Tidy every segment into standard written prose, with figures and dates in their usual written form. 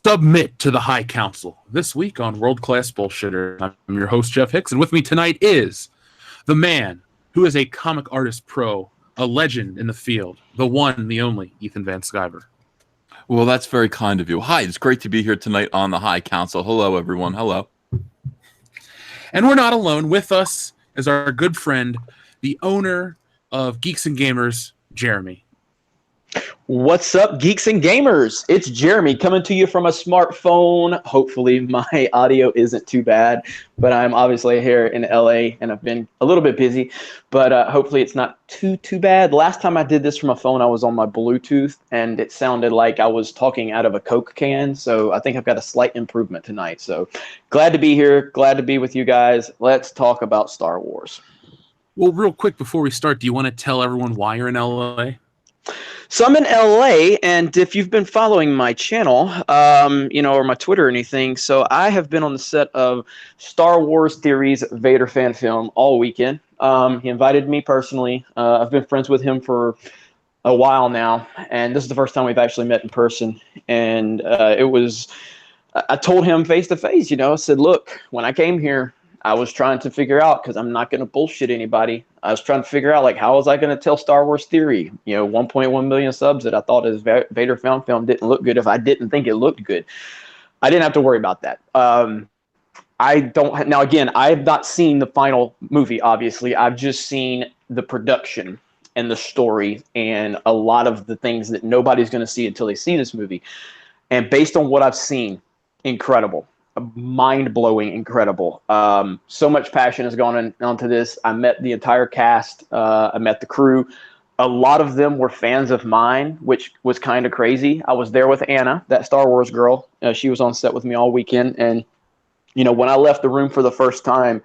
Submit to the High Council. This week on World Class Bullshitter, I'm your host, Jeff Hicks, and with me tonight is the man who is a comic artist pro, a legend in the field, the one, the only, Ethan Van Sciver. Well, that's very kind of you. Hi, it's great to be here tonight on the High Council. Hello, everyone. Hello. And we're not alone. With us is our good friend, the owner of Geeks and Gamers, Jeremy. What's up, geeks and gamers? It's Jeremy coming to you from a smartphone. Hopefully my audio isn't too bad, but I'm obviously here in LA and I've been a little bit busy, but hopefully it's not too bad. Last time I did this from a phone, I was on my Bluetooth and it sounded like I was talking out of a Coke can. So I think I've got a slight improvement tonight. So glad to be here. Glad to be with you guys. Let's talk about Star Wars. Well, real quick before we start, do you want to tell everyone why you're in LA? So I'm in LA, and if you've been following my channel, or my Twitter or anything, so I have been on the set of Star Wars Theory's Vader fan film all weekend. He invited me personally. I've been friends with him for a while now, and this is the first time we've actually met in person. And I told him face to face, I said, look, when I came here, I was trying to figure out, because I'm not going to bullshit anybody. I was trying to figure out, how was I going to tell Star Wars Theory, 1.1 million subs that I thought his Vader fan film didn't look good if I didn't think it looked good. I didn't have to worry about that. Now, again, I have not seen the final movie, obviously. I've just seen the production and the story and a lot of the things that nobody's going to see until they see this movie. And based on what I've seen, incredible. Mind-blowing, incredible. So much passion has gone onto this. I met the entire cast. I met the crew. A lot of them were fans of mine, which was kind of crazy. I was there with Anna, that Star Wars girl. She was on set with me all weekend. And, when I left the room for the first time,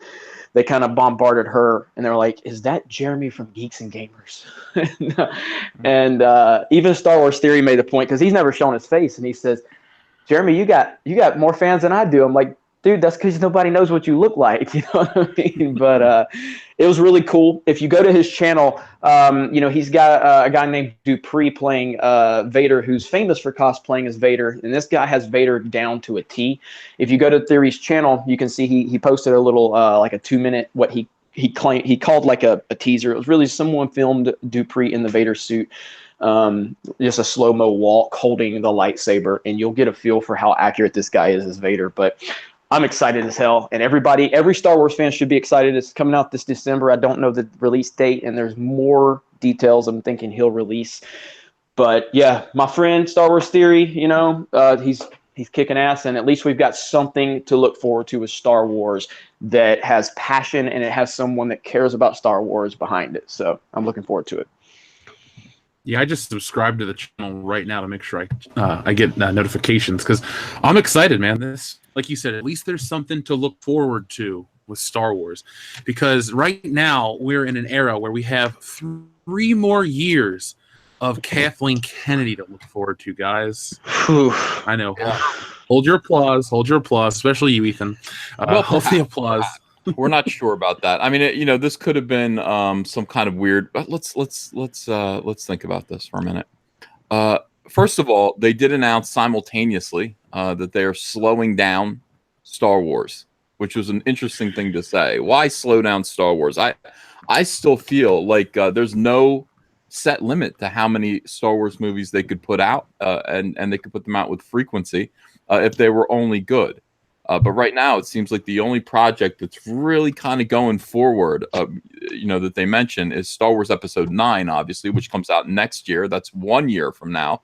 they kind of bombarded her. And they were like, is that Jeremy from Geeks and Gamers? And even Star Wars Theory made a point, because he's never shown his face. And he says, Jeremy, you got more fans than I do. I'm like, dude, that's because nobody knows what you look like. You know what I mean? But it was really cool. If you go to his channel, he's got a guy named Dupree playing Vader, who's famous for cosplaying as Vader. And this guy has Vader down to a T. If you go to Theory's channel, you can see he posted a little like a 2-minute what he claimed he called like a teaser. It was really someone filmed Dupree in the Vader suit. Just a slow-mo walk holding the lightsaber, and you'll get a feel for how accurate this guy is as Vader. But I'm excited as hell, and every Star Wars fan should be excited. It's coming out this December. I don't know the release date, and there's more details I'm thinking he'll release. But yeah, my friend Star Wars Theory, he's kicking ass, and at least we've got something to look forward to with Star Wars that has passion, and it has someone that cares about Star Wars behind it. So I'm looking forward to it. Yeah, I just subscribe to the channel right now to make sure I get notifications, because I'm excited, man. This, like you said, at least there's something to look forward to with Star Wars, because right now we're in an era where we have 3 more years of Kathleen Kennedy to look forward to, guys. I know. Hold your applause, especially you, Ethan. Hold the applause. We're not sure about that. I mean, this could have been some kind of weird. But let's think about this for a minute. First of all, they did announce simultaneously that they are slowing down Star Wars, which was an interesting thing to say. Why slow down Star Wars? I still feel like there's no set limit to how many Star Wars movies they could put out, and they could put them out with frequency if they were only good. But right now, it seems like the only project that's really kind of going forward, that they mention is Star Wars Episode 9, obviously, which comes out next year. That's 1 year from now.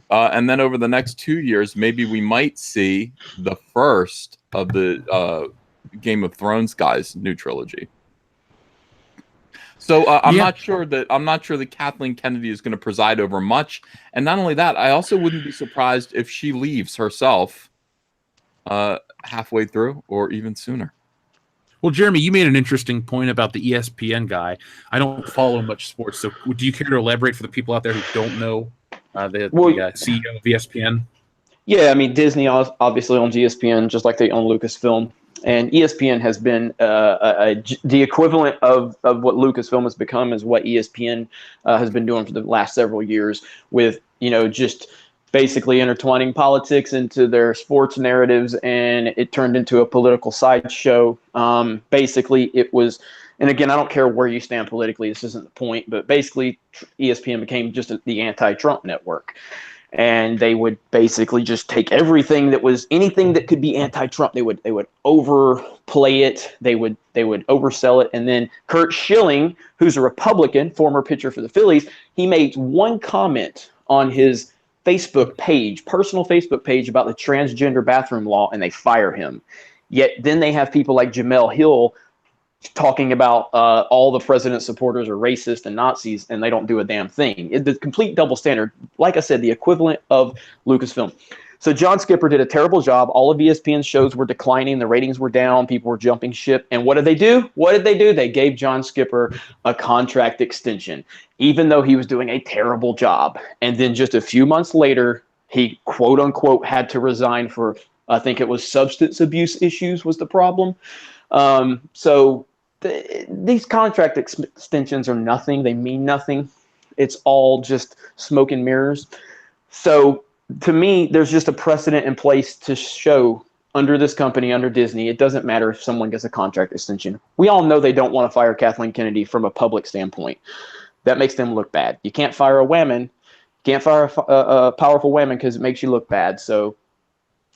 And then over the next 2 years, maybe we might see the first of the Game of Thrones guys' new trilogy. So I'm not sure that Kathleen Kennedy is going to preside over much. And not only that, I also wouldn't be surprised if she leaves herself halfway through or even sooner. Well, Jeremy, you made an interesting point about the ESPN guy. I don't follow much sports, so do you care to elaborate for the people out there who don't know the CEO of ESPN? Yeah, I mean, Disney obviously owns ESPN, just like they own Lucasfilm. And ESPN has been the equivalent of what Lucasfilm has become is what ESPN has been doing for the last several years with, just basically intertwining politics into their sports narratives, and it turned into a political sideshow. Basically, it was, and again, I don't care where you stand politically, this isn't the point, but basically ESPN became just the anti-Trump network. And they would basically just take everything that was anything that could be anti-Trump. They would overplay it. They would oversell it. And then Kurt Schilling, who's a Republican, former pitcher for the Phillies, he made one comment on his Facebook page, personal Facebook page, about the transgender bathroom law, and they fire him. Yet then they have people like Jamel Hill talking about all the president's supporters are racist and Nazis, and they don't do a damn thing. It's the complete double standard. Like I said, the equivalent of Lucasfilm. So John Skipper did a terrible job. All of ESPN's shows were declining. The ratings were down. People were jumping ship. And what did they do? They gave John Skipper a contract extension, even though he was doing a terrible job. And then just a few months later, he quote unquote had to resign for, I think it was substance abuse issues was the problem. These contract extensions are nothing. They mean nothing. It's all just smoke and mirrors. So to me, there's just a precedent in place to show under this company, under Disney, it doesn't matter if someone gets a contract extension. We all know they don't want to fire Kathleen Kennedy from a public standpoint. That makes them look bad. You can't fire a woman. Can't fire a powerful woman because it makes you look bad. So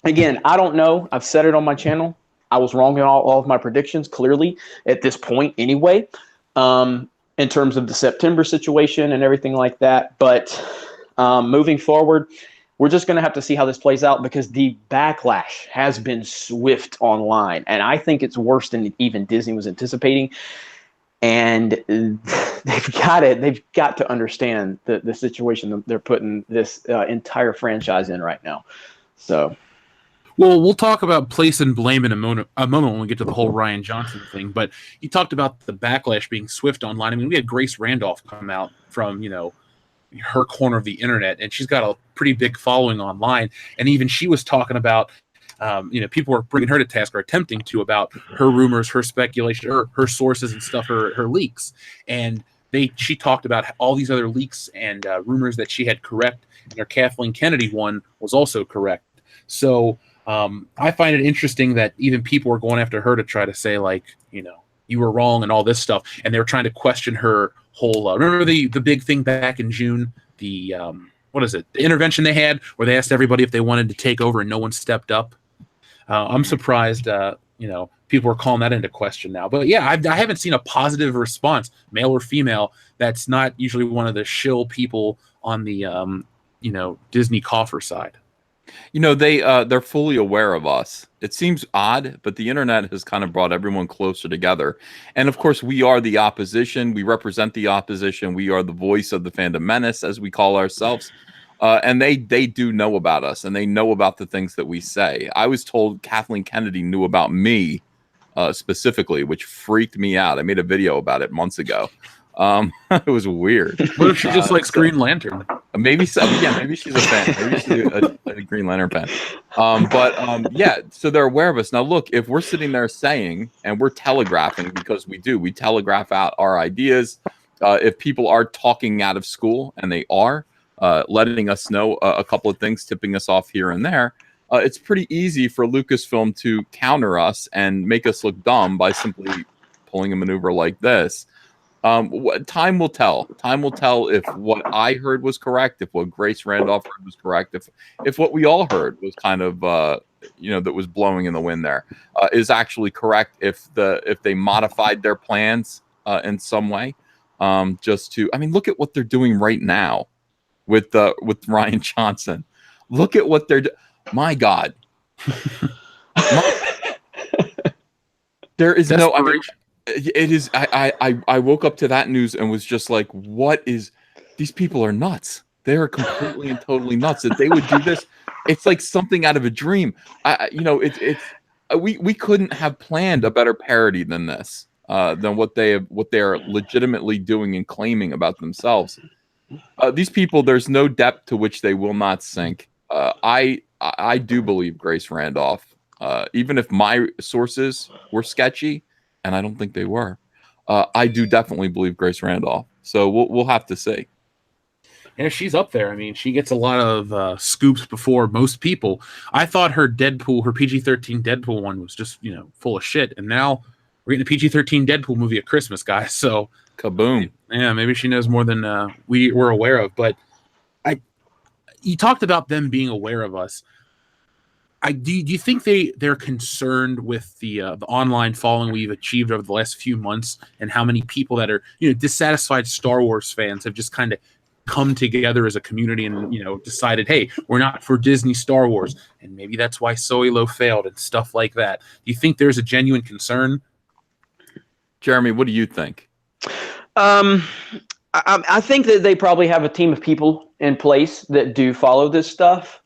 again, I don't know. I've said it on my channel. I was wrong in all of my predictions, clearly, at this point anyway, in terms of the September situation and everything like that. But moving forward, we're just going to have to see how this plays out, because the backlash has been swift online. And I think it's worse than even Disney was anticipating. And they've got to understand the situation that they're putting this entire franchise in right now. So... Well, we'll talk about place and blame in a moment when we get to the whole Rian Johnson thing. But you talked about the backlash being swift online. I mean, we had Grace Randolph come out from, her corner of the internet, and she's got a pretty big following online. And even she was talking about, people were bringing her to task, or attempting to, about her rumors, her speculation, her sources and stuff, her leaks. And she talked about all these other leaks and rumors that she had correct, and her Kathleen Kennedy one was also correct. So I find it interesting that even people were going after her to try to say, like, you were wrong and all this stuff. And they were trying to question her whole, remember the big thing back in June, the intervention they had where they asked everybody if they wanted to take over and no one stepped up. I'm surprised, people are calling that into question now. But yeah, I haven't seen a positive response, male or female, that's not usually one of the shill people on the, Disney coffer side. They're fully aware of us. It seems odd, but the internet has kind of brought everyone closer together. And of course, we are the opposition. We represent the opposition. We are the voice of the fandom menace, as we call ourselves. And they do know about us, and they know about the things that we say. I was told Kathleen Kennedy knew about me specifically, which freaked me out. I made a video about it months ago. It was weird. What if she just likes Green Lantern? Maybe so. Yeah, maybe she's a fan. Maybe she's a Green Lantern fan. Yeah, so they're aware of us. Now, look, if we're sitting there saying, and we're telegraphing, because we telegraph out our ideas. If people are talking out of school, and they are letting us know a couple of things, tipping us off here and there, it's pretty easy for Lucasfilm to counter us and make us look dumb by simply pulling a maneuver like this. Time will tell. Time will tell if what I heard was correct, if what Grace Randolph heard was correct, if what we all heard was kind of that was blowing in the wind there is actually correct. If they modified their plans in some way, look at what they're doing right now with Rian Johnson. Look at what they're my God. There is no. I mean, it is. I woke up to that news and was just like, "What is? These people are nuts. They are completely and totally nuts that they would do this. It's like something out of a dream. We couldn't have planned a better parody than this, than what they are legitimately doing and claiming about themselves. These people, there's no depth to which they will not sink. I do believe Grace Randolph, even if my sources were sketchy. And I don't think they were. I do definitely believe Grace Randolph. So we'll have to see. Yeah, she's up there. I mean, she gets a lot of scoops before most people. I thought her Deadpool, her PG-13 Deadpool one was just, full of shit. And now we're getting a PG-13 Deadpool movie at Christmas, guys. So, Kaboom. yeah, maybe she knows more than we were aware of. But you talked about them being aware of us. Do you think they're concerned with the online following we've achieved over the last few months, and how many people that are dissatisfied Star Wars fans have just kind of come together as a community and decided, hey, we're not for Disney Star Wars, and maybe that's why Solo failed and stuff like that. Do you think there's a genuine concern? Jeremy, what do you think? I think that they probably have a team of people in place that do follow this stuff.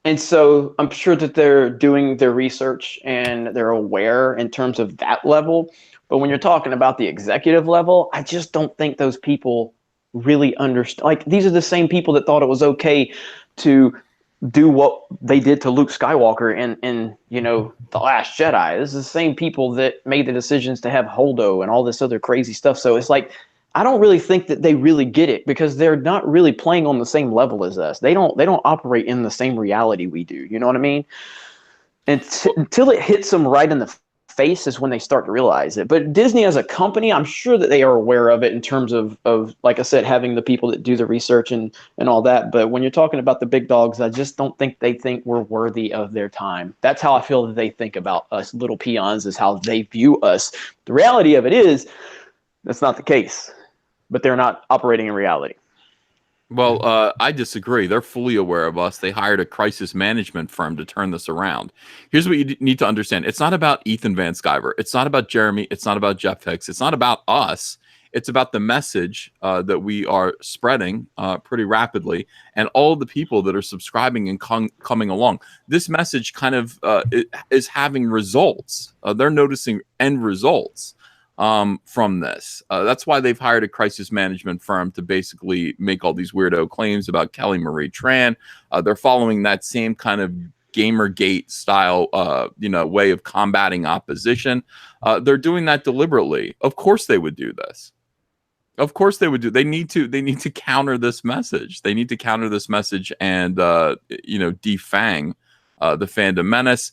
And so I'm sure that they're doing their research and they're aware in terms of that level. But when you're talking about the executive level, I just don't think those people really understand. Like, these are the same people that thought it was okay to do what they did to Luke Skywalker in The Last Jedi. This is the same people that made the decisions to have Holdo and all this other crazy stuff. So it's like, I don't really think that they really get it, because they're not really playing on the same level as us. They don't operate in the same reality we do. You know what I mean? And until it hits them right in the face is when they start to realize it. But Disney as a company, I'm sure that they are aware of it in terms of like I said, having the people that do the research and all that. But when you're talking about the big dogs, I just don't think they think we're worthy of their time. That's how I feel that they think about us little peons, is how they view us. The reality of it is that's not the case. But they're not operating in reality. Well, I disagree. They're fully aware of us. They hired a crisis management firm to turn this around. Here's what you need to understand. It's not about Ethan Van Sciver. It's not about Jeremy. It's not about Jeff Hicks. It's not about us. It's about the message that we are spreading pretty rapidly, and all the people that are subscribing and coming along. This message kind of is having results. They're noticing end results from this. That's why they've hired a crisis management firm to basically make all these weirdo claims about Kelly Marie Tran. They're following that same kind of Gamergate style, way of combating opposition. They're doing that deliberately. Of course they would do this. Of course they would do. They need to counter this message. They need to counter this message and defang the fandom menace.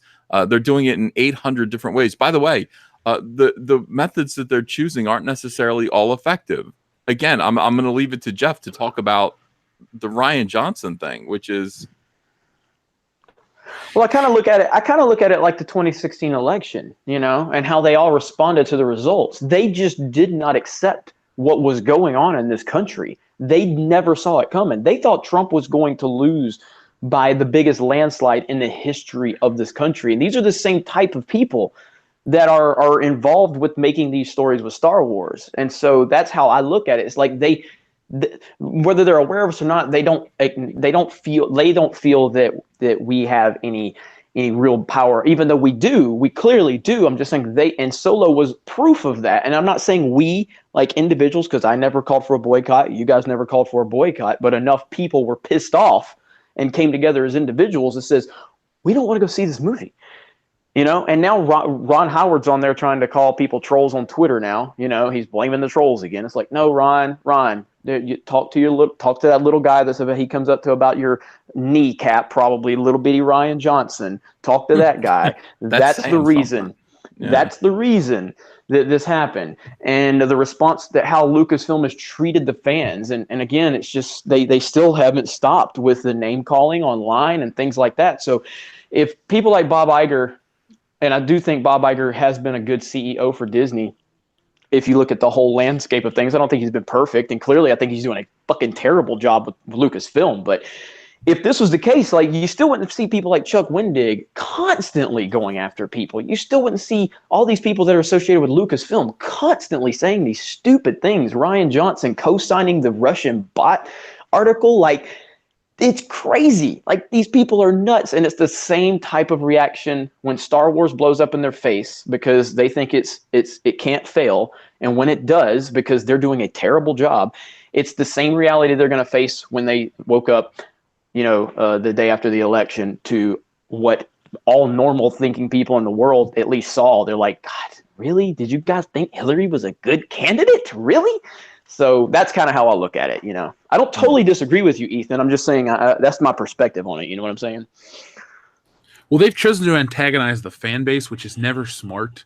They're doing it in 800 different ways. By the way, the methods that they're choosing aren't necessarily all effective. Again, I'm going to leave it to Jeff to talk about the Rian Johnson thing, which is. Well, I kind of look at it like the 2016 election, and how they all responded to the results. They just did not accept what was going on in this country. They never saw it coming. They thought Trump was going to lose by the biggest landslide in the history of this country. And these are the same type of people that are involved with making these stories with Star Wars. And so that's how I look at it. It's like whether they're aware of us or not, they don't feel that we have any real power, even though we clearly do. I'm just saying and Solo was proof of that. And I'm not saying we, like individuals, because I never called for a boycott, you guys never called for a boycott, but enough people were pissed off and came together as individuals that says, we don't want to go see this movie. And now Ron Howard's on there trying to call people trolls on Twitter now. He's blaming the trolls again. It's like, no, Ron, you talk to that little guy he comes up to about your kneecap, probably little bitty Rian Johnson. Talk to that guy. That's the reason. Yeah. That's the reason that this happened. And the response that how Lucasfilm has treated the fans. And again, it's just they still haven't stopped with the name calling online and things like that. So if people like Bob Iger, and I do think Bob Iger has been a good CEO for Disney. If you look at the whole landscape of things, I don't think he's been perfect. And clearly, I think he's doing a fucking terrible job with Lucasfilm. But if this was the case, like, you still wouldn't see people like Chuck Wendig constantly going after people. You still wouldn't see all these people that are associated with Lucasfilm constantly saying these stupid things. Rian Johnson co-signing the Russian bot article, like, it's crazy. Like, these people are nuts. And it's the same type of reaction when Star Wars blows up in their face because they think it can't fail. And when it does, because they're doing a terrible job, it's the same reality they're going to face when they woke up, the day after the election, to what all normal thinking people in the world at least saw. They're like, God, really? Did you guys think Hillary was a good candidate? Really? So that's kind of how I look at it. I don't totally disagree with you, Ethan. I'm just saying that's my perspective on it. You know what I'm saying? Well, they've chosen to antagonize the fan base, which is never smart.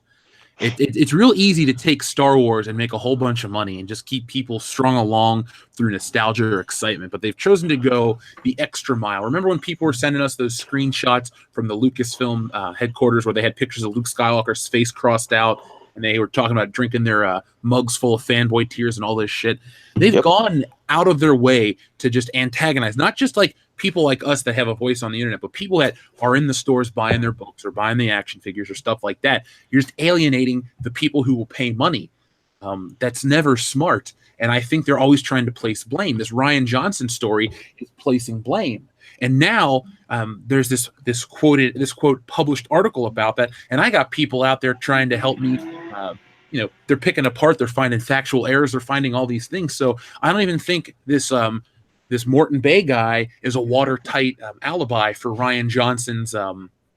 It's real easy to take Star Wars and make a whole bunch of money and just keep people strung along through nostalgia or excitement, but they've chosen to go the extra mile. Remember when people were sending us those screenshots from the Lucasfilm headquarters where they had pictures of Luke Skywalker's face crossed out, and they were talking about drinking their mugs full of fanboy tears and all this shit? They've gone out of their way to just antagonize, not just like people like us that have a voice on the internet, but people that are in the stores buying their books or buying the action figures or stuff like that. You're just alienating the people who will pay money. That's never smart. And I think they're always trying to place blame. This Rian Johnson story is placing blame. And now there's this quote published article about that. And I got people out there trying to help me. They're picking apart, they're finding factual errors, they're finding all these things. So I don't even think this Morton Bay guy is a watertight alibi for Rian Johnson's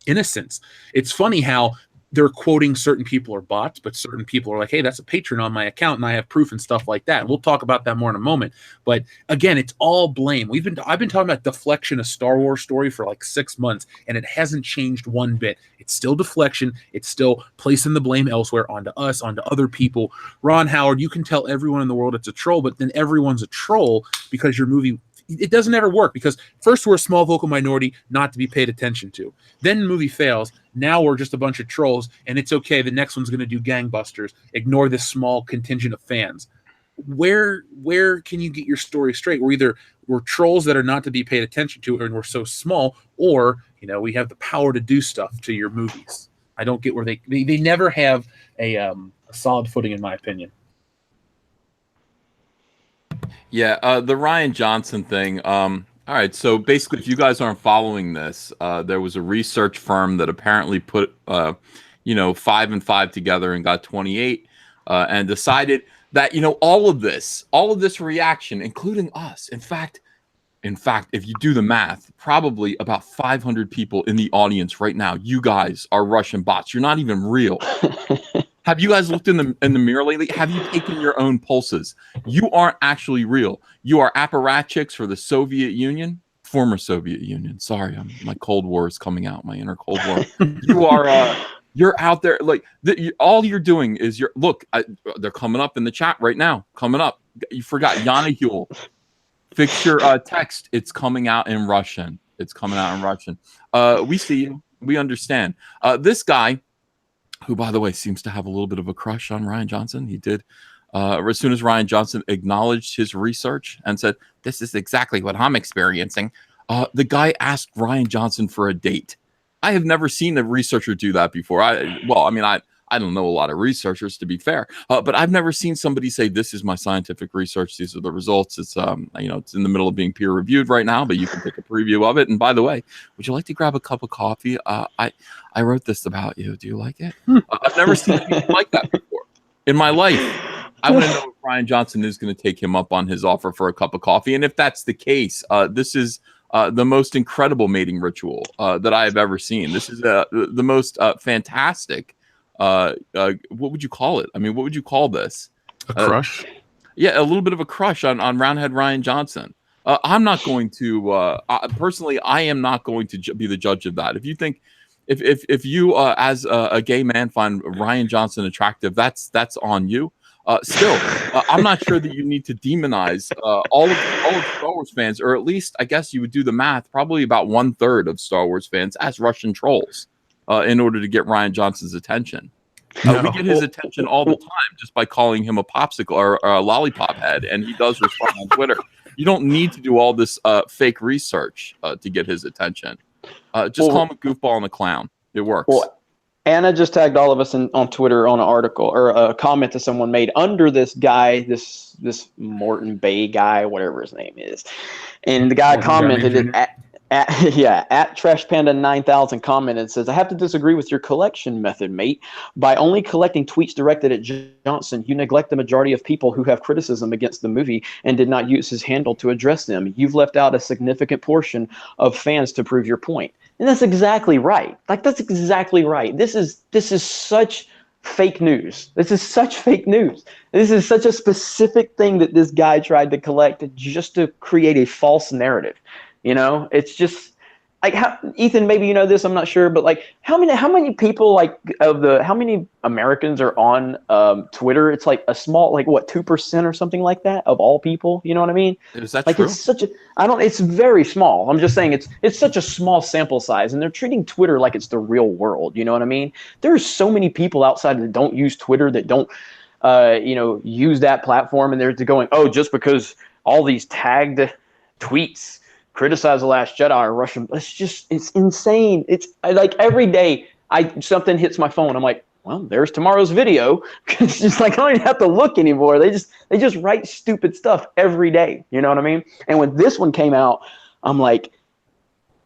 innocence. It's funny how they're quoting certain people are bots, but certain people are like, hey, that's a patron on my account and I have proof and stuff like that. We'll talk about that more in a moment. But again, it's all blame. I've been talking about deflection of Star Wars story for like 6 months, and it hasn't changed one bit. It's still deflection. It's still placing the blame elsewhere onto us, onto other people. Ron Howard, you can tell everyone in the world it's a troll, but then everyone's a troll because your movie, it doesn't ever work, because first we're a small vocal minority not to be paid attention to. Then the movie fails. Now we're just a bunch of trolls, and it's okay. The next one's going to do gangbusters. Ignore this small contingent of fans. Where can you get your story straight? We're trolls that are not to be paid attention to, and we're so small, or we have the power to do stuff to your movies. I don't get where they never have a solid footing, in my opinion. Yeah, the Rian Johnson thing. All right, so basically, if you guys aren't following this, there was a research firm that apparently put 5 and 5 together and got 28, and decided that all of this reaction, including us, in fact, if you do the math, probably about 500 people in the audience right now, you guys are Russian bots. You're not even real. Have you guys looked in the mirror lately? Have you taken your own pulses? You aren't actually real. You are apparatchiks for the Soviet Union, former Soviet Union. Sorry, my Cold War is coming out. My inner Cold War. You are. You're out there like all you're doing is they're coming up in the chat right now. Coming up. You forgot Yana Huel. Fix your text. It's coming out in Russian. We see you. We understand. This guy, who, by the way, seems to have a little bit of a crush on Rian Johnson. He did. As soon as Rian Johnson acknowledged his research and said, this is exactly what I'm experiencing, the guy asked Rian Johnson for a date. I have never seen a researcher do that before. I don't know a lot of researchers, to be fair, but I've never seen somebody say, this is my scientific research. These are the results. It's it's in the middle of being peer reviewed right now, but you can take a preview of it. And by the way, would you like to grab a cup of coffee? I wrote this about you. Do you like it? I've never seen anything like that before in my life. I want to know if Rian Johnson is going to take him up on his offer for a cup of coffee. And if that's the case, this is the most incredible mating ritual that I have ever seen. This is the most fantastic. What would you call it? I mean, what would you call this? A crush? Yeah, a little bit of a crush on Roundhead Rian Johnson. I'm not going to personally. I am not going to be the judge of that. If you think, if you as a gay man find Rian Johnson attractive, that's on you. Still, I'm not sure that you need to demonize all of Star Wars fans, or at least I guess you would do the math. Probably about 1/3 of Star Wars fans as Russian trolls. In order to get Rian Johnson's attention. We get his attention all the time just by calling him a popsicle or a lollipop head, and he does respond on Twitter. You don't need to do all this fake research to get his attention. Just call him a goofball and a clown. It works. Well, Anna just tagged all of us on Twitter on an article or a comment that someone made under this guy, this Morton Bay guy, whatever his name is. And the guy commented at Trash Panda 9000 commented, says, I have to disagree with your collection method, mate. By only collecting tweets directed at Johnson, you neglect the majority of people who have criticism against the movie and did not use his handle to address them. You've left out a significant portion of fans to prove your point. And that's exactly right. Like, that's exactly right. This is such fake news. This is such fake news. This is such a specific thing that this guy tried to collect just to create a false narrative. You know, it's just like, how, Ethan, maybe you know this, I'm not sure, but like how many people, like how many Americans are on Twitter? It's like a small, like what, 2% or something like that of all people, you know what I mean? Is that like true? It's such a, it's very small. I'm just saying it's such a small sample size, and they're treating Twitter like it's the real world, you know what I mean? There's so many people outside that don't use Twitter, that don't use that platform, and they're going, oh, just because all these tagged tweets criticize The Last Jedi or Russian. It's insane. It's like every day something hits my phone. I'm like, well, there's tomorrow's video. It's just like, I don't even have to look anymore. They just write stupid stuff every day. You know what I mean? And when this one came out, I'm like,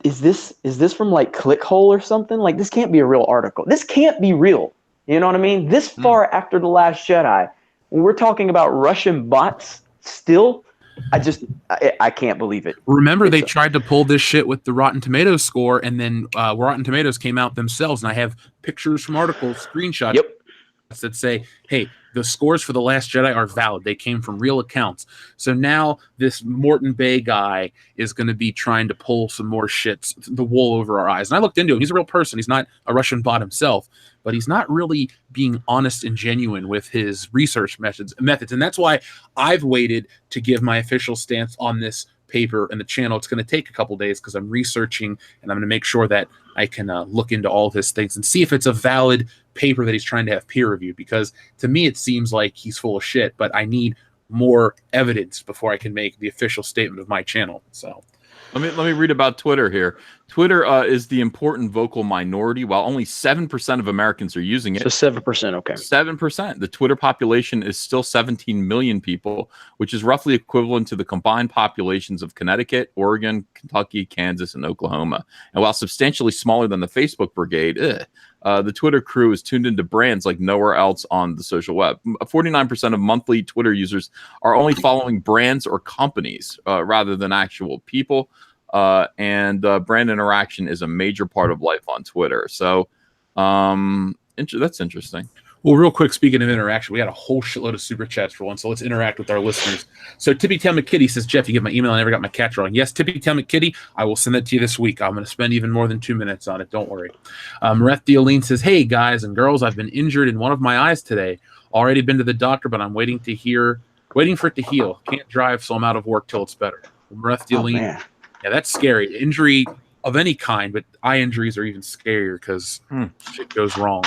is this from like Clickhole or something? Like, this can't be a real article. This can't be real. You know what I mean? This far after The Last Jedi, when we're talking about Russian bots still, I can't believe it. Remember, they tried to pull this shit with the Rotten Tomatoes score, and then Rotten Tomatoes came out themselves, and I have pictures from articles, screenshots that say, hey, the scores for The Last Jedi are valid. They came from real accounts. So now this Morton Bay guy is going to be trying to pull some more shit, the wool over our eyes. And I looked into him. He's a real person. He's not a Russian bot himself, but he's not really being honest and genuine with his research methods. And that's why I've waited to give my official stance on this paper and the channel. It's going to take a couple days because I'm researching, and I'm going to make sure that I can look into all of his things and see if it's a valid paper that he's trying to have peer reviewed, because to me it seems like he's full of shit, but I need more evidence before I can make the official statement of my channel. So let me read about Twitter here. Twitter is the important vocal minority, while only 7% of Americans are using it. So 7%, okay. 7%. The Twitter population is still 17 million people, which is roughly equivalent to the combined populations of Connecticut, Oregon, Kentucky, Kansas, and Oklahoma. And while substantially smaller than the Facebook brigade, the Twitter crew is tuned into brands like nowhere else on the social web. 49% of monthly Twitter users are only following brands or companies rather than actual people. And brand interaction is a major part of life on Twitter. So that's interesting. Well, real quick, speaking of interaction, we had a whole shitload of super chats for once, so let's interact with our listeners. So Tippy Tail McKitty says, Jeff, you get my email. I never got my cat drawing. Yes, Tippy Tail McKitty, I will send that to you this week. I'm going to spend even more than 2 minutes on it. Don't worry. Reth Dioline says, hey, guys and girls, I've been injured in one of my eyes today. Already been to the doctor, but I'm waiting for it to heal. Can't drive, so I'm out of work till it's better. Reth Dioline, yeah, that's scary. Injury of any kind, but eye injuries are even scarier because shit goes wrong.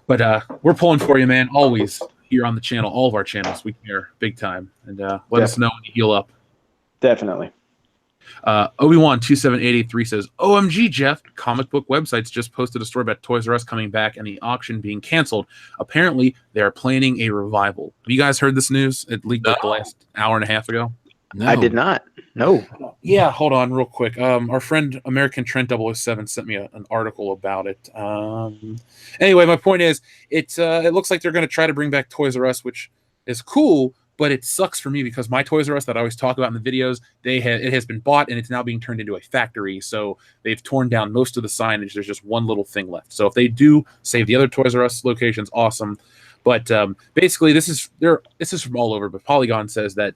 But we're pulling for you, man. Always here on the channel, all of our channels. We care big time. And let us know when you heal up. Definitely. Obi-Wan 27883 says, OMG, Jeff, comic book websites just posted a story about Toys R Us coming back and the auction being canceled. Apparently, they are planning a revival. Have you guys heard this news? It leaked like the last hour and a half ago. No. I did not. No. Yeah, hold on real quick. Our friend American Trent 007 sent me an article about it. Anyway, my point is, it looks like they're going to try to bring back Toys R Us, which is cool, but it sucks for me because my Toys R Us that I always talk about in the videos, it has been bought and it's now being turned into a factory. So they've torn down most of the signage. There's just one little thing left. So if they do save the other Toys R Us locations, awesome. But basically, this is from all over. But Polygon says that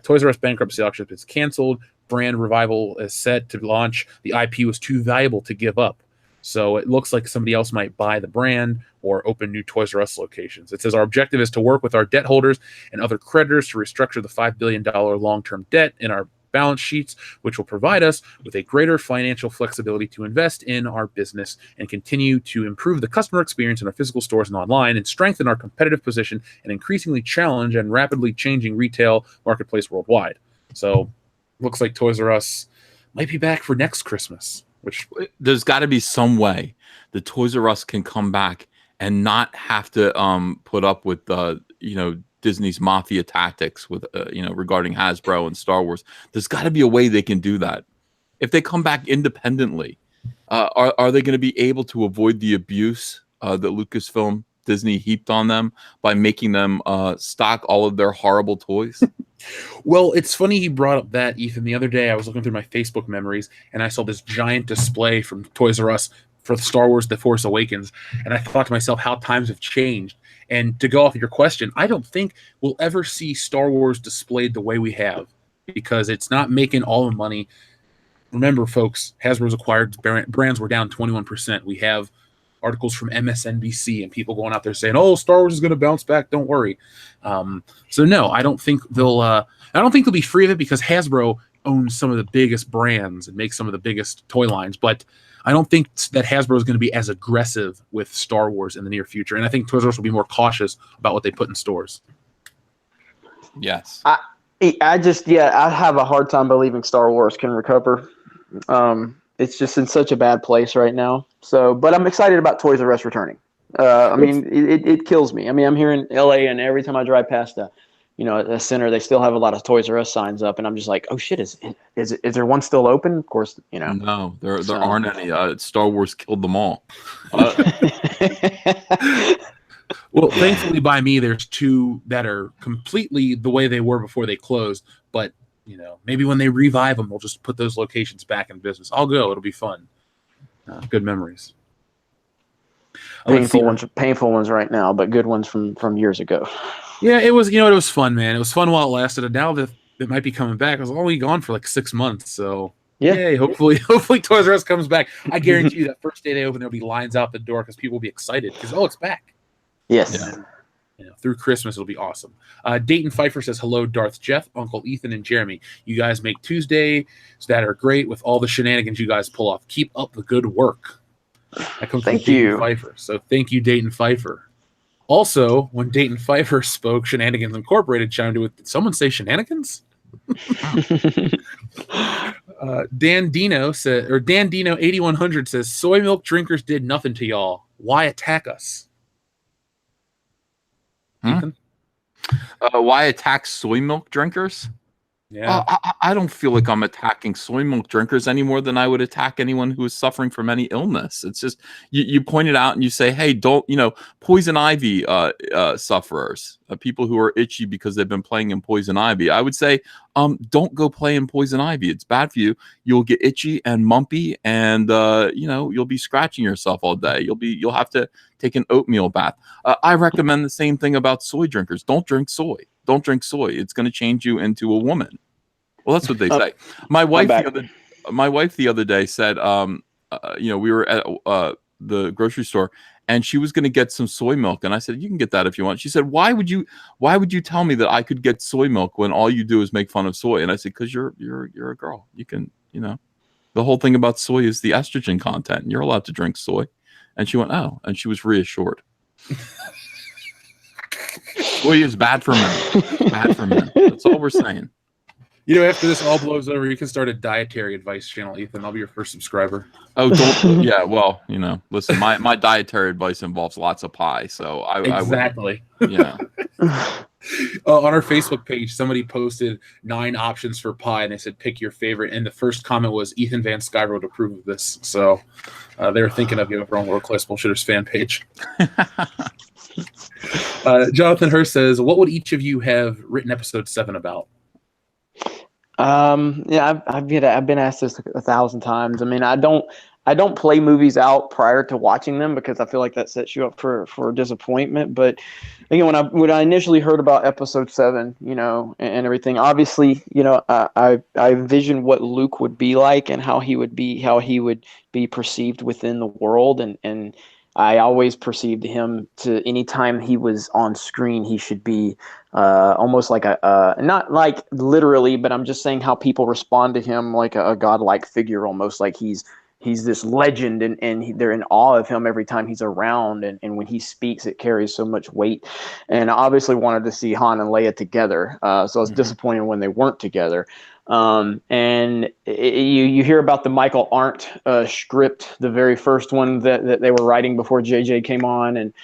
Toys R Us bankruptcy auction is canceled. Brand revival is set to launch. The IP was too valuable to give up. So it looks like somebody else might buy the brand or open new Toys R Us locations. It says our objective is to work with our debt holders and other creditors to restructure the $5 billion long-term debt in our balance sheets, which will provide us with a greater financial flexibility to invest in our business and continue to improve the customer experience in our physical stores and online, and strengthen our competitive position and increasingly challenge and rapidly changing retail marketplace worldwide. So looks like Toys R Us might be back for next Christmas, which there's got to be some way the Toys R Us can come back and not have to put up with Disney's mafia tactics with regarding Hasbro and Star Wars. There's got to be a way they can do that. If they come back independently, are they going to be able to avoid the abuse that Lucasfilm Disney heaped on them by making them stock all of their horrible toys? Well, it's funny he brought up that, Ethan. The other day I was looking through my Facebook memories and I saw this giant display from Toys R Us for Star Wars The Force Awakens, and I thought to myself how times have changed. And to go off of your question, I don't think we'll ever see Star Wars displayed the way we have, because it's not making all the money. Remember, folks, Hasbro's acquired brands were down 21%. We have articles from MSNBC and people going out there saying, "Oh, Star Wars is going to bounce back. Don't worry." So no, I don't think they'll. I don't think they'll be free of it, because Hasbro owns some of the biggest brands and makes some of the biggest toy lines. But I don't think that Hasbro is going to be as aggressive with Star Wars in the near future. And I think Toys R Us will be more cautious about what they put in stores. Yes. I just, I have a hard time believing Star Wars can recover. It's just in such a bad place right now. So, but I'm excited about Toys R Us returning. I mean, it kills me. I mean, I'm here in LA, and every time I drive past a center, they still have a lot of Toys R Us signs up, and I'm just like, oh shit, is there one still open? Of course, No, there aren't any. Star Wars killed them all. Well, thankfully by me, there's two that are completely the way they were before they closed. But maybe when they revive them, we'll just put those locations back in business. I'll go. It'll be fun. Good memories. Painful ones right now, but good ones from years ago. Yeah, it was. It was fun, man. It was fun while it lasted, and now that it might be coming back. It was only gone for like 6 months, so yeah. Yay, hopefully Toys R Us comes back. I guarantee you that first day they open, there'll be lines out the door because people will be excited because it's back. Yes. Yeah. Through Christmas, it'll be awesome. Dayton Pfeiffer says, "Hello, Darth Jeff, Uncle Ethan, and Jeremy. You guys make Tuesdays that are great with all the shenanigans you guys pull off. Keep up the good work." That comes from Dayton Pfeiffer. So thank you, Dayton Pfeiffer. Also, when Dayton Pfeiffer spoke, Shenanigans Incorporated chimed in with, "Did someone say shenanigans?" Dan Dino 8100 says, "Soy milk drinkers did nothing to y'all. Why attack us?" Ethan? Why attack soy milk drinkers? Yeah, I don't feel like I'm attacking soy milk drinkers any more than I would attack anyone who is suffering from any illness. It's just you point it out and you say, "Hey, don't poison ivy sufferers, people who are itchy because they've been playing in poison ivy." I would say, don't go play in poison ivy. It's bad for you. You'll get itchy and mumpy, and you'll be scratching yourself all day. You'll have to take an oatmeal bath. I recommend the same thing about soy drinkers. Don't drink soy. Don't drink soy. It's going to change you into a woman. Well, that's what they say. My wife the other day said, we were at the grocery store, and she was going to get some soy milk, and I said, "You can get that if you want." She said, Why would you tell me that I could get soy milk when all you do is make fun of soy?" And I said, "Because you're a girl. You can, the whole thing about soy is the estrogen content, and you're allowed to drink soy." And she went, "Oh," and she was reassured. Soy is bad for men. Bad for men. That's all we're saying. After this all blows over, you can start a dietary advice channel, Ethan. I'll be your first subscriber. Oh, don't. Yeah, well, listen, my dietary advice involves lots of pie, so exactly. Yeah. On our Facebook page, somebody posted 9 options for pie, and they said pick your favorite. And the first comment was Ethan Van Skyver would approve of this, so they were thinking of you over on World Class Bullshitters fan page. Jonathan Hurst says, "What would each of you have written episode 7 about?" I've been asked this 1,000 times. I mean, I don't play movies out prior to watching them because I feel like that sets you up for disappointment. But again, when I initially heard about episode 7, and everything, obviously, I envisioned what Luke would be like and how he would be perceived within the world, and I always perceived him to anytime he was on screen, he should be almost like not like literally, but I'm just saying how people respond to him like a godlike figure, almost like he's this legend, and they're in awe of him every time he's around, and when he speaks, it carries so much weight. And I obviously wanted to see Han and Leia together, so I was disappointed when they weren't together. And you hear about the Michael Arndt script, the very first one that they were writing before JJ came on, and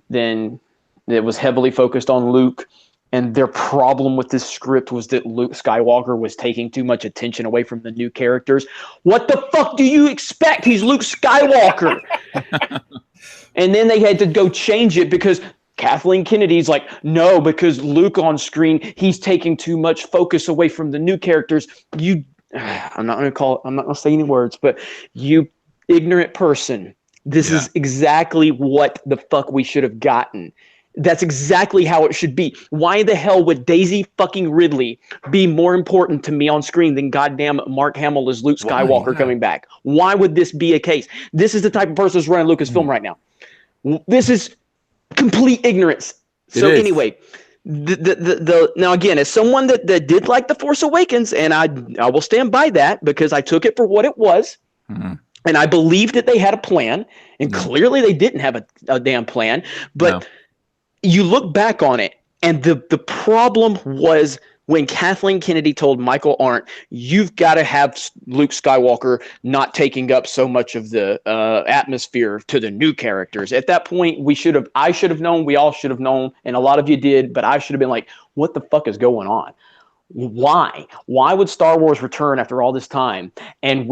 then it was heavily focused on Luke. And their problem with this script was that Luke Skywalker was taking too much attention away from the new characters. What the fuck do you expect? He's Luke Skywalker. And then they had to go change it because Kathleen Kennedy's like, "No, because Luke on screen, he's taking too much focus away from the new characters. I'm not going to say any words, but you ignorant person, this is exactly what the fuck we should have gotten. That's exactly how it should be. Why the hell would Daisy fucking Ridley be more important to me on screen than goddamn Mark Hamill as Luke Skywalker coming back? Why would this be a case? This is the type of person who's running Lucasfilm right now. This is complete ignorance. So anyway, now again, as someone that did like The Force Awakens, and I will stand by that because I took it for what it was, and I believed that they had a plan, and clearly they didn't have a damn plan, but you look back on it, and the problem was when Kathleen Kennedy told Michael Arndt, you've got to have Luke Skywalker not taking up so much of the atmosphere to the new characters. At that point, I should have known, we all should have known, and a lot of you did, but I should have been like, what the fuck is going on? Why? Why would Star Wars return after all this time? And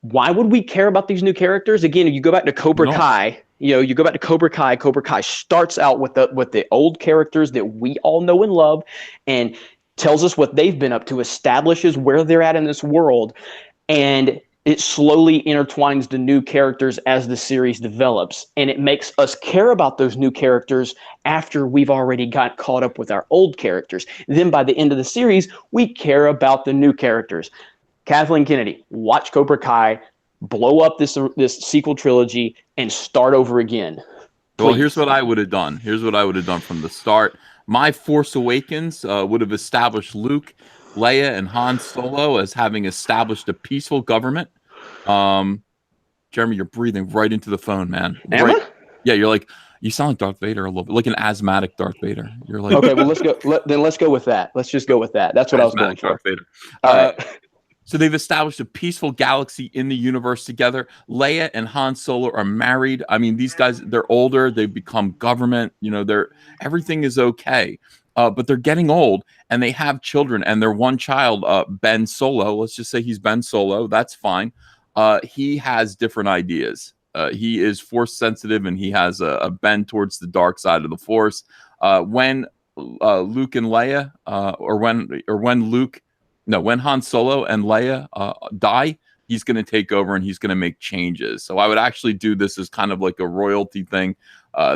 why would we care about these new characters? Again, you go back to Cobra Kai. You go back to Cobra Kai. Cobra Kai starts out with the old characters that we all know and love, and tells us what they've been up to, establishes where they're at in this world, and it slowly intertwines the new characters as the series develops. And it makes us care about those new characters after we've already got caught up with our old characters. Then by the end of the series, we care about the new characters. Kathleen Kennedy, watch Cobra Kai, blow up this sequel trilogy, and start over again. Well, here's what I would have done. Here's what I would have done from the start. My Force Awakens would have established Luke, Leia, and Han Solo as having established a peaceful government. Jeremy, you're breathing right into the phone, man. Am I? Yeah, you sound like Darth Vader a little bit, like an asthmatic Darth Vader. You're like, okay, well, let's go. Let's go with that. Let's just go with that. That's what I was going for. Darth Vader. All right. So they've established a peaceful galaxy in the universe together. Leia and Han Solo are married. I mean, these guys, they're older. They've become government. Everything is okay. But they're getting old, and they have children. And their one child, Ben Solo, let's just say he's Ben Solo. That's fine. He has different ideas. He is Force sensitive, and he has a bend towards the dark side of the Force. When Luke and Leia, when Han Solo and Leia die, he's going to take over and he's going to make changes. So I would actually do this as kind of like a royalty thing.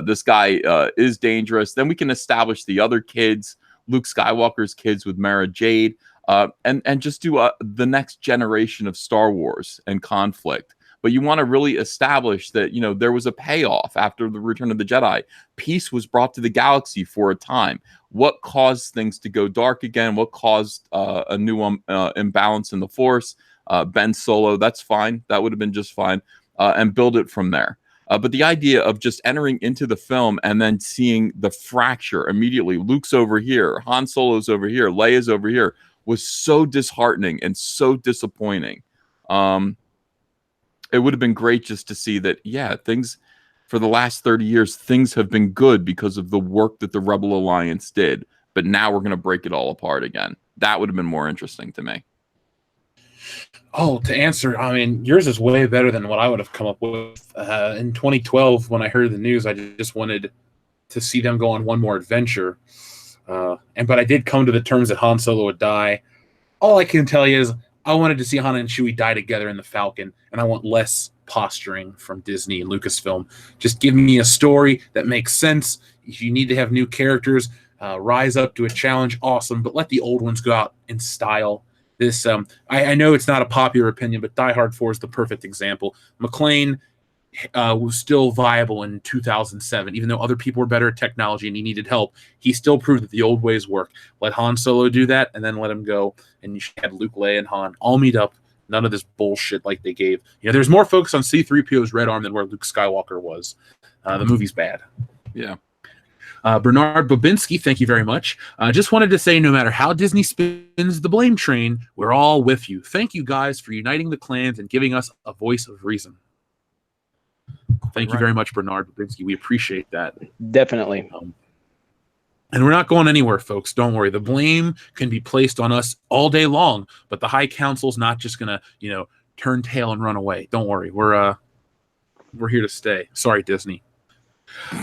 This guy is dangerous. Then we can establish the other kids, Luke Skywalker's kids with Mara Jade, and just do the next generation of Star Wars and conflict. But you want to really establish that, there was a payoff after the Return of the Jedi. Peace was brought to the galaxy for a time. What caused things to go dark again? What caused a new imbalance in the Force? Ben Solo, that's fine. That would have been just fine. And build it from there. But the idea of just entering into the film and then seeing the fracture immediately, Luke's over here, Han Solo's over here, Leia's over here, was so disheartening and so disappointing. It would have been great just to see that, things for the last 30 years, things have been good because of the work that the Rebel Alliance did. But now we're going to break it all apart again. That would have been more interesting to me. Oh, to answer, I mean, yours is way better than what I would have come up with. In 2012, when I heard the news, I just wanted to see them go on one more adventure. But I did come to the terms that Han Solo would die. All I can tell you is I wanted to see Han and Chewie die together in the Falcon, and I want less posturing from Disney and Lucasfilm. Just give me a story that makes sense. If you need to have new characters rise up to a challenge, awesome, but let the old ones go out in style. This, I know it's not a popular opinion, but Die Hard 4 is the perfect example. McClane was still viable in 2007, even though other people were better at technology and he needed help. He still proved that the old ways work. Let Han Solo do that, and then let him go. And you should have Luke, Leia, and Han all meet up. None of this bullshit like they gave. There's more focus on C-3PO's red arm than where Luke Skywalker was. The movie's bad. Yeah. Bernard Babinski, thank you very much. Just wanted to say, no matter how Disney spins the blame train, we're all with you. Thank you guys for uniting the clans and giving us a voice of reason. Thank you very much, Bernard Babinski. We appreciate that. Definitely. And we're not going anywhere, folks. Don't worry. The blame can be placed on us all day long, but the High Council's not just going to, turn tail and run away. Don't worry. We're here to stay. Sorry, Disney.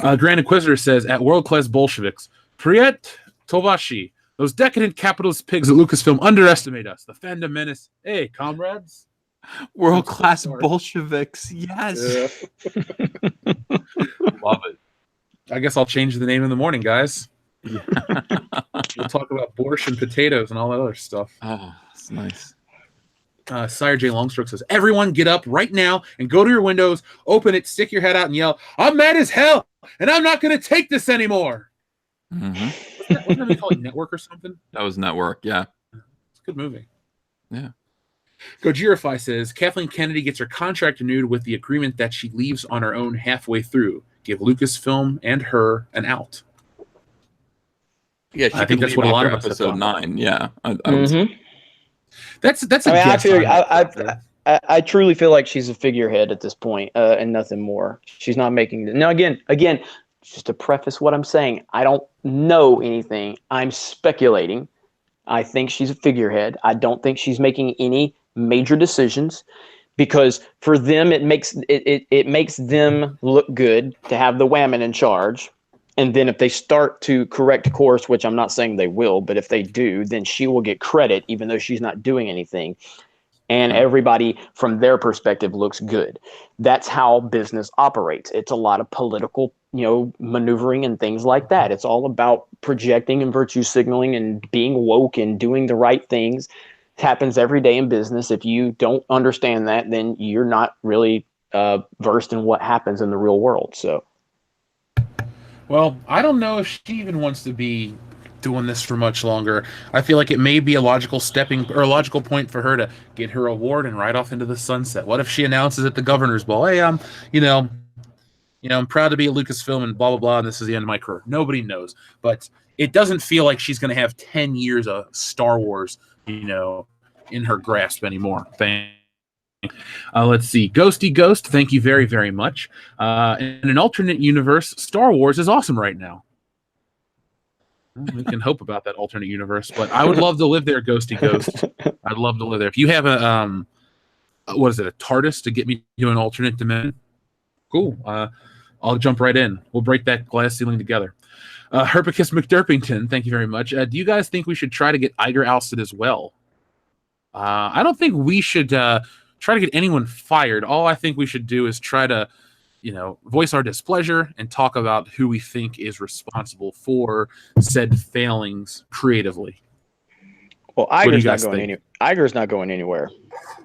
Grand Inquisitor says, at World Class Bolsheviks, Priet Tovashi, those decadent capitalist pigs at Lucasfilm underestimate us. The fandom menace. Hey, comrades. World-class Bolsheviks. Yes. Love it. I guess I'll change the name in the morning, guys. Yeah. We'll talk about borscht and potatoes and all that other stuff. Oh, that's nice. Sire J. Longstroke says, everyone get up right now and go to your windows, open it, stick your head out and yell, I'm mad as hell, and I'm not going to take this anymore. Mm-hmm. Wasn't that called Network or something? That was Network, yeah. It's a good movie. Yeah. Gojirify says, Kathleen Kennedy gets her contract renewed with the agreement that she leaves on her own halfway through. Give Lucasfilm and her an out. Yeah, I think that's what a lot of us have episode thought. 9. Yeah, That's a I guess. I truly feel like she's a figurehead at this point, and nothing more. She's not making. Now again, just to preface what I'm saying, I don't know anything. I'm speculating. I think she's a figurehead. I don't think she's making any major decisions, because for them it makes them look good to have the whammon in charge. And then if they start to correct course, which I'm not saying they will, but if they do, then she will get credit even though she's not doing anything. And everybody from their perspective looks good. That's how business operates. It's a lot of political, maneuvering and things like that. It's all about projecting and virtue signaling and being woke and doing the right things. It happens every day in business. If you don't understand that, then you're not really versed in what happens in the real world. So. Well, I don't know if she even wants to be doing this for much longer. I feel like it may be a logical point for her to get her award and ride off into the sunset. What if she announces at the governor's ball, "Hey, I'm proud to be a Lucasfilm and blah blah blah, and this is the end of my career." Nobody knows, but it doesn't feel like she's going to have 10 years of Star Wars, in her grasp anymore. Let's see. Ghosty Ghost, thank you very, very much. In an alternate universe, Star Wars is awesome right now. Well, we can hope about that alternate universe, but I would love to live there, Ghosty Ghost. I'd love to live there. If you have a TARDIS to get me to an alternate dimension, cool. I'll jump right in. We'll break that glass ceiling together. Herpicus McDerpington, thank you very much. Do you guys think we should try to get Iger ousted as well? I don't think we should try to get anyone fired. All I think we should do is try to, voice our displeasure and talk about who we think is responsible for said failings creatively. Well, Iger's not going anywhere.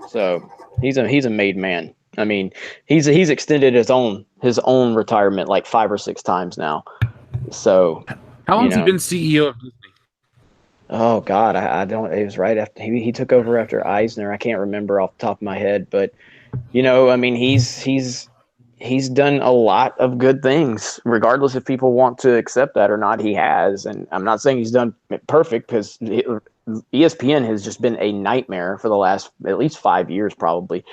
So he's a made man. I mean, he's extended his own retirement like 5 or 6 times now. So how long has he been CEO of Disney? Oh God, I don't. It was right after he took over after Eisner. I can't remember off the top of my head, but I mean, he's done a lot of good things, regardless if people want to accept that or not. He has, and I'm not saying he's done it perfect, because ESPN has just been a nightmare for the last at least 5 years, probably.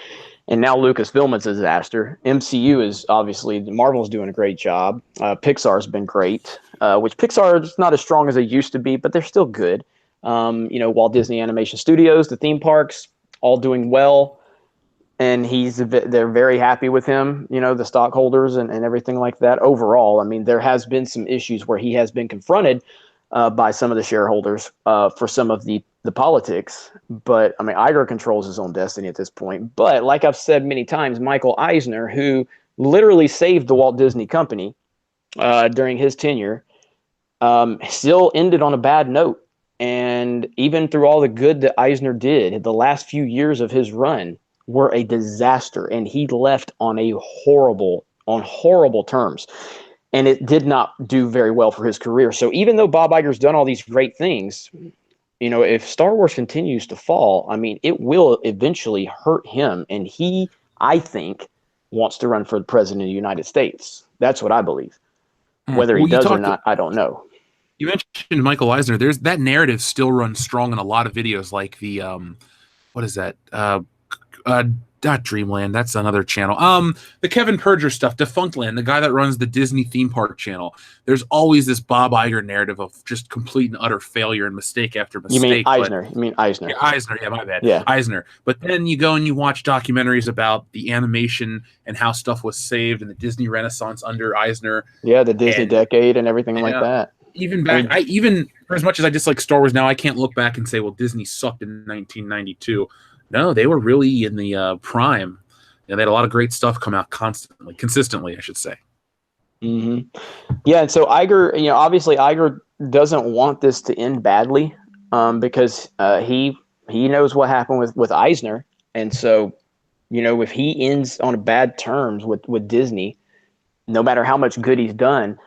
And now Lucasfilm is a disaster. MCU is obviously, Marvel's doing a great job. Pixar's been great, which Pixar is not as strong as they used to be, but they're still good. Walt Disney Animation Studios, the theme parks, all doing well. And they're very happy with him, the stockholders and everything like that. Overall, I mean, there has been some issues where he has been confronted by some of the shareholders for some of the politics. But I mean, Iger controls his own destiny at this point. But like I've said many times, Michael Eisner, who literally saved the Walt Disney Company during his tenure, still ended on a bad note. And even through all the good that Eisner did, the last few years of his run were a disaster, and he left on horrible terms. And it did not do very well for his career. So even though Bob Iger's done all these great things, if Star Wars continues to fall, I mean, it will eventually hurt him. And he, I think, wants to run for the president of the United States. That's what I believe. Whether he does or not, I don't know. You mentioned Michael Eisner. There's that narrative still runs strong in a lot of videos, like the what is that? Not Dreamland, that's another channel. The Kevin Perger stuff, Defunctland, the guy that runs the Disney theme park channel. There's always this Bob Iger narrative of just complete and utter failure and mistake after mistake. You mean Eisner? Yeah, Eisner. Yeah, my bad. Yeah. Eisner. But then you go and you watch documentaries about the animation and how stuff was saved in the Disney Renaissance under Eisner. Yeah, the Disney decade and everything like that. Even back, even for as much as I dislike Star Wars now, I can't look back and say, well, Disney sucked in 1992. No, they were really in the prime. Yeah, they had a lot of great stuff come out consistently, I should say. Mm-hmm. Yeah, and so Iger, obviously Iger doesn't want this to end badly, because he knows what happened with Eisner, and so if he ends on bad terms with Disney, no matter how much good he's done,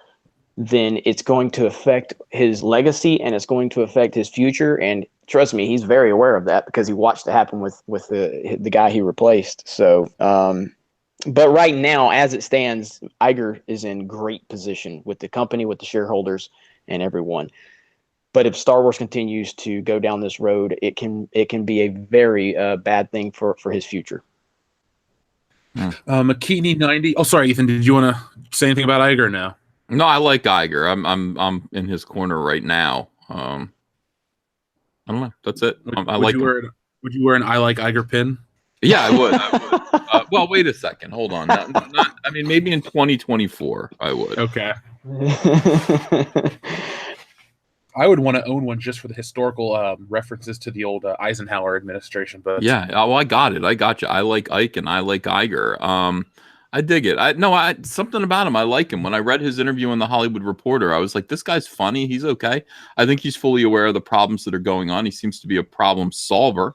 then it's going to affect his legacy and it's going to affect his future. And trust me, he's very aware of that because he watched it happen with the guy he replaced. So, but right now, as it stands, Iger is in great position with the company, with the shareholders, and everyone. But if Star Wars continues to go down this road, it can be a very bad thing for his future. McKinney 90. Oh, sorry, Ethan. Did you want to say anything about Iger now? No, I like Iger. I'm in his corner right now. I don't know. That's it. I like. Would you wear an I like Iger pin? Yeah, I would. Well, wait a second. Hold on. I mean, maybe in 2024, I would. Okay. I would want to own one just for the historical references to the old Eisenhower administration. But yeah, well, I got it. I got you. I like Ike and I like Iger. I dig it. Something about him. I like him. When I read his interview in the Hollywood Reporter, I was like, this guy's funny. He's okay. I think he's fully aware of the problems that are going on. He seems to be a problem solver.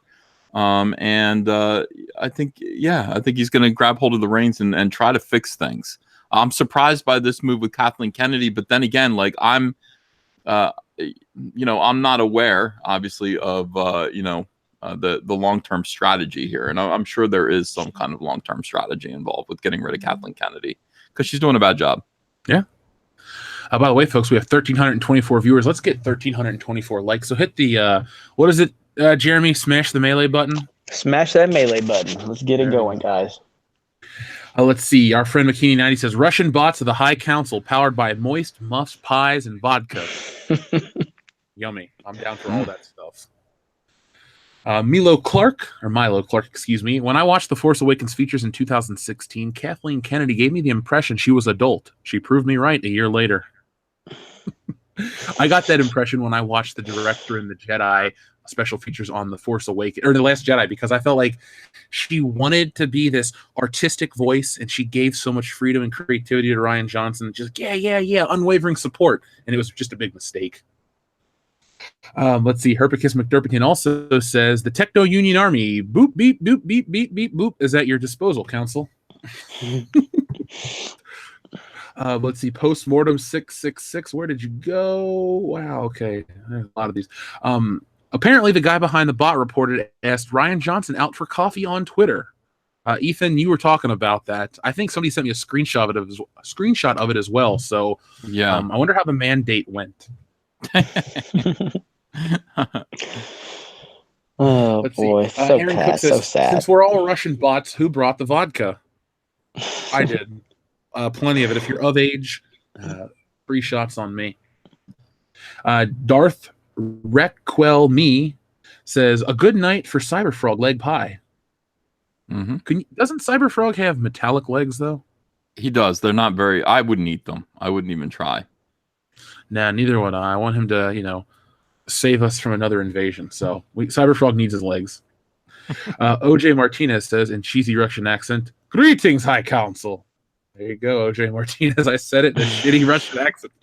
And I think he's going to grab hold of the reins and try to fix things. I'm surprised by this move with Kathleen Kennedy, but then again, like I'm not aware, obviously, of the long-term strategy here, and I'm sure there is some kind of long-term strategy involved with getting rid of Kathleen Kennedy because she's doing a bad job. Yeah. By the way, folks, we have 1,324 viewers. Let's get 1,324 likes. So hit the what is it, Jeremy? Smash the melee button. Smash that melee button. Let's get it going, guys. Let's see. Our friend McKinney90 says Russian bots of the High Council powered by moist muffs, pies, and vodka. Yummy. I'm down for all that stuff. Milo Clark, excuse me. When I watched The Force Awakens features in 2016, Kathleen Kennedy gave me the impression she was adult. She proved me right a year later. I got that impression when I watched the director and the Jedi special features on The Force Awakens, or The Last Jedi, because I felt like she wanted to be this artistic voice, and she gave so much freedom and creativity to Rian Johnson. Just unwavering support, and it was just a big mistake. Let's see. Herpicus McDurpington also says the Techno Union Army boop beep boop beep beep beep boop is at your disposal, Council. Let's see. Postmortem 666. Where did you go? Wow. Okay. There's a lot of these. Apparently, the guy behind the bot reported asked Rian Johnson out for coffee on Twitter. Ethan, you were talking about that. I think somebody sent me a screenshot of it as well. So yeah, I wonder how the mandate went. Oh, let's boy, see. Aaron Cook says, so sad. Since we're all Russian bots, who brought the vodka? I did. Plenty of it. If you're of age, free shots on me. Darth Requel Me says, a good night for Cyberfrog leg pie. Mm-hmm. Doesn't Cyberfrog have metallic legs, though? He does. They're not very... I wouldn't eat them. I wouldn't even try. Nah, neither would I. I want him to, save us from another invasion. So Cyberfrog needs his legs. OJ Martinez says in cheesy Russian accent, greetings, High Council. There you go, OJ Martinez. I said it in a shitty Russian accent.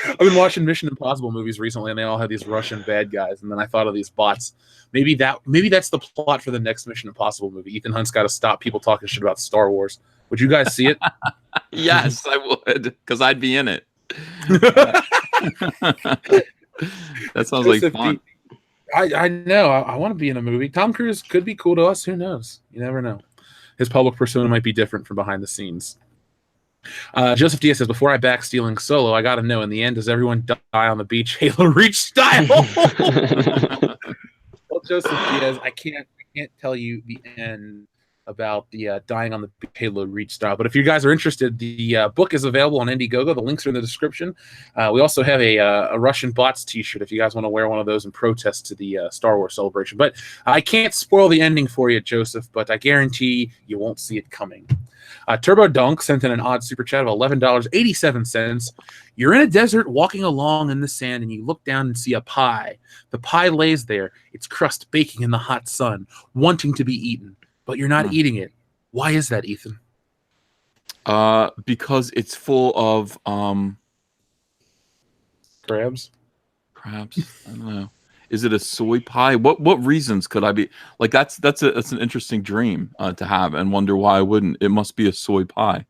I've been watching Mission Impossible movies recently, and they all have these Russian bad guys. And then I thought of these bots. Maybe that's the plot for the next Mission Impossible movie. Ethan Hunt's got to stop people talking shit about Star Wars. Would you guys see it? Yes, I would, because I'd be in it. That sounds like fun. I know. I want to be in a movie. Tom Cruise could be cool to us. Who knows? You never know. His public persona might be different from behind the scenes. Joseph Diaz says, before I back stealing Solo, I got to know, in the end, does everyone die on the beach Halo Reach style? Well, Joseph Diaz, I can't tell you the end about the dying on the Halo Reach style. But if you guys are interested, the book is available on Indiegogo. The links are in the description. We also have a Russian Bots t-shirt if you guys want to wear one of those in protest to the Star Wars celebration. But I can't spoil the ending for you, Joseph, but I guarantee you won't see it coming. Turbo Dunk sent in an odd super chat of $11.87. You're in a desert walking along in the sand and you look down and see a pie. The pie lays there, its crust baking in the hot sun, wanting to be eaten, but you're not eating it. Why is that, Ethan? Because it's full of Crabs? Crabs? I don't know. Is it a soy pie? What reasons could I be like? That's an interesting dream to have and wonder why I wouldn't. It must be a soy pie.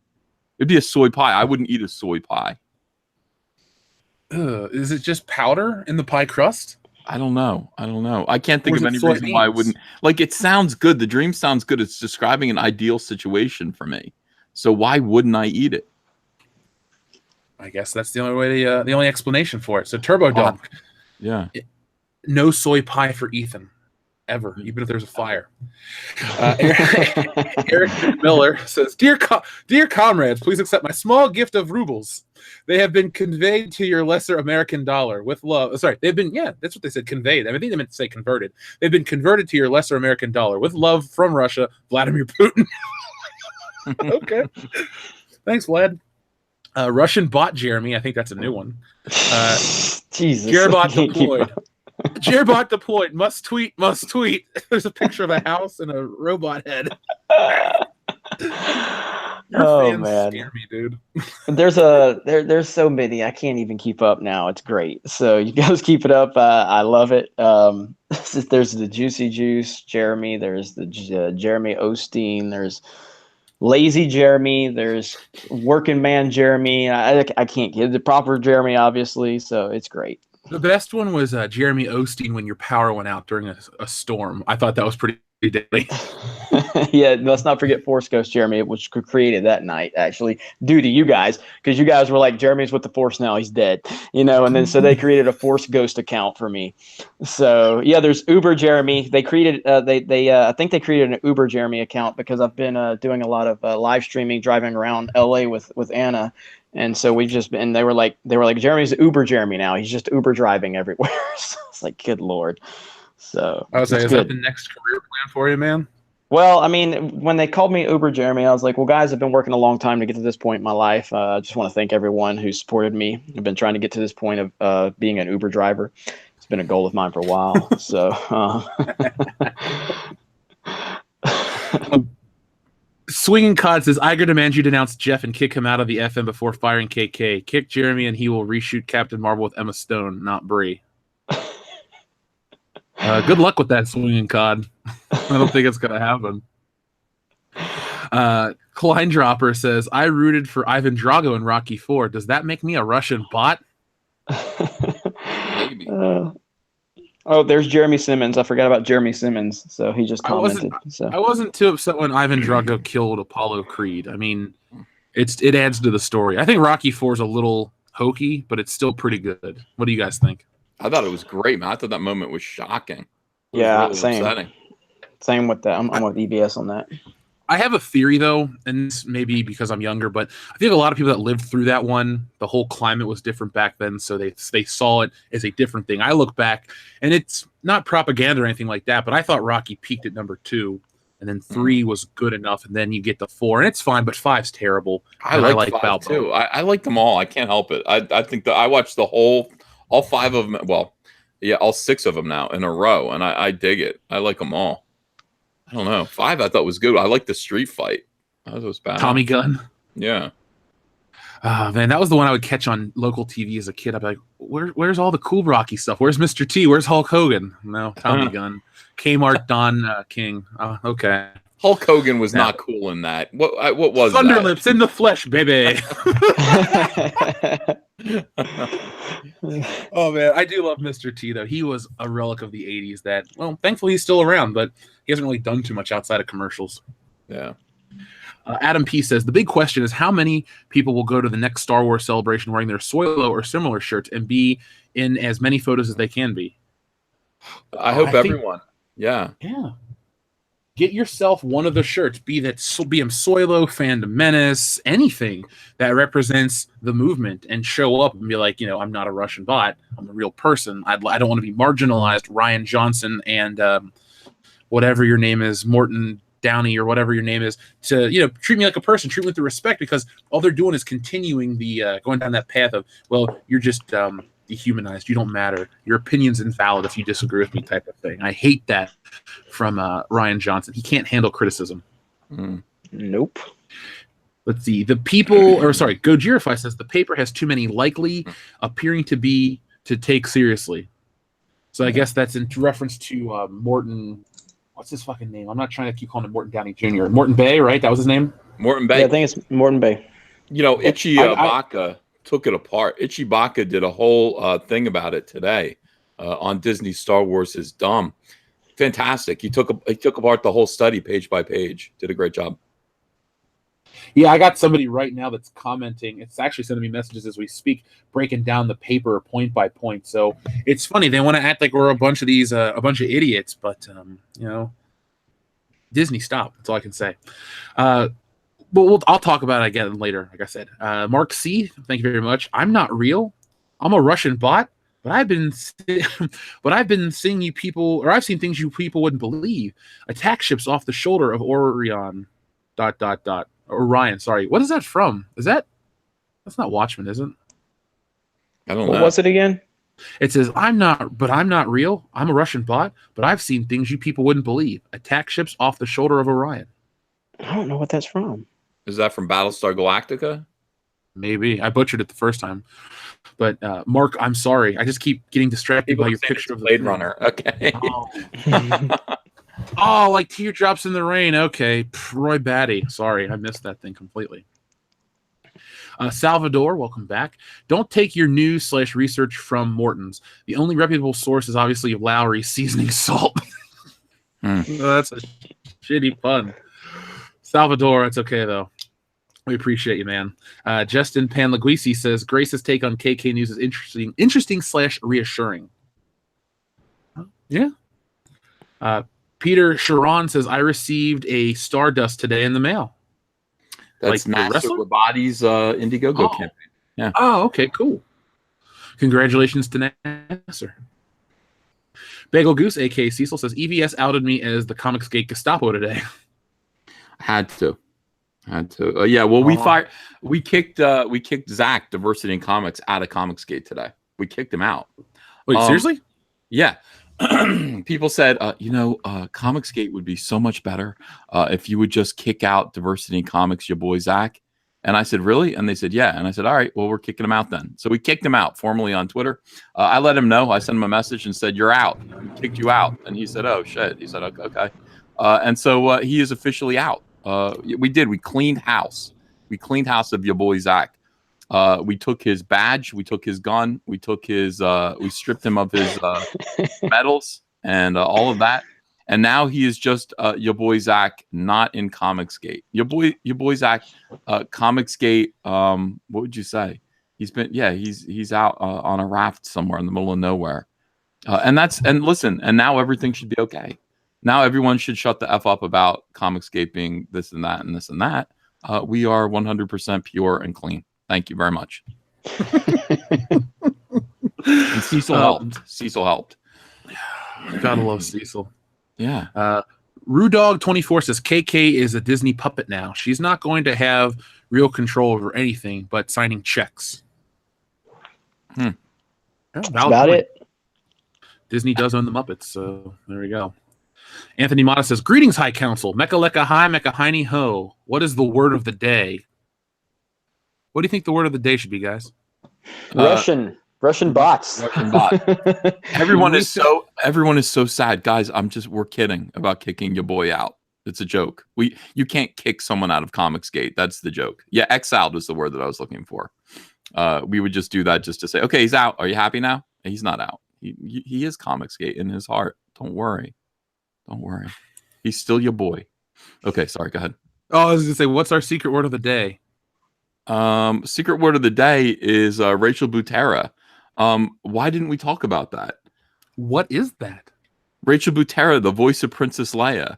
It'd be a soy pie. I wouldn't eat a soy pie. Is it just powder in the pie crust? I don't know. I can't think of any reason why I wouldn't. Like, it sounds good. The dream sounds good. It's describing an ideal situation for me. So why wouldn't I eat it? I guess that's the only way. The only explanation for it. So Turbo Dunk. Yeah. No soy pie for Ethan, ever, even if there's a fire. Eric Miller says, Dear comrades, please accept my small gift of rubles. They have been conveyed to your lesser American dollar with love. Sorry, they've been, that's what they said, conveyed. I think they meant to say converted. They've been converted to your lesser American dollar with love from Russia, Vladimir Putin. Okay. Thanks, Vlad. Russian bot Jeremy, I think that's a new one. Jesus. Jerbot deployed. Jerbot deployed. Must tweet. There's a picture of a house and a robot head. Your fans scare me, dude. There's so many. I can't even keep up now. It's great. So you guys keep it up. I love it. There's the Juicy Juice Jeremy. There's the Jeremy Osteen. There's Lazy Jeremy. There's Working Man Jeremy. I can't get the proper Jeremy, obviously. So it's great. The best one was Jeremy Osteen when your power went out during a storm. I thought that was pretty deadly. Yeah, let's not forget Force Ghost Jeremy, which created that night, actually, due to you guys, because you guys were like, Jeremy's with the Force now, he's dead, and then so they created a Force Ghost account for me. So yeah, there's Uber Jeremy. They created, I think they created an Uber Jeremy account because I've been doing a lot of live streaming, driving around LA with Anna. And so we've just been, they were like, Jeremy's Uber Jeremy now. He's just Uber driving everywhere. So it's like, good Lord. So I was like, is that the next career plan for you, man? Well, I mean, when they called me Uber Jeremy, I was like, well, guys, I've been working a long time to get to this point in my life. I just want to thank everyone who supported me. I've been trying to get to this point of being an Uber driver. It's been a goal of mine for a while. So, Swinging Cod says, Iger demands you denounce Jeff and kick him out of the FM before firing KK. Kick Jeremy and he will reshoot Captain Marvel with Emma Stone, not Brie. Good luck with that, Swinging Cod. I don't think it's going to happen. Klein Dropper says, I rooted for Ivan Drago in Rocky 4. Does that make me a Russian bot? Maybe. Oh, there's Jeremy Simmons. I forgot about Jeremy Simmons. So he just commented. I wasn't too upset when Ivan Drago killed Apollo Creed. I mean, it adds to the story. I think Rocky 4 is a little hokey, but it's still pretty good. What do you guys think? I thought it was great, man. I thought that moment was shocking. Yeah, really same. Upsetting. Same with that. I'm with EBS on that. I have a theory, though, and this may be because I'm younger, but I think a lot of people that lived through that one, the whole climate was different back then, so they saw it as a different thing. I look back, and it's not propaganda or anything like that, but I thought Rocky peaked at number 2, and then 3 was good enough, and then you get to 4, and it's fine, but 5's terrible. I like 5 too. I like them all. I can't help it. I think that I watched all 5 of them. Well, yeah, all 6 of them now in a row, and I dig it. I like them all. I don't know. 5 I thought was good. I like the street fight. That was bad. Tommy Gunn. Yeah. Man, that was the one I would catch on local TV as a kid. I'd be like, where's all the cool Rocky stuff? Where's Mr. T? Where's Hulk Hogan? No, Tommy Gunn. Kmart Don King. Okay. Hulk Hogan was not cool in that. What was Thunderlips in the flesh, baby. Oh man, I do love Mr. T though. He was a relic of the 80s that, well, thankfully he's still around, but he hasn't really done too much outside of commercials. Yeah. Adam P says, the big question is how many people will go to the next Star Wars celebration wearing their Soilo or similar shirts and be in as many photos as they can be? I hope everyone. Yeah. Yeah. get yourself one of the shirts, be him Soilo, Fandom Menace, anything that represents the movement, and show up and be like, I'm not a Russian bot. I'm a real person. I don't want to be marginalized. Ryan Johnson and whatever your name is, Morton Downey or whatever your name is, to treat me like a person, treat me with the respect, because all they're doing is continuing the going down that path of, well, you're just dehumanized, you don't matter, your opinion's invalid if you disagree with me type of thing. I hate that from Ryan Johnson. He can't handle criticism. Nope. Let's see. Gojirify says the paper has too many likely appearing to be to take seriously. So I guess that's in reference to Morton. What's his fucking name? I'm not trying to keep calling him Morton Downey Jr. Morton Bay, right? That was his name? Morton Bay. Yeah, I think it's Morton Bay. Ichi Baka took it apart. Ichi Baka did a whole thing about it today on Disney Star Wars is dumb. Fantastic. He took apart the whole study page by page. Did a great job. Yeah, I got somebody right now that's commenting. It's actually sending me messages as we speak, breaking down the paper point by point. So it's funny. They want to act like we're a bunch of idiots, but Disney, stop. That's all I can say. But I'll talk about it again later. Like I said, Mark C, thank you very much. I'm not real. I'm a Russian bot, but I've been seeing you people, or I've seen things you people wouldn't believe. Attack ships off the shoulder of Orion. ... Orion, sorry. What is that from? That's not Watchmen, is it? I don't know. What was it again? It says, I'm not real. I'm a Russian bot, but I've seen things you people wouldn't believe. Attack ships off the shoulder of Orion. I don't know what that's from. Is that from Battlestar Galactica? Maybe. I butchered it the first time. But Mark, I'm sorry. I just keep getting distracted by your picture of the Blade Runner. Okay. Oh, like teardrops in the rain. Okay. Roy Batty. Sorry, I missed that thing completely. Salvador, welcome back. Don't take your news / research from Morton's. The only reputable source is obviously Lowry seasoning salt. That's a shitty pun. Salvador, it's okay, though. We appreciate you, man. Justin Panlaguisi says, Grace's take on KK News is interesting / reassuring. Yeah. Peter Sharon says, I received a Stardust today in the mail. That's like NASA Rabati's Indiegogo campaign. Yeah. Oh, okay, cool. Congratulations to Nasser. Bagel Goose, a.k.a. Cecil, says, EVS outed me as the Comicsgate Gestapo today. Had to. Yeah, well, we kicked Zach, Diversity in Comics, out of Comicsgate today. We kicked him out. Wait, seriously? Yeah. People said, Comicsgate would be so much better if you would just kick out Diversity in Comics, your boy Zach. And I said, really? And they said, yeah. And I said, all right, well, we're kicking him out then. So we kicked him out formally on Twitter. I let him know. I sent him a message and said, you're out. We kicked you out. And he said, oh, shit. He said, okay. And so he is officially out. We cleaned house. We cleaned house of your boy Zach. We took his badge, we took his gun, we took his we stripped him of his medals and all of that. And now he is just your boy Zach, not in Comicsgate. Your boy Zach, Comicsgate, what would you say? He's out on a raft somewhere in the middle of nowhere. And listen, and now everything should be okay. Now everyone should shut the F up about Comicsgate being this and that and this and that. We are 100% pure and clean. Thank you very much. And Cecil helped. Cecil helped. Gotta love Cecil. Yeah. Rudog24 says KK is a Disney puppet now. She's not going to have real control over anything but signing checks. That's about it. Disney does own the Muppets, so there we go. Anthony Mata says, greetings, High Council. Mecha Leka Hi, Mecha Heine Ho. What is the word of the day? What do you think the word of the day should be, guys? Russian bots. Russian bot. Everyone is so sad, guys. We're kidding about kicking your boy out. It's a joke. You can't kick someone out of Comicsgate. That's the joke. Yeah, exiled was the word that I was looking for. We would just do that just to say, okay, he's out. Are you happy now? He's not out. He is Comicsgate in his heart. Don't worry. He's still your boy. Okay, sorry. Go ahead. Oh, I was gonna say, what's our secret word of the day? Secret word of the day is Rachel Butera. Why didn't we talk about that? What is that? Rachel Butera, the voice of Princess Leia.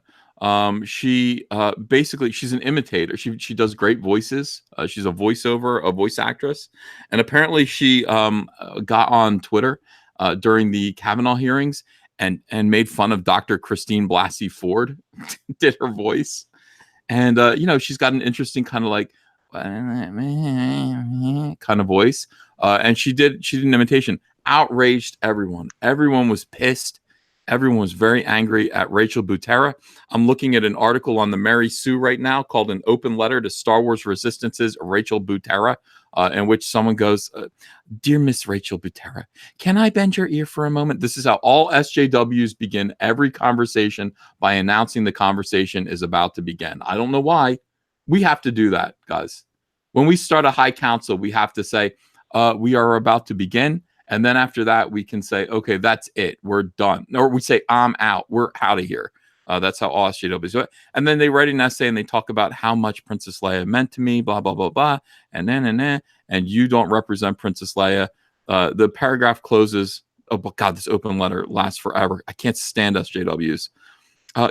She basically she's an imitator. She does great voices. She's a voice actress, and apparently she got on Twitter during the Kavanaugh hearings and made fun of Dr. Christine Blasey Ford, did her voice, and she's got an interesting kind of like kind of voice, and she did an imitation, outraged everyone. Everyone was pissed. Everyone was very angry at Rachel Butera. I'm looking at an article on the Mary Sue right now called "An Open Letter to Star Wars Resistance's Rachel Butera," in which someone goes, "Dear Miss Rachel Butera, can I bend your ear for a moment?" This is how all SJWs begin every conversation, by announcing the conversation is about to begin. I don't know why. We have to do that, guys. When we start a high council, we have to say, we are about to begin. And then after that, we can say, okay, that's it. We're done. Or we say, I'm out. We're out of here. That's how all SJWs do it. And then they write an essay and they talk about how much Princess Leia meant to me, blah, blah, blah, blah. And then, and you don't represent Princess Leia. The paragraph closes. Oh, but God, this open letter lasts forever. I can't stand SJWs.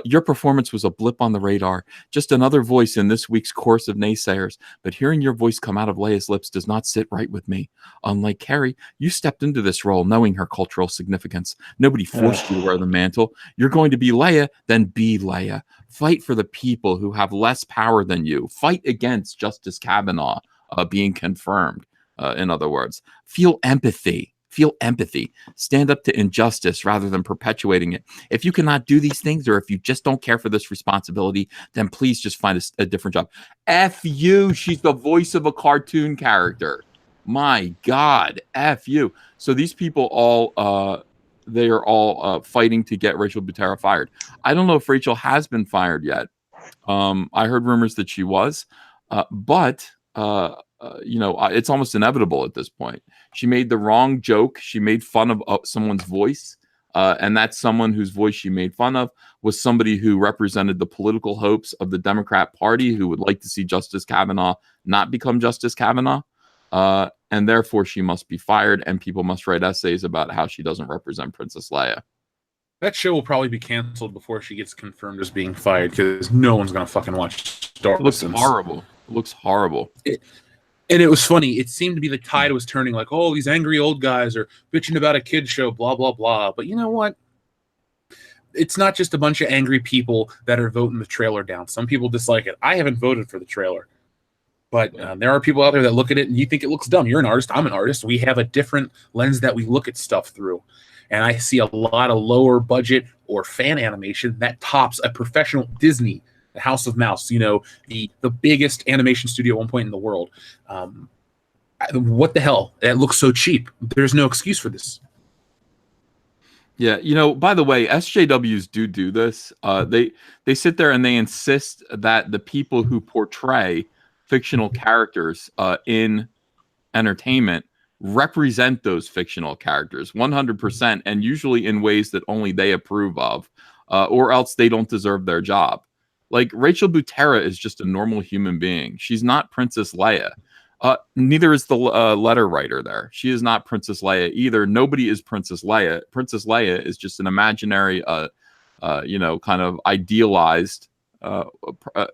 Your performance was a blip on the radar, just another voice in this week's chorus of naysayers. But hearing your voice come out of Leia's lips does not sit right with me. Unlike Carrie, you stepped into this role knowing her cultural significance. Nobody forced you to wear the mantle. You're going to be Leia, then be Leia. Fight for the people who have less power than you. Fight against Justice Kavanaugh being confirmed. In other words, feel empathy. Feel empathy. Stand up to injustice rather than perpetuating it. If you cannot do these things, or if you just don't care for this responsibility, then please just find a different job. F you. She's the voice of a cartoon character. My God. F you. So these people all, they are all fighting to get Rachel Butera fired. I don't know if Rachel has been fired yet. I heard rumors that she was, but it's almost inevitable at this point. She made the wrong joke. She made fun of someone's voice. And that someone whose voice she made fun of was somebody who represented the political hopes of the Democrat Party, who would like to see Justice Kavanaugh not become Justice Kavanaugh. And therefore, she must be fired, and people must write essays about how she doesn't represent Princess Leia. That show will probably be canceled before she gets confirmed as being fired, because no one's going to fucking watch Star Wars. It looks horrible. It looks horrible. And it was funny. It seemed to be the tide was turning, like, oh, these angry old guys are bitching about a kid's show, blah, blah, blah. But you know what? It's not just a bunch of angry people that are voting the trailer down. Some people dislike it. I haven't voted for the trailer. But there are people out there that look at it and you think it looks dumb. You're an artist. I'm an artist. We have a different lens that we look at stuff through. And I see a lot of lower budget or fan animation that tops a professional Disney, the House of Mouse, the biggest animation studio at one point in the world. What the hell? It looks so cheap. There's no excuse for this. Yeah, by the way, SJWs do this. They sit there and they insist that the people who portray fictional characters in entertainment represent those fictional characters 100%, and usually in ways that only they approve of, or else they don't deserve their job. Like, Rachel Butera is just a normal human being. She's not Princess Leia. Neither is the letter writer there. She is not Princess Leia either. Nobody is Princess Leia. Princess Leia is just an imaginary, kind of idealized,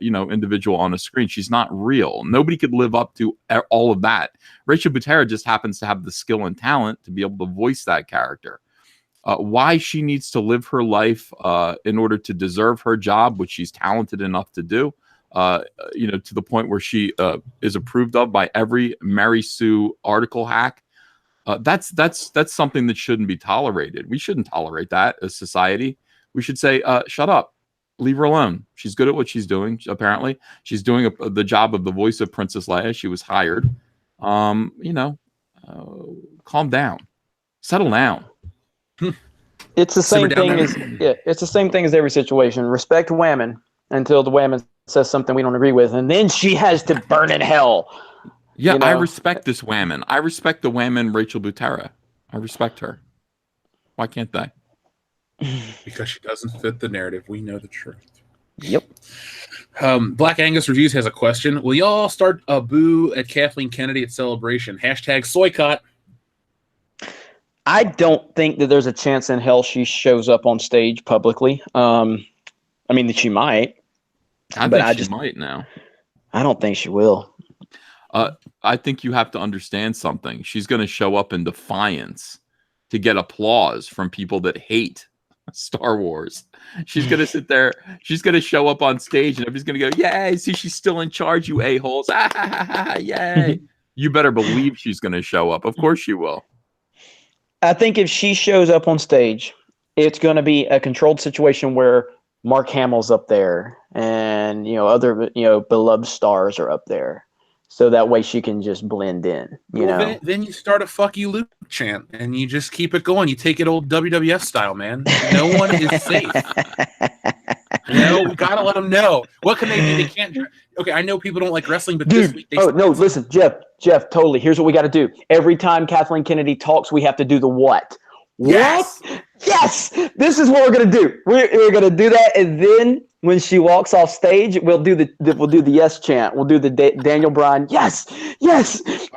individual on a screen. She's not real. Nobody could live up to all of that. Rachel Butera just happens to have the skill and talent to be able to voice that character. Why she needs to live her life in order to deserve her job, which she's talented enough to do, to the point where she is approved of by every Mary Sue article hack. That's something that shouldn't be tolerated. We shouldn't tolerate that as society. We should say, shut up, leave her alone. She's good at what she's doing. Apparently, she's doing the job of the voice of Princess Leia. She was hired. Calm down, settle down. It's the same thing as it's the same thing as every situation. Respect Whammon until the Whammon says something we don't agree with, and then she has to burn in hell. Yeah, I respect this Whammon. I respect the Whammon Rachel Butera. I respect her. Why can't they? Because she doesn't fit the narrative. We know the truth. Yep. Black Angus Reviews has a question. Will y'all start a boo at Kathleen Kennedy at Celebration? #Soycott. I don't think that there's a chance in hell she shows up on stage publicly. I mean, she might. I But think she might now. I don't think she will. I think you have to understand something. She's going to show up in defiance to get applause from people that hate Star Wars. She's going to sit there. She's going to show up on stage and everybody's going to go, yay, see, she's still in charge, you a-holes. Ah, ha, ha, ha, yay. You better believe she's going to show up. Of course she will. I think if she shows up on stage, it's going to be a controlled situation where Mark Hamill's up there and, other, beloved stars are up there. So that way she can just blend in, Then you start a fuck you Luke chant and you just keep it going. You take it old WWF style, man. No one is safe. We gotta let them know. What can they do? They can't. Okay, I know people don't like wrestling, but this week listen, Jeff, totally. Here's what we got to do. Every time Kathleen Kennedy talks, we have to do the what? Yes! What? Yes! This is what we're gonna do. We're gonna do that, and then when she walks off stage, we'll do the yes chant. We'll do the Daniel Bryan yes,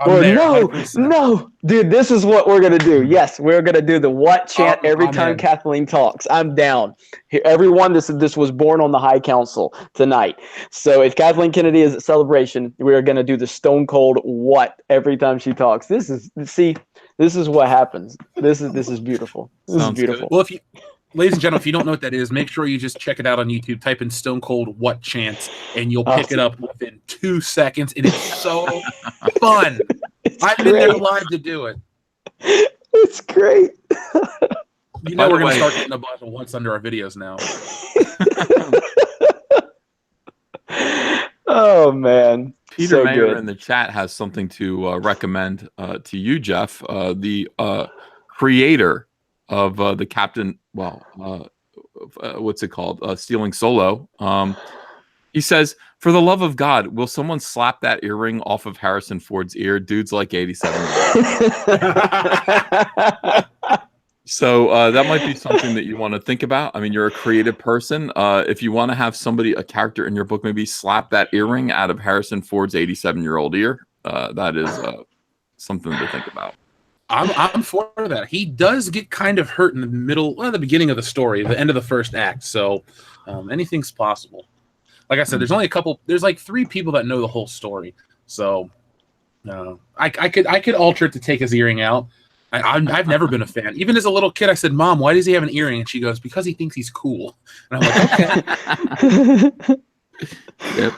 or there, no, 100%. no, dude. This is what we're gonna do. Yes, we're gonna do the what chant every time Kathleen talks. I'm down. Everyone, this was born on the High Council tonight. So if Kathleen Kennedy is at Celebration, we're gonna do the Stone Cold what every time she talks. This is what happens. This is beautiful. This is beautiful. Good. Well, ladies and gentlemen, if you don't know what that is, make sure you just check it out on YouTube. Type in Stone Cold What Chants, and you'll pick it up within 2 seconds. It is so fun. I've been there live to do it. It's great. We're going to start getting a bunch of what's under our videos now. Oh, man. Peter Mayer in the chat has something to recommend to you, Jeff. The creator of the Captain, what's it called? Stealing Solo. He says, for the love of God, will someone slap that earring off of Harrison Ford's ear? Dude's like 87. So that might be something that you want to think about. I mean, you're a creative person. If you want to have a character in your book, maybe slap that earring out of Harrison Ford's 87-year-old ear. That is something to think about. I'm for that. He does get kind of hurt in the beginning of the story, the end of the first act. So anything's possible. Like I said, there's like 3 people that know the whole story. So I could alter it to take his earring out. I've never been a fan. Even as a little kid, I said, "Mom, why does he have an earring?" And she goes, "Because he thinks he's cool." And I'm like, "Okay." Yep.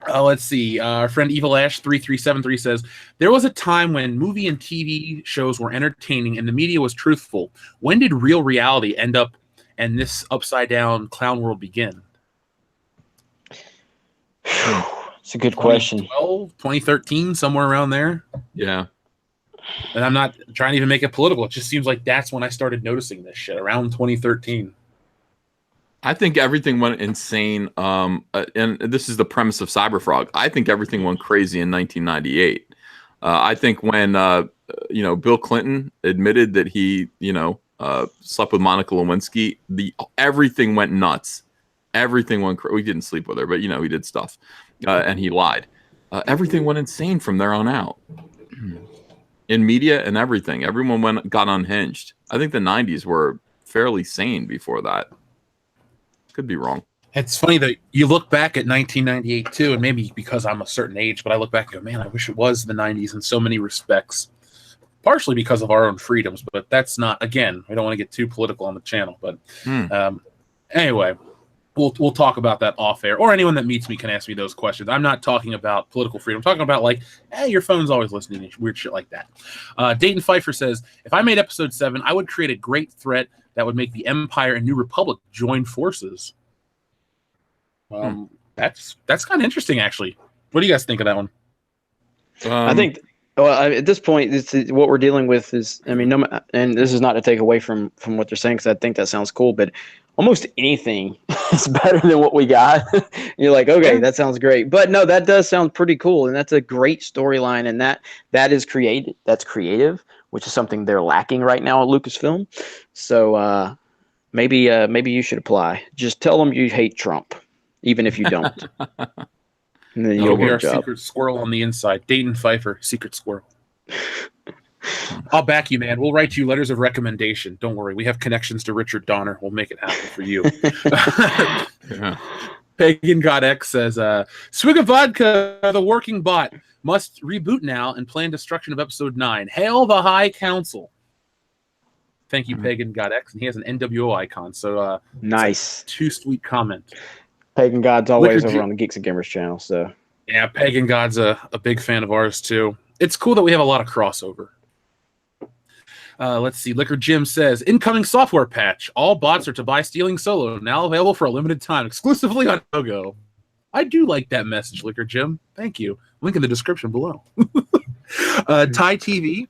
Let's see. Our friend Evil Ash 3373 says, there was a time when movie and TV shows were entertaining and the media was truthful. When did real reality end up and this upside down clown world begin? It's a good question. 2013, somewhere around there. Yeah. And I'm not trying to even make it political. It just seems like that's when I started noticing this shit, around 2013. I think everything went insane. And this is the premise of Cyberfrog. I think everything went crazy in 1998. I think when, Bill Clinton admitted that he, slept with Monica Lewinsky, everything went nuts. Everything went crazy. We didn't sleep with her, but, he did stuff. And he lied. Everything went insane from there on out. In media and everything. Everyone got unhinged. I think the 90s were fairly sane before that. Could be wrong. It's funny that you look back at 1998 too, and maybe because I'm a certain age, but I look back and go, man, I wish it was the 90s in so many respects. Partially because of our own freedoms, but that's not, again, we don't want to get too political on the channel. But anyway, we'll talk about that off air, or anyone that meets me can ask me those questions. I'm not talking about political freedom. I'm talking about like, hey, your phone's always listening to weird shit like that. Dayton Pfeiffer says, if I made episode 7, I would create a great threat that would make the Empire and New Republic join forces. That's kind of interesting, actually. What do you guys think of that one? I think, at this point, what we're dealing with is, I mean, and this is not to take away from what they're saying, because I think that sounds cool, but almost anything is better than what we got. You're like, okay, that sounds great. But no, that does sound pretty cool, and that's a great storyline, and that is creative. That's creative, which is something they're lacking right now at Lucasfilm. So maybe you should apply. Just tell them you hate Trump, even if you don't. And then you'll be our secret squirrel on the inside. Dayton Pfeiffer, secret squirrel. I'll back you, man. We'll write you letters of recommendation. Don't worry. We have connections to Richard Donner. We'll make it happen for you. Yeah. Pagan God X says, Swig of vodka, the working bot, must reboot now and plan destruction of episode 9. Hail the High Council. Thank you, Pagan God X. And he has an NWO icon. So nice. Too sweet comment. Pagan God's always Liquor over on the Geeks and Gamers channel. So yeah, Pagan God's a big fan of ours too. It's cool that we have a lot of crossover. Let's see. Liquor Jim says, incoming software patch. All bots are to buy Stealing Solo. Now available for a limited time, exclusively on Mego. I do like that message, Liquor Jim. Thank you. Link in the description below. Thai TV.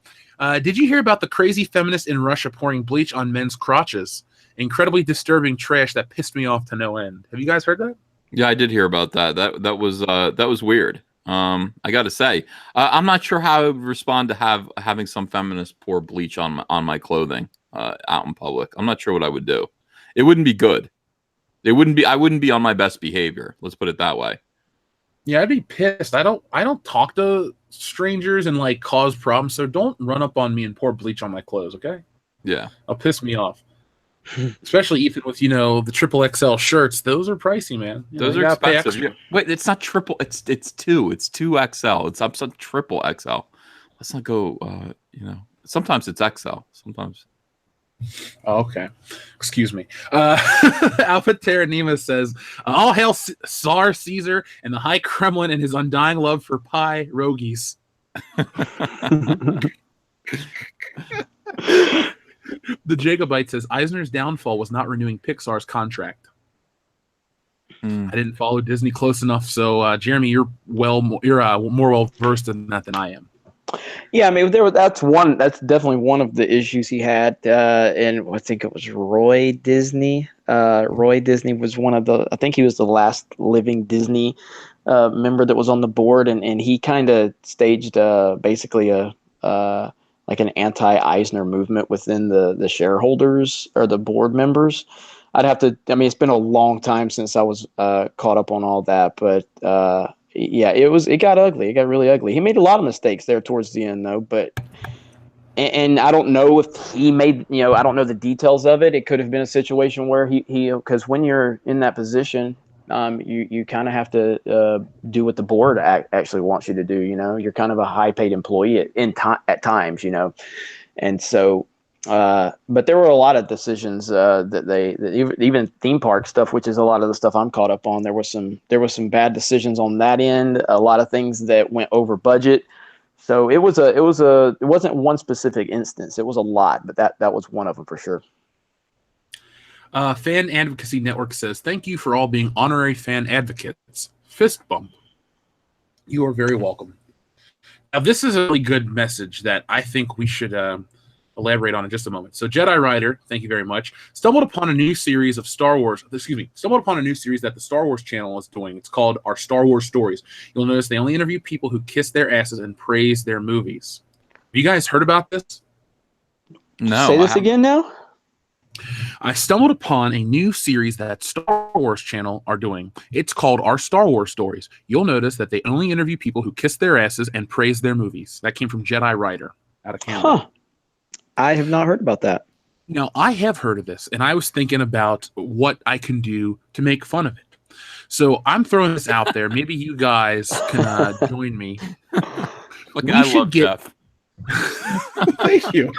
Did you hear about the crazy feminist in Russia pouring bleach on men's crotches? Incredibly disturbing trash that pissed me off to no end. Have you guys heard that? Yeah, I did hear about that. That was weird. I got to say, I'm not sure how I would respond to having some feminist pour bleach on my clothing out in public. I'm not sure what I would do. It wouldn't be good. I wouldn't be on my best behavior. Let's put it that way. Yeah, I'd be pissed. I don't talk to strangers and like cause problems, so don't run up on me and pour bleach on my clothes, okay? Yeah. It'll piss me off. Especially even with, the triple XL shirts. Those are pricey, man. Those are expensive. Yeah. Wait, it's not triple. It's 2. It's 2XL. It's up to triple XL. Let's not go. Sometimes it's XL. Sometimes. Oh, okay. Excuse me. Alpha Terranima says, all hail Tsar Caesar and the High Kremlin and his undying love for pie rogies. The Jacobite says Eisner's downfall was not renewing Pixar's contract. I didn't follow Disney close enough, so Jeremy, you're more well versed in that than I am. Yeah, I mean, that's definitely one of the issues he had, and I think it was Roy Disney. Roy Disney was I think he was the last living Disney member that was on the board, and he kind of staged basically like an anti-Eisner movement within the shareholders or the board members. It's been a long time since I was caught up on all that, but yeah, it got ugly. It got really ugly. He made a lot of mistakes there towards the end, though, and I don't know if he made, I don't know the details of it. It could have been a situation where he because when you're in that position, you kind of have to do what the board actually wants you to do. You're kind of a high paid employee at times, and so. But there were a lot of decisions that even theme park stuff, which is a lot of the stuff I'm caught up on. There was some bad decisions on that end. A lot of things that went over budget. So it wasn't one specific instance. It was a lot, but that was one of them for sure. Fan Advocacy Network says, thank you for all being honorary fan advocates. Fist bump. You are very welcome. Now, this is a really good message that I think we should elaborate on in just a moment. So Jedi Rider, thank you very much, stumbled upon a new series that the Star Wars channel is doing. It's called Our Star Wars Stories. You'll notice they only interview people who kiss their asses and praise their movies. Have you guys heard about this? No. Say this again now? I stumbled upon a new series that Star Wars channel are doing. It's called Our Star Wars Stories. You'll notice that they only interview people who kiss their asses and praise their movies. That came from Jedi Rider out of Canada. Huh. I have not heard about that. Now, I have heard of this, and I was thinking about what I can do to make fun of it. So I'm throwing this out there. Maybe you guys can join me. I love Jeff. Thank you.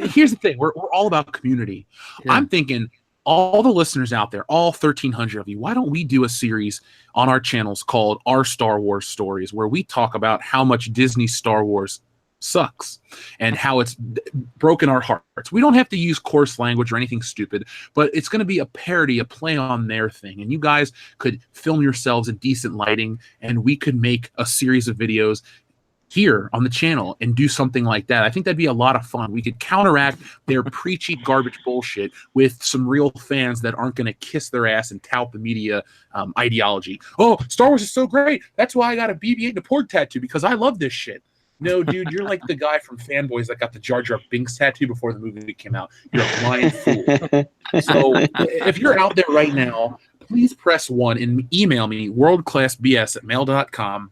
Here's the thing. We're all about community. Yeah. I'm thinking all the listeners out there, all 1,300 of you, why don't we do a series on our channels called Our Star Wars Stories, where we talk about how much Disney Star Wars sucks and how it's broken our hearts. We don't have to use coarse language or anything stupid, but it's going to be a parody, a play on their thing. And you guys could film yourselves in decent lighting, and we could make a series of videos here on the channel and do something like that. I think that'd be a lot of fun. We could counteract their preachy garbage bullshit with some real fans that aren't going to kiss their ass and tout the media ideology. Oh, Star Wars is so great. That's why I got a BB-8 and a porg tattoo, because I love this shit. No, dude, you're like the guy from Fanboys that got the Jar Jar Binks tattoo before the movie came out. You're a blind fool. So if you're out there right now, please press 1 and email me worldclassbs@mail.com.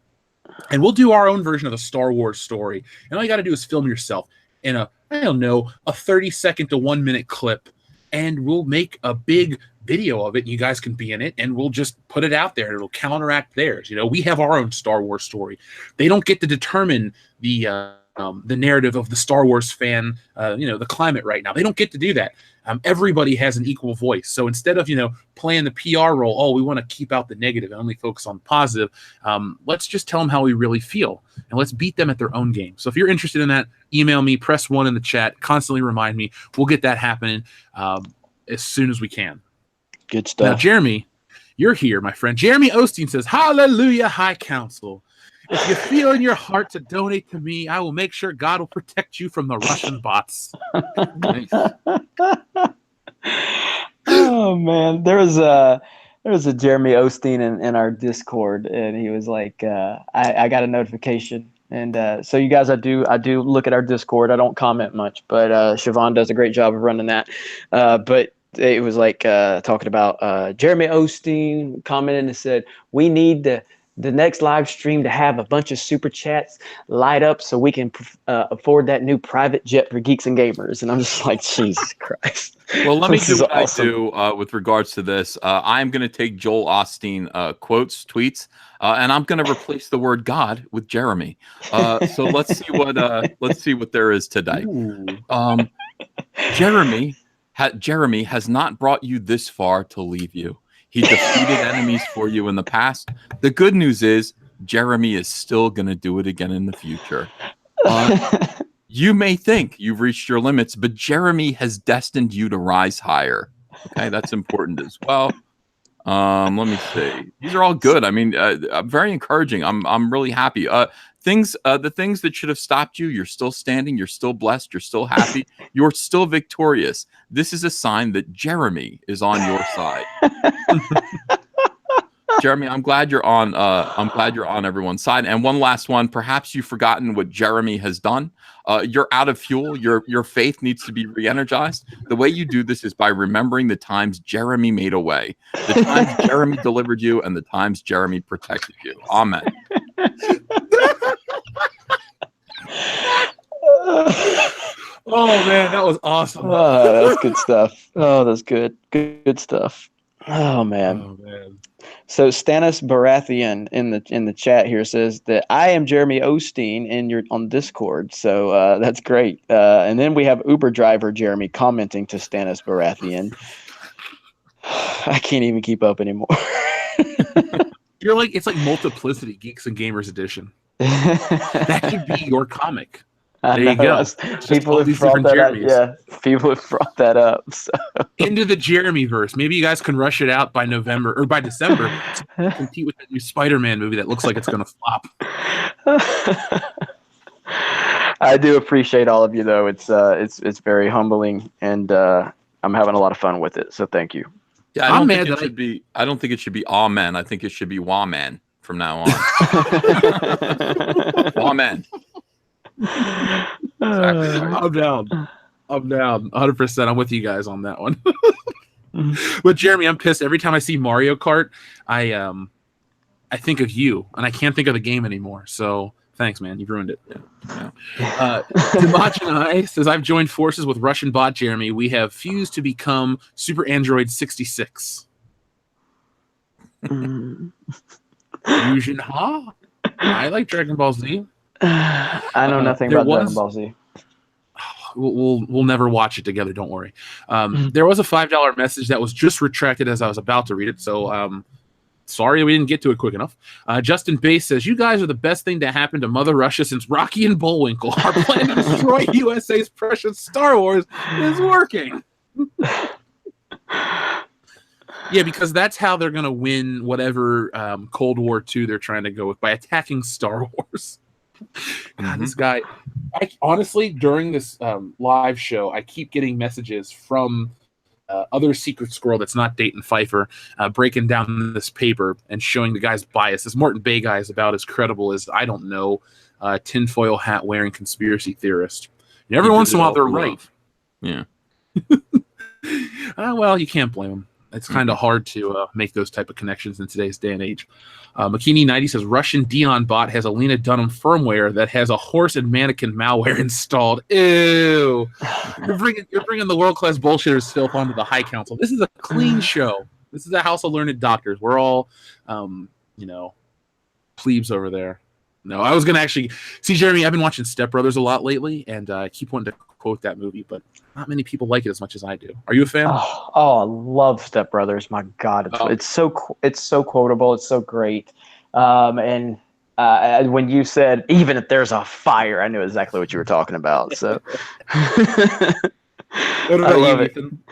And we'll do our own version of the Star Wars story. And all you got to do is film yourself in a 30-second to 1 minute clip. And we'll make a big video of it. And you guys can be in it. And we'll just put it out there. It'll counteract theirs. We have our own Star Wars story. They don't get to determine the narrative of the Star Wars fan, the climate right now. They don't get to do that. Everybody has an equal voice. So instead of, playing the PR role, we want to keep out the negative and only focus on the positive, let's just tell them how we really feel. And let's beat them at their own game. So if you're interested in that, email me, press 1 in the chat, constantly remind me. We'll get that happening as soon as we can. Good stuff. Now, Jeremy, you're here, my friend. Jeremy Osteen says, "Hallelujah, High Council. If you feel in your heart to donate to me, I will make sure God will protect you from the Russian bots." Nice. Oh man, there was a Jeremy Osteen in our Discord, and he was like, I got a notification, and so you guys, I do look at our Discord. I don't comment much, but Siobhan does a great job of running that. But it was like talking about Jeremy Osteen commented and said, "We need the next live stream to have a bunch of super chats light up so we can afford that new private jet for Geeks and Gamers." And I'm just like, Jesus Christ. Well, let me This do is what awesome. I do with regards to this. I'm going to take Joel Osteen tweets, and I'm going to replace the word God with Jeremy. So let's see what there is today. Jeremy has not brought you this far to leave you. He defeated enemies for you in the past. The good news is Jeremy is still going to do it again in the future. You may think you've reached your limits, but Jeremy has destined you to rise higher. Okay, that's important as well. Let me see. These are all good. I mean, very encouraging. I'm really happy. The things that should have stopped you, you're still standing, you're still blessed, you're still happy, you're still victorious. This is a sign that Jeremy is on your side. Jeremy, I'm glad you're on everyone's side. And one last one. Perhaps you've forgotten what Jeremy has done. You're out of fuel. Your faith needs to be re-energized. The way you do this is by remembering the times Jeremy made a way, the times Jeremy delivered you, and the times Jeremy protected you. Amen. Oh man, that was awesome. Oh, that's good stuff. Oh, that's good. Good stuff. Oh man. Oh man. So Stannis Baratheon in the chat here says that I am Jeremy Osteen and you're on Discord. So that's great. And then we have Uber driver Jeremy commenting to Stannis Baratheon. I can't even keep up anymore. It's like Multiplicity Geeks and Gamers edition. That should be your comic. There you go. People have brought that up. Yeah, people have brought that up. So. Into the Jeremyverse. Maybe you guys can rush it out by November or by December to compete with the new Spider-Man movie that looks like it's going to flop. I do appreciate all of you, though. It's very humbling, and I'm having a lot of fun with it. So thank you. Yeah, I don't think it should be amen. I think it should be Waman from now on. Waman. Exactly. I'm down 100%. I'm with you guys on that one. But Jeremy, I'm pissed every time I see Mario Kart. I think of you, and I can't think of the game anymore. So thanks, man. You've ruined it. Demochinai says, I've joined forces with Russian bot Jeremy. We have fused to become Super Android 66. Fusion, huh? I like Dragon Ball Z. I know nothing about Dragon Ball Z. We'll never watch it together. Don't worry. There was a $5 message that was just retracted as I was about to read it. So sorry we didn't get to it quick enough. Justin Bass says, you guys are the best thing to happen to Mother Russia since Rocky and Bullwinkle. Our plan to destroy USA's precious Star Wars is working. Yeah, because that's how they're going to win whatever Cold War II they're trying to go with, by attacking Star Wars. God, this guy, honestly, during this live show, I keep getting messages from other Secret Squirrel that's not Dayton Pfeiffer breaking down this paper and showing the guy's bias. This Morton Bay guy is about as credible as, I don't know, tinfoil hat wearing conspiracy theorist. And every once in a while, they're right. Yeah. Well, you can't blame them. It's kind of hard to make those type of connections in today's day and age. Makini90 says Russian Dion bot has a Lena Dunham firmware that has a horse and mannequin malware installed. Ew! You're bringing the world class bullshitters filth onto the High Council. This is a clean show. This is a house of learned doctors. We're all, plebes over there. No, I was gonna actually see, Jeremy. I've been watching Step Brothers a lot lately, and I keep wanting to quote that movie, but not many people like it as much as I do. Are you a fan? Oh, I love Step Brothers. My God, it's so quotable. It's so great. And when you said even if there's a fire, I knew exactly what you were talking about. So what about you, Ethan?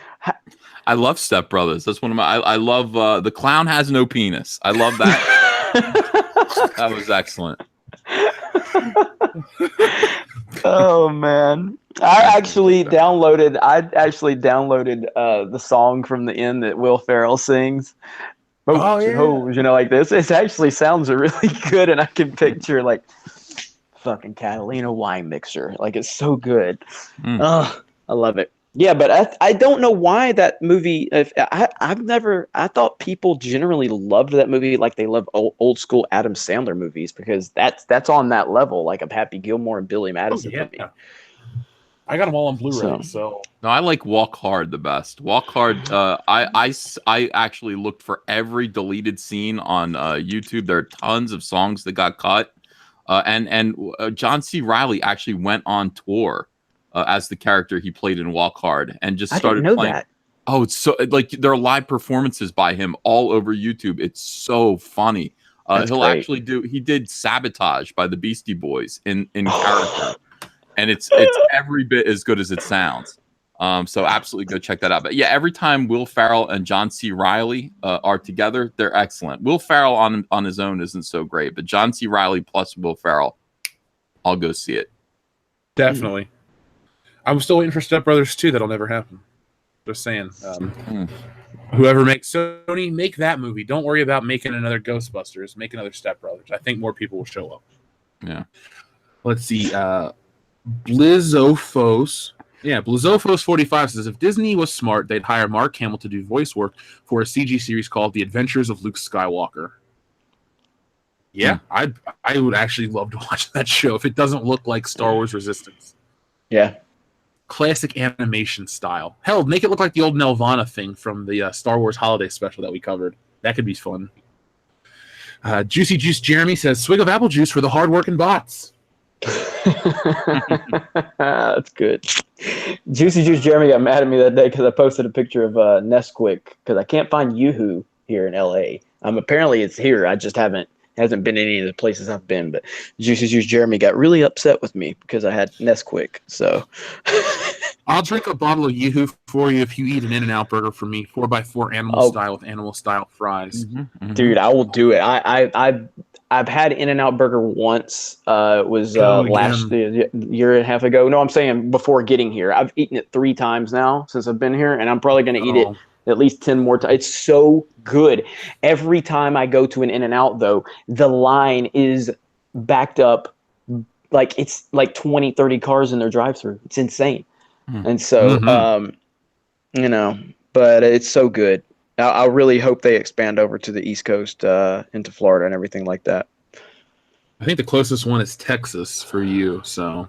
I love Step Brothers. That's one of my. I love The Clown Has No Penis. I love that. That was excellent. Oh man, I actually downloaded the song from the end that Will Ferrell sings. Like this. It actually sounds really good, and I can picture like fucking Catalina wine mixer. Like it's so good. I love it. Yeah, but I don't know why that movie. I thought people generally loved that movie like they love old school Adam Sandler movies, because that's on that level, like of Happy Gilmore and Billy Madison for me. I got them all on Blu-ray. So no, I like Walk Hard the best. Walk Hard. I actually looked for every deleted scene on YouTube. There are tons of songs that got cut, and John C. Reilly actually went on tour as the character he played in Walk Hard, and just started playing. That. Oh, it's so like there are live performances by him all over YouTube. It's so funny. He'll great. Actually do. He did Sabotage by the Beastie Boys in character, and it's every bit as good as it sounds. So absolutely go check that out. But yeah, every time Will Ferrell and John C. Reilly are together, they're excellent. Will Ferrell on his own isn't so great, but John C. Reilly plus Will Ferrell, I'll go see it. Definitely. I'm still waiting for Step Brothers 2. That'll never happen. Just saying. Whoever makes Sony, make that movie. Don't worry about making another Ghostbusters. Make another Step Brothers. I think more people will show up. Yeah. Let's see. Blizzofos. Yeah, Blizzofos45 says if Disney was smart, they'd hire Mark Hamill to do voice work for a CG series called The Adventures of Luke Skywalker. Yeah, I would actually love to watch that show if it doesn't look like Star Wars Resistance. Yeah. Classic animation style. Hell, make it look like the old Nelvana thing from the Star Wars Holiday Special that we covered. That could be fun. Juicy Juice Jeremy says, swig of apple juice for the hard-working bots. That's good. Juicy Juice Jeremy got mad at me that day because I posted a picture of Nesquik because I can't find Yoo-Hoo here in LA. Apparently it's here. I just hasn't been any of the places I've been, but Juicy Juice Jeremy got really upset with me because I had Nesquik. So I'll drink a bottle of Yoo-Hoo for you if you eat an In-N-Out burger for me, 4x4 animal style with animal style fries. Dude, I will do it. I've had In-N-Out burger once. It was last year and a half ago. No, I'm saying before getting here. I've eaten it 3 times now since I've been here, and I'm probably going to eat it at least 10 more times. It's so good. Every time I go to an In-N-Out, though, the line is backed up. Like it's like 20, 30 cars in their drive-thru. It's insane. And so, but it's so good. I really hope they expand over to the East Coast, into Florida and everything like that. I think the closest one is Texas for you. So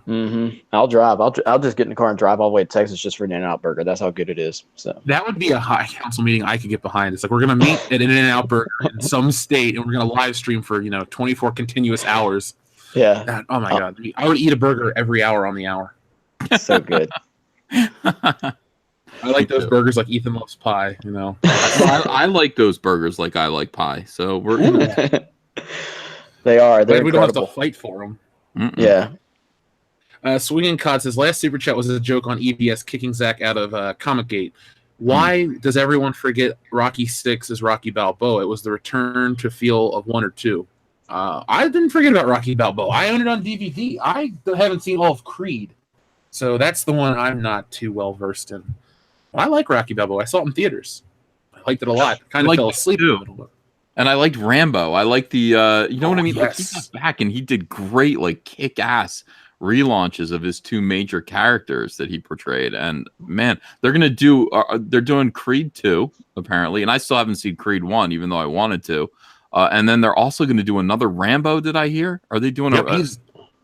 I'll drive. I'll just get in the car and drive all the way to Texas just for an In-N-Out burger. That's how good it is. So that would be a high council meeting I could get behind. It's like we're gonna meet at an In-N-Out burger in some state, and we're gonna live stream for 24 continuous hours. Yeah. Oh my god, I would eat a burger every hour on the hour. So good. I like those burgers like Ethan loves pie. I like those burgers like I like pie. So we're. They are. They're we don't have to fight for them. Yeah. Swinging Cod says last super chat was a joke on EBS kicking Zach out of ComicGate. Why does everyone forget Rocky 6 is Rocky Balboa? It was the return to feel of 1 or 2. I didn't forget about Rocky Balboa. I own it on DVD. I haven't seen all of Creed, so that's the one I'm not too well versed in. I like Rocky Balboa. I saw it in theaters. I liked it a lot. Kind of fell asleep a little bit. And I liked Rambo. I like the, what I mean? Yes. Like, he got back and he did great, like kick-ass relaunches of his two major characters that he portrayed. And man, they're doing Creed 2 apparently, and I still haven't seen Creed 1, even though I wanted to. And then they're also going to do another Rambo. Did I hear? Are they doing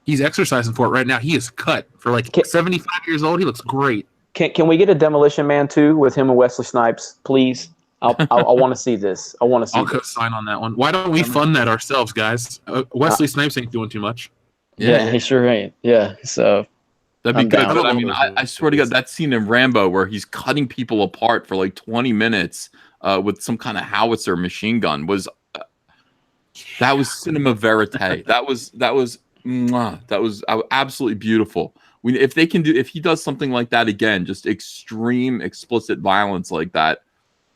He's exercising for it right now. He is cut for like 75 years old. He looks great. Can we get a Demolition Man 2 with him and Wesley Snipes, please? I want to see this. I'll co-sign on that one. Why don't we fund that ourselves, guys? Wesley Snipes ain't doing too much. Yeah, he sure ain't. Yeah, so that'd be good. But I mean, I swear to God, that scene in Rambo where he's cutting people apart for like 20 minutes with some kind of howitzer machine gun was that was cinema verite. That was absolutely beautiful. If he does something like that again, just extreme explicit violence like that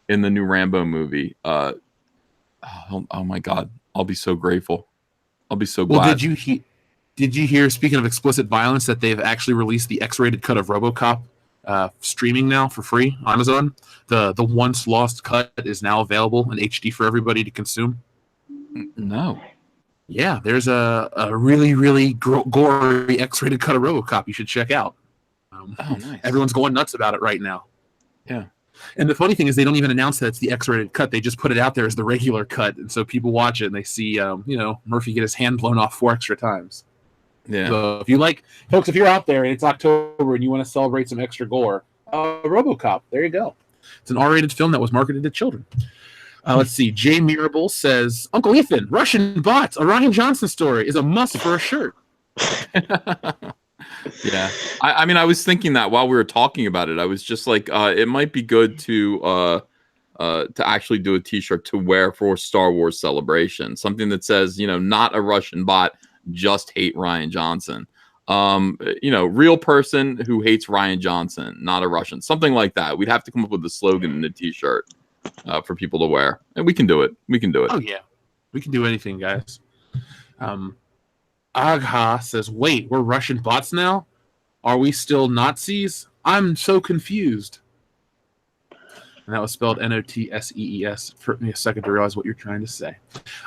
in the new Rambo movie, oh my God, I'll be so grateful. I'll be so glad. Well, did you hear, speaking of explicit violence, that they've actually released the X-rated cut of Robocop streaming now for free on Amazon? The once lost cut is now available in HD for everybody to consume. No. Yeah, there's a really, really gory X-rated cut of Robocop you should check out. Nice. Everyone's going nuts about it right now. Yeah. And the funny thing is they don't even announce that it's the X-rated cut. They just put it out there as the regular cut. And so people watch it and they see, Murphy get his hand blown off 4 extra times. Yeah. So if you like, folks, if you're out there and it's October and you want to celebrate some extra gore, Robocop, there you go. It's an R-rated film that was marketed to children. Let's see. Jay Mirable says, Uncle Ethan, Russian bots, a Ryan Johnson story is a must for a shirt. Yeah. I mean, I was thinking that while we were talking about it, I was just like, it might be good to actually do a t-shirt to wear for Star Wars Celebration. Something that says, not a Russian bot, just hate Ryan Johnson. Real person who hates Ryan Johnson, not a Russian. Something like that. We'd have to come up with a slogan in the t-shirt for people to wear. And we can do it. Oh, yeah. We can do anything, guys. Agha says, wait, we're Russian bots now? Are we still Nazis? I'm so confused. And that was spelled Notsees. For me a second to realize what you're trying to say.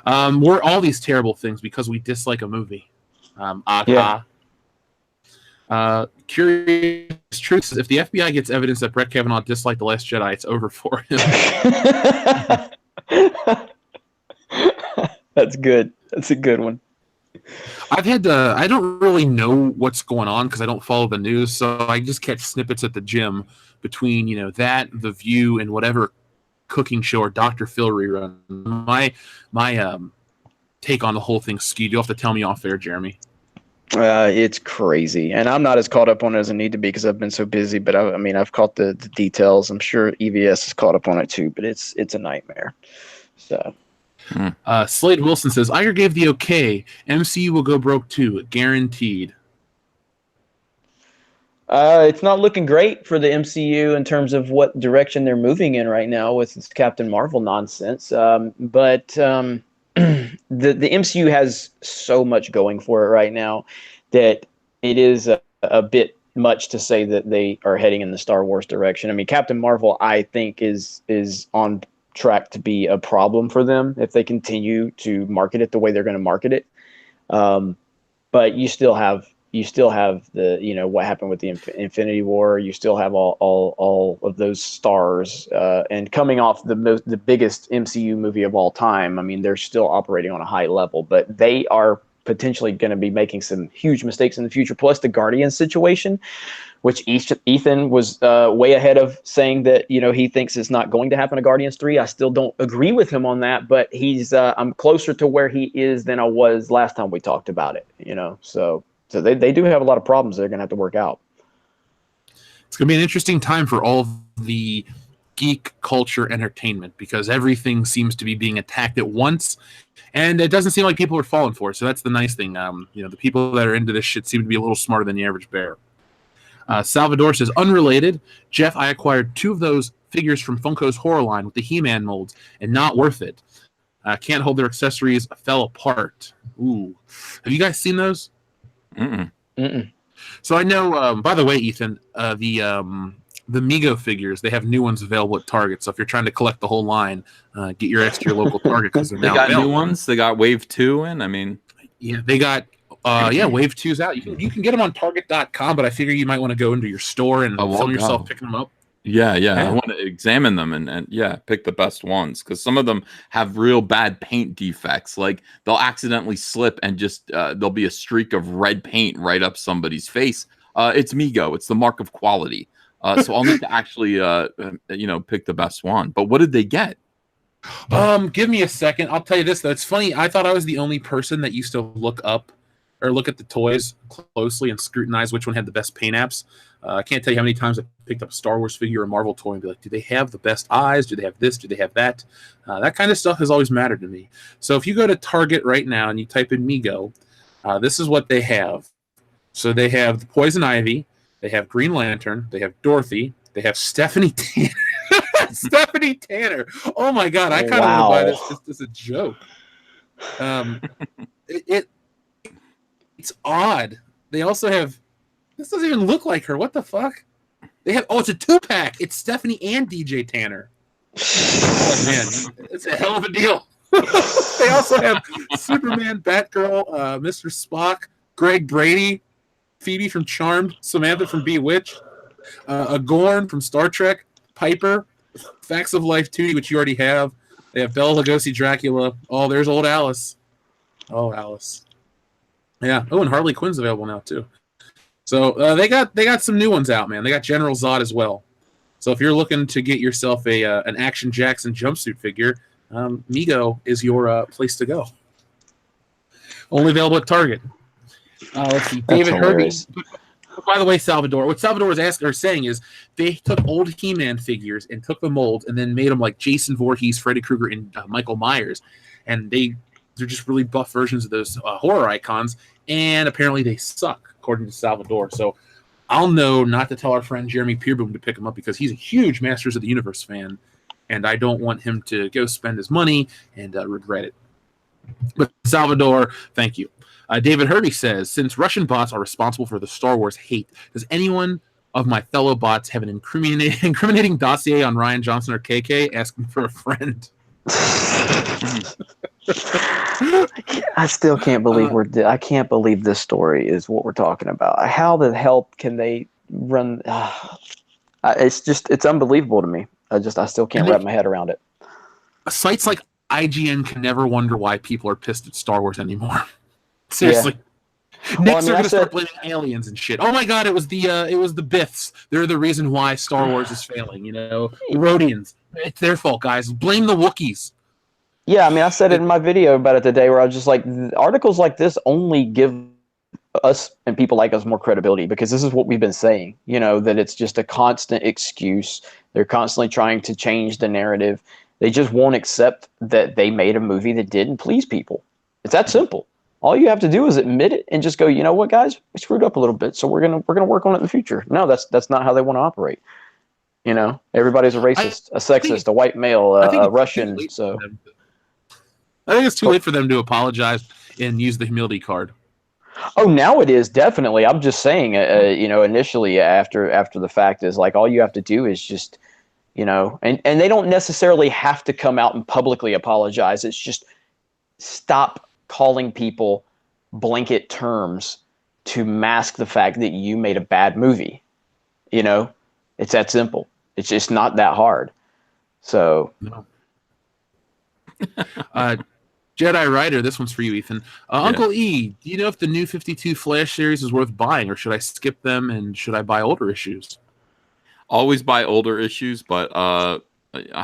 We're all these terrible things because we dislike a movie. Agha. Yeah. Curious Truth says, if the FBI gets evidence that Brett Kavanaugh disliked The Last Jedi, it's over for him. That's good. That's a good one. I've had I don't really know what's going on because I don't follow the news, so I just catch snippets at the gym between that, The View, and whatever cooking show or Dr. Phil rerun. My take on the whole thing skewed. You'll have to tell me off air, Jeremy. It's crazy, and I'm not as caught up on it as I need to be because I've been so busy. But I've caught the details. I'm sure EVS is caught up on it too, but it's a nightmare. So. Slade Wilson says, Iger gave the okay. MCU will go broke too, guaranteed. It's not looking great for the MCU in terms of what direction they're moving in right now with this Captain Marvel nonsense. But the MCU has so much going for it right now that it is a bit much to say that they are heading in the Star Wars direction. I mean, Captain Marvel, I think, is on track to be a problem for them if they continue to market it the way they're going to market it. But you still have the what happened with the Infinity War. You still have all of those stars and coming off the biggest MCU movie of all time. I mean, they're still operating on a high level, but they are potentially going to be making some huge mistakes in the future. Plus the Guardians situation, which Ethan was way ahead of saying that, he thinks it's not going to happen to Guardians 3. I still don't agree with him on that, but I'm closer to where he is than I was last time we talked about it, So they do have a lot of problems they're going to have to work out. It's going to be an interesting time for all the geek culture entertainment because everything seems to be being attacked at once. And it doesn't seem like people are falling for it. So that's the nice thing. The people that are into this shit seem to be a little smarter than the average bear. Salvador says, unrelated, Jeff, I acquired 2 of those figures from Funko's horror line with the He-Man molds and not worth it. Can't hold their accessories, fell apart. Ooh. Have you guys seen those? Mm-mm. So I know, by the way, Ethan, the Mego figures, they have new ones available at Target. So if you're trying to collect the whole line, get your ass to your local Target because they're now got available. New ones. They got Wave 2 in. I mean, yeah, they got Yeah, Wave 2's out. You can get them on Target.com, but I figure you might want to go into your store and film yourself picking them up. Yeah. I want to examine them and pick the best ones, because some of them have real bad paint defects. Like they'll accidentally slip and just there'll be a streak of red paint right up somebody's face. It's Mego. It's the mark of quality. So I'll need to actually pick the best one. But what did they get? Give me a second. I'll tell you this though. It's funny. I thought I was the only person that used to look at the toys closely and scrutinize which one had the best paint apps. I can't tell you how many times I picked up a Star Wars figure or a Marvel toy and be like, do they have the best eyes? Do they have this? Do they have that? That kind of stuff has always mattered to me. So if you go to Target right now and you type in Mego, this is what they have. So they have the Poison Ivy, they have Green Lantern, they have Dorothy, they have Stephanie Tanner. Stephanie Tanner. Oh my God, I kind of want to buy this just as a joke. It's odd. They also have. This doesn't even look like her. What the fuck? They have. Oh, it's a 2-pack. It's Stephanie and DJ Tanner. Oh man, it's a hell of a deal. They also have Superman, Batgirl, Mr. Spock, Greg Brady, Phoebe from Charmed, Samantha from Bewitched, a Gorn from Star Trek, Piper, Facts of Life 2, which you already have. They have Bela Lugosi, Dracula. Oh, there's old Alice. Oh, Alice. Yeah. Oh, and Harley Quinn's available now too. So they got some new ones out, man. They got General Zod as well. So if you're looking to get yourself an Action Jackson jumpsuit figure, Mego is your place to go. Only available at Target. Let's see. David Hervey. By the way, Salvador, what Salvador is saying is they took old He-Man figures and took the molds and then made them like Jason Voorhees, Freddy Krueger, and Michael Myers, and they're just really buff versions of those horror icons, and apparently they suck, according to Salvador. So I'll know not to tell our friend Jeremy Peerboom to pick them up because he's a huge Masters of the Universe fan, and I don't want him to go spend his money and regret it. But Salvador, thank you. David Hervey says, since Russian bots are responsible for the Star Wars hate, does anyone of my fellow bots have an incriminating dossier on Rian Johnson or KK? Asking for a friend. I still can't believe I can't believe this story is what we're talking about. How the hell can they run? It's unbelievable to me. I still can't wrap my head around it. Sites like IGN can never wonder why people are pissed at Star Wars anymore. Seriously. Yeah. Next, they're going to start blaming aliens and shit. Oh my God, it was the Biths. They're the reason why Star Wars is failing. The Rhodians. It's their fault, guys. Blame the Wookiees. Yeah, I mean, I said it in my video about it today, where I was just like, articles like this only give us and people like us more credibility, because this is what we've been saying. That it's just a constant excuse. They're constantly trying to change the narrative. They just won't accept that they made a movie that didn't please people. It's that simple. All you have to do is admit it and just go, you know what, guys, we screwed up a little bit, so we're gonna work on it in the future. No, that's not how they want to operate. Everybody's a racist, a sexist, a white male, a Russian. So I think it's too late for them to apologize and use the humility card. Oh, now it is, definitely. I'm just saying, initially after the fact is like all you have to do is just, and they don't necessarily have to come out and publicly apologize. It's just stop calling people blanket terms to mask the fact that you made a bad movie. It's that simple. It's just not that hard. So, no. Jedi Rider, this one's for you, Ethan. Uncle E, do you know if the new 52 Flash series is worth buying, or should I skip them and should I buy older issues? Always buy older issues, but I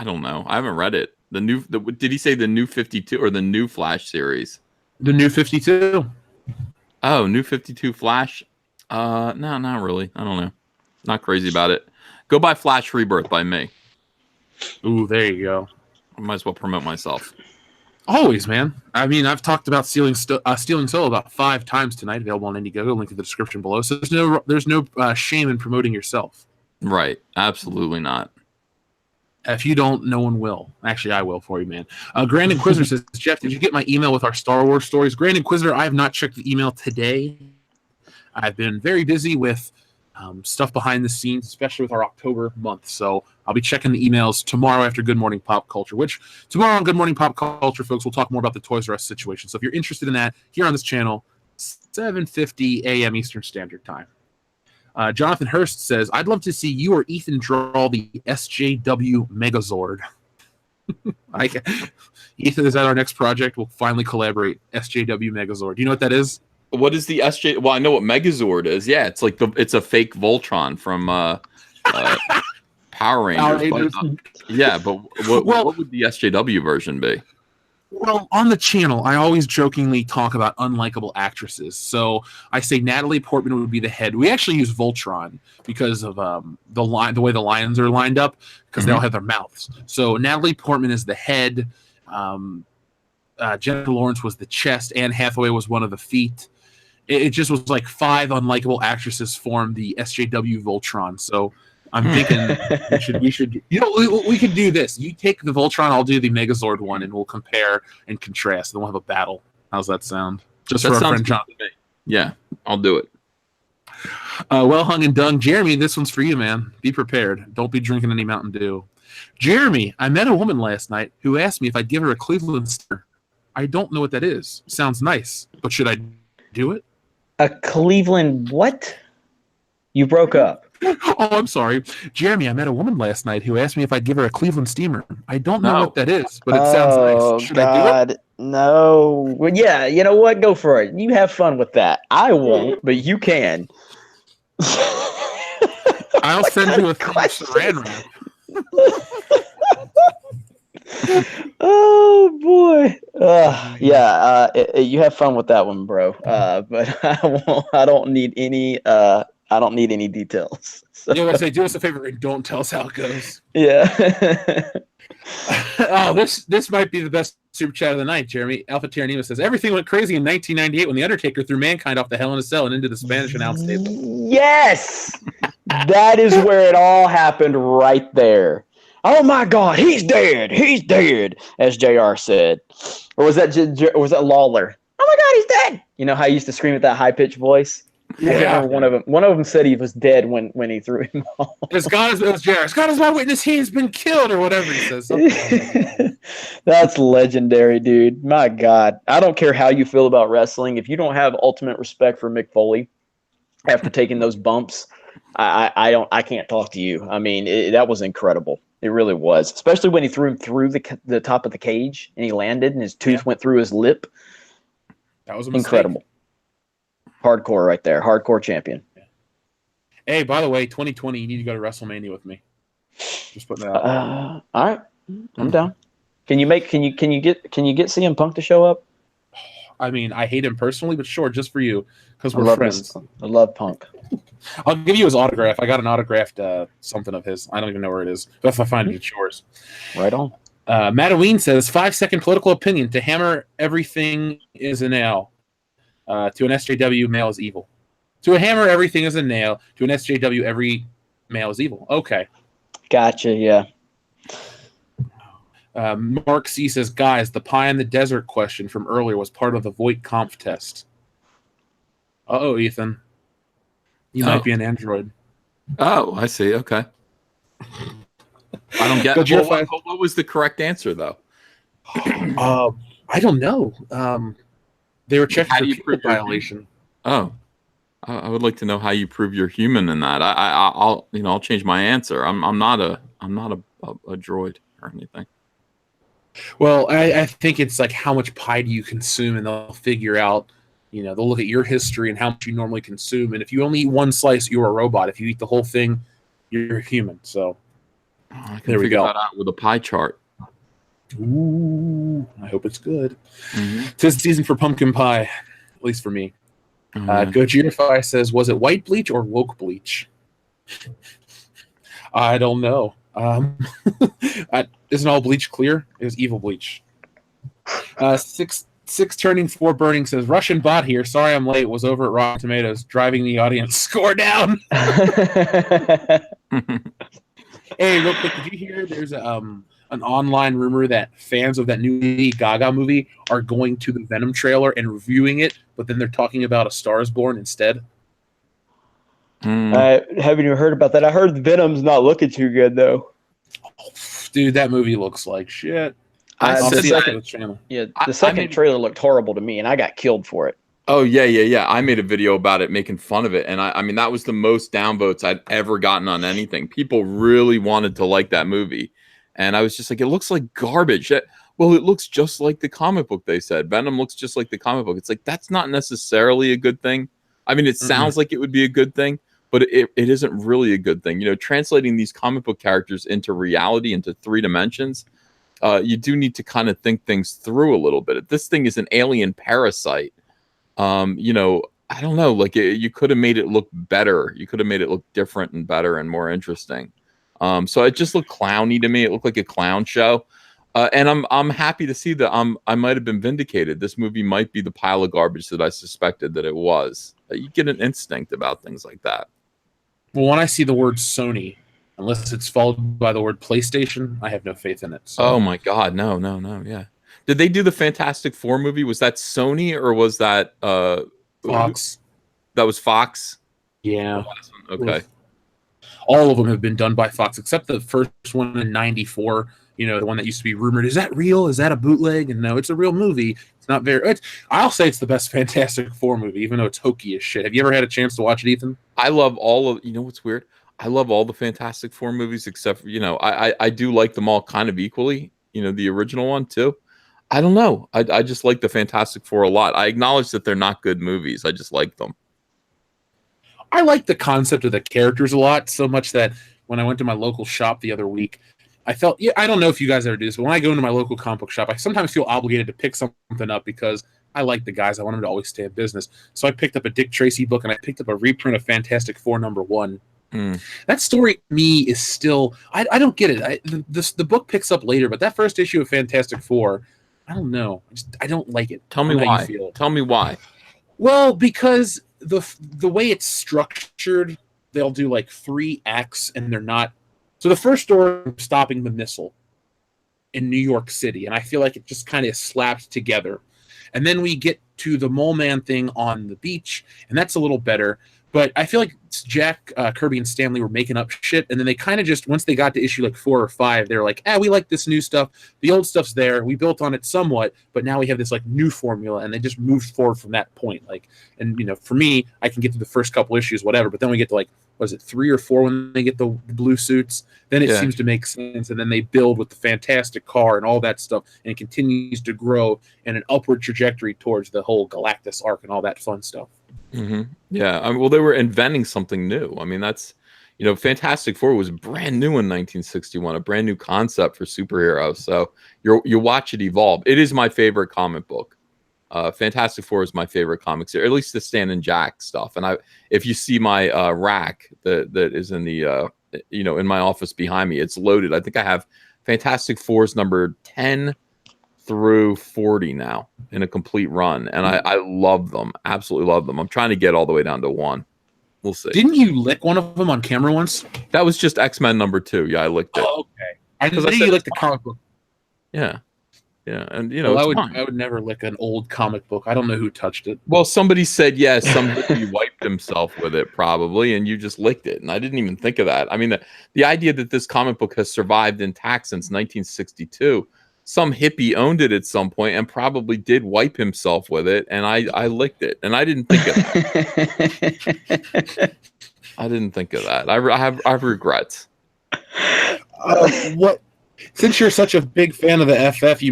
don't know. I haven't read it. Did he say the new 52 or the new Flash series? The new 52. Oh, new 52 Flash? No, not really. I don't know. Not crazy about it. Go buy Flash Rebirth by me. Ooh, there you go. I might as well promote myself. Always, man. I mean, I've talked about Stealing Solo about 5 times tonight. Available on Indiegogo. Link in the description below. So there's no shame in promoting yourself. Right. Absolutely not. If you don't, no one will. Actually, I will for you, man. Grand Inquisitor says, Jeff, did you get my email with our Star Wars stories? Grand Inquisitor, I have not checked the email today. I've been very busy with stuff behind the scenes, especially with our October month. So I'll be checking the emails tomorrow after Good Morning Pop Culture, which tomorrow on Good Morning Pop Culture, folks, we'll talk more about the Toys R Us situation. So if you're interested in that, here on this channel, 7:50 a.m. Eastern Standard Time. Jonathan Hurst says, I'd love to see you or Ethan draw the SJW Megazord. Ethan, is that our next project? We'll finally collaborate. SJW Megazord. Do you know what that is? What is the SJ? Well, I know what Megazord is. Yeah, it's like it's a fake Voltron from Power Rangers. But what would the SJW version be? Well, on the channel, I always jokingly talk about unlikable actresses. So I say Natalie Portman would be the head. We actually use Voltron because of the way the lions are lined up, because they all have their mouths. So Natalie Portman is the head. Jennifer Lawrence was the chest. Anne Hathaway was one of the feet. It just was like 5 unlikable actresses formed the SJW Voltron. So I'm thinking we should we could do this. You take the Voltron, I'll do the Megazord one, and we'll compare and contrast. Then we'll have a battle. How's that sound? Just that for our friend John. Yeah, I'll do it. Well hung and dung. Jeremy, this one's for you, man. Be prepared. Don't be drinking any Mountain Dew. Jeremy, I met a woman last night who asked me if I'd give her a Cleveland sticker. I don't know what that is. Sounds nice, but should I do it? A Cleveland what? You broke up. Oh, I'm sorry. Jeremy, I met a woman last night who asked me if I'd give her a Cleveland steamer. I don't know what that is, but it sounds nice. Should I do it? No. Well, yeah, you know what? Go for it. You have fun with that. I won't, but you can. I'll send you a saran wrap. Oh boy. You have fun with that one, bro. But I don't need any details. So. You know what I say? Do us a favor and don't tell us how it goes. Yeah. Oh, this might be the best super chat of the night, Jeremy. Alpha Tyranima says, everything went crazy in 1998 when The Undertaker threw Mankind off the Hell in a Cell and into the Spanish announce table. Yes! That is where it all happened right there. Oh my God, he's dead! He's dead, as JR said. Or was that Lawler? Oh my God, he's dead! You know how he used to scream at that high-pitched voice? Yeah. I can't remember one of them said he was dead when he threw him off. As God is my witness, he has been killed, or whatever he says. That's legendary, dude. My God. I don't care how you feel about wrestling. If you don't have ultimate respect for Mick Foley after taking those bumps, I can't talk to you. I mean, that was incredible. It really was. Especially when he threw him through the top of the cage and he landed and his tooth went through his lip. That was a mistake. Incredible. Hardcore right there. Hardcore champion. Hey, by the way, 2020, you need to go to WrestleMania with me. Just putting that out. All right. I'm down. Can you get CM Punk to show up? I mean, I hate him personally, but sure, just for you, because we're friends. I love Punk. I'll give you his autograph. I got an autographed something of his. I don't even know where it is. But if I find it, it's yours. Right on. Mattaween says, 5-second political opinion. To hammer everything is a nail. To an SJW, male is evil. To a hammer, everything is a nail. To an SJW, every male is evil. Okay. Gotcha, yeah. Mark C says, guys, the pie in the desert question from earlier was part of the Voight Kampf test. Uh-oh, Ethan. You might be an android. Oh, I see. Okay. I don't get what was the correct answer, though? I don't know. They were checking for proof violation. Oh, I would like to know how you prove you're human in that. I'll change my answer. I'm not a droid or anything. Well, I think it's like how much pie do you consume, and they'll figure out. They'll look at your history and how much you normally consume, and if you only eat one slice, you're a robot. If you eat the whole thing, you're human. So I can figure that out with a pie chart. Ooh, I hope it's good. Mm-hmm. 'Tis the season for pumpkin pie, at least for me. Gojirify says, was it white bleach or woke bleach? I don't know. Isn't all bleach clear? It was evil bleach. Six turning 4 burning says, Russian bot here. Sorry I'm late. Was over at Rotten Tomatoes driving the audience score down. Hey, real quick, did you hear there's an online rumor that fans of that new Lady Gaga movie are going to the Venom trailer and reviewing it, but then they're talking about A Star Is Born instead? I haven't even heard about that. I heard Venom's not looking too good, though. Oh, dude, that movie looks like shit. The second trailer looked horrible to me, and I got killed for it. Oh yeah. I made a video about it, making fun of it, and I mean that was the most downvotes I'd ever gotten on anything. People really wanted to like that movie, and I was just like, it looks like garbage. Well, it looks just like the comic book. They said Venom looks just like the comic book. It's like that's not necessarily a good thing. I mean, it sounds like it would be a good thing, but it isn't really a good thing. You know, translating these comic book characters into reality, into 3 dimensions, you do need to kind of think things through a little bit. If this thing is an alien parasite, you know, I don't know, like you could have made it look better. You could have made it look different and better and more interesting. So it just looked clowny to me. It looked like a clown show. And I'm happy to see that I might have been vindicated. This movie might be the pile of garbage that I suspected that it was. You get an instinct about things like that. Well, when I see the word Sony, unless it's followed by the word PlayStation, I have no faith in it. So. Oh my God, no, yeah. Did they do the Fantastic Four movie? Was that Sony or was that Fox? That was Fox. Yeah. Okay. All of them have been done by Fox, except the first one in '94. You know, the one that used to be rumored. Is that real? Is that a bootleg? And no, it's a real movie. It's not very. I'll say it's the best Fantastic Four movie, even though it's hokey as shit. Have you ever had a chance to watch it, Ethan? I love all of. You know what's weird? I love all the Fantastic Four movies except for, you know, I do like them all kind of equally. You know, the original one too. I don't know. I just like the Fantastic Four a lot. I acknowledge that they're not good movies. I just like them. I like the concept of the characters a lot, so much that when I went to my local shop the other week, I felt, I don't know if you guys ever do this, but when I go into my local comic book shop, I sometimes feel obligated to pick something up because I like the guys. I want them to always stay in business. So I picked up a Dick Tracy book, and I picked up a reprint of Fantastic Four #1. That story to me is still, I don't get it. The book picks up later, but that first issue of Fantastic Four, I don't know. I don't like it. Tell me why. Tell me why. Well, because the way it's structured, they'll do like 3 acts, and they're not. So the first story, stopping the missile in New York City, and I feel like it just kind of slapped together. And then we get to the Mole Man thing on the beach, and that's a little better. But I feel like Jack Kirby and Stan Lee were making up shit, and then they kind of just, once they got to issue like 4 or 5, they're like, we like this new stuff. The old stuff's there. We built on it somewhat, but now we have this like new formula, and they just moved forward from that point. Like, and you know, for me, I can get to the first couple issues, whatever, but then we get to like, was it 3 or 4 when they get the blue suits? Then it seems to make sense, and then they build with the fantastic car and all that stuff, and it continues to grow in an upward trajectory towards the whole Galactus arc and all that fun stuff. Yeah, I mean, well, they were inventing something new. I mean, that's, you know, Fantastic Four was brand new in 1961, a brand new concept for superheroes. So you watch it evolve. It is my favorite comic book. Fantastic Four is my favorite comics, or at least the Stan and Jack stuff. And if you see my rack that is in the you know, in my office behind me, it's loaded. I think I have Fantastic Four's number 10 through 40 now in a complete run, and I love them, absolutely love them. I'm trying to get all the way down to 1. We'll see. Didn't you lick one of them on camera once? That was just X-Men number 2. Yeah, I licked it. Oh, okay. I knew you licked the comic book. Yeah, and you know, well, I would never lick an old comic book. I don't know who touched it. Well, somebody said yes. Somebody wiped himself with it probably, and you just licked it. And I didn't even think of that. I mean, the idea that this comic book has survived intact since 1962. Some hippie owned it at some point and probably did wipe himself with it, and I licked it, and I didn't think of that. I didn't think of that. I have regrets. What? Since you're such a big fan of the FF,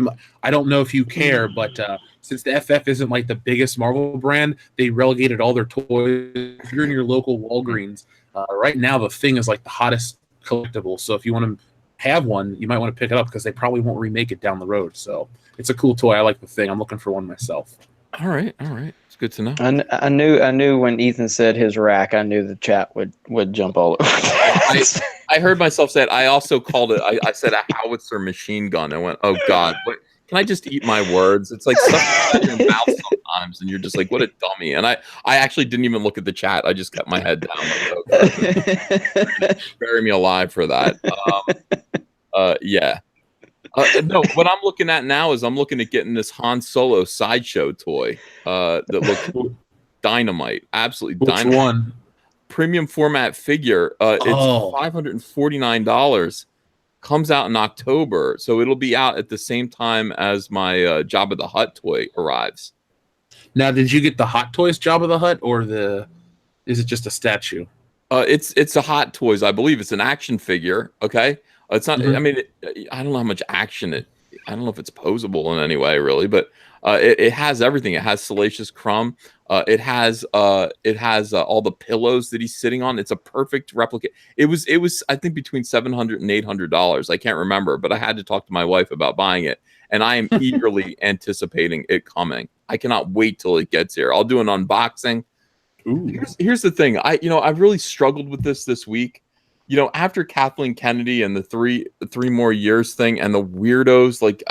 I don't know if you care, but since the FF isn't like the biggest Marvel brand, they relegated all their toys. If you're in your local Walgreens, right now the Thing is like the hottest collectible. So if you want to have one, you might want to pick it up because they probably won't remake it down the road. So it's a cool toy. I like the Thing. I'm looking for one myself. All right. It's good to know. I knew when Ethan said his rack, I knew the chat would jump all over. I heard myself say it. I also called it. I said a howitzer machine gun. I went, oh God, what? Can I just eat my words? It's like stuff in your mouth sometimes, and you're just like, what a dummy. And I actually didn't even look at the chat. I just kept my head down. Like, okay. Bury me alive for that. Yeah. No, what I'm looking at now is I'm looking at getting this Han Solo sideshow toy that looks dynamite. Absolutely dynamite. Which one? Premium format figure. It's $549. Comes out in October, so it'll be out at the same time as my Jabba the Hutt toy arrives. Now, did you get the Hot Toys Jabba the Hutt, or is it just a statue? It's a Hot Toys, I believe. It's an action figure. Okay, it's not. I mean, I don't know how much action it. I don't know if it's posable in any way, really, but it has everything. It has Salacious Crumb. It has all the pillows that he's sitting on. It's a perfect replica. It was I think between $700 and $800. I can't remember, but I had to talk to my wife about buying it, and I am eagerly anticipating it coming. I cannot wait till it gets here. I'll do an unboxing. Here's the thing. I've really struggled with this week. After Kathleen Kennedy and the three more years thing, and the weirdos like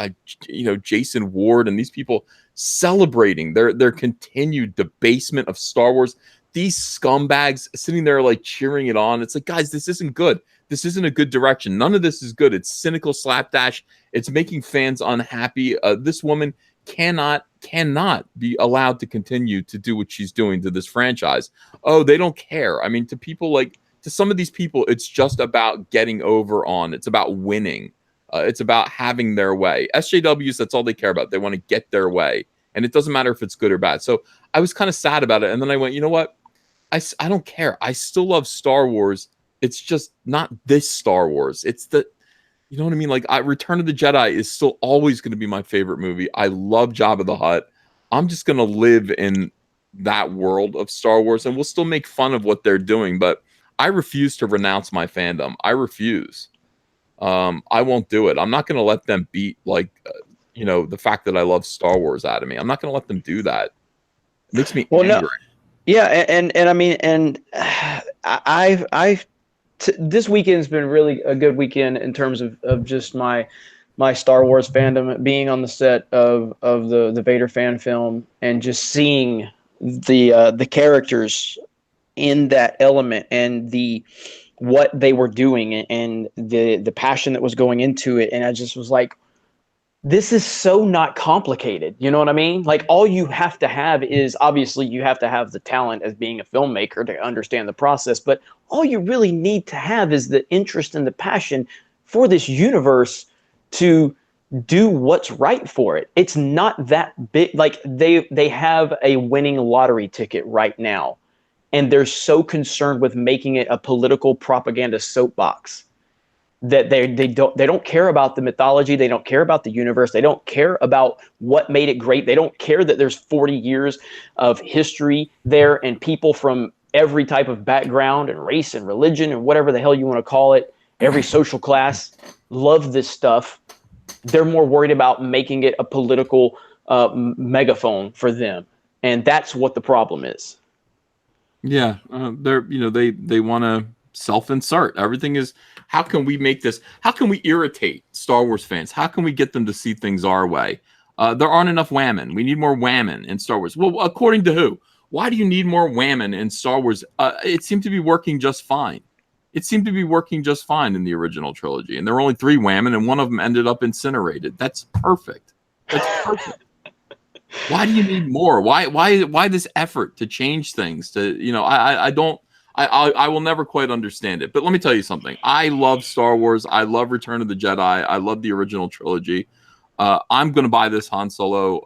Jason Ward and these people celebrating their continued debasement of Star Wars. These scumbags sitting there like cheering it on. It's like, guys, this isn't good. This isn't a good direction. None of this is good. It's cynical slapdash. It's making fans unhappy. This woman cannot be allowed to continue to do what she's doing to this franchise. Oh, they don't care. I mean, to some of these people, it's just about getting over on. It's about winning. It's about having their way. SJWs, that's all they care about. They want to get their way. And it doesn't matter if it's good or bad. So I was kind of sad about it. And then I went, you know what? I don't care. I still love Star Wars. It's just not this Star Wars. It's you know what I mean? Like, Return of the Jedi is still always going to be my favorite movie. I love Jabba the Hutt. I'm just going to live in that world of Star Wars, and we'll still make fun of what they're doing. But I refuse to renounce my fandom. I refuse. I won't do it. I'm not going to let them beat the fact that I love Star Wars out of me. I'm not going to let them do that. It makes me angry. No. Yeah, and I mean, and this weekend's been really a good weekend in terms of just my Star Wars fandom, being on the set of the Vader fan film and just seeing the characters in that element and what they were doing and the passion that was going into it. And I just was like, this is so not complicated. You know what I mean? Like, all you have to have is, obviously you have to have the talent as being a filmmaker to understand the process, but all you really need to have is the interest and the passion for this universe to do what's right for it. It's not that big. Like, they have a winning lottery ticket right now, and they're so concerned with making it a political propaganda soapbox that they don't care about the mythology. They don't care about the universe. They don't care about what made it great. They don't care that there's 40 years of history there and people from every type of background and race and religion and whatever the hell you want to call it, every social class, love this stuff. They're more worried about making it a political megaphone for them. And that's what the problem is. Yeah, they want to self-insert. Everything is, how can we make this? How can we irritate Star Wars fans? How can we get them to see things our way? There aren't enough whammon. We need more whammon in Star Wars. Well, according to who? Why do you need more whammon in Star Wars? It seemed to be working just fine. It seemed to be working just fine in the original trilogy, and there were only 3 whammon, and one of them ended up incinerated. That's perfect. That's perfect. Why do you need more? Why this effort to change things? I will never quite understand it. But let me tell you something. I love Star Wars. I love Return of the Jedi. I love the original trilogy. I'm going to buy this Han Solo.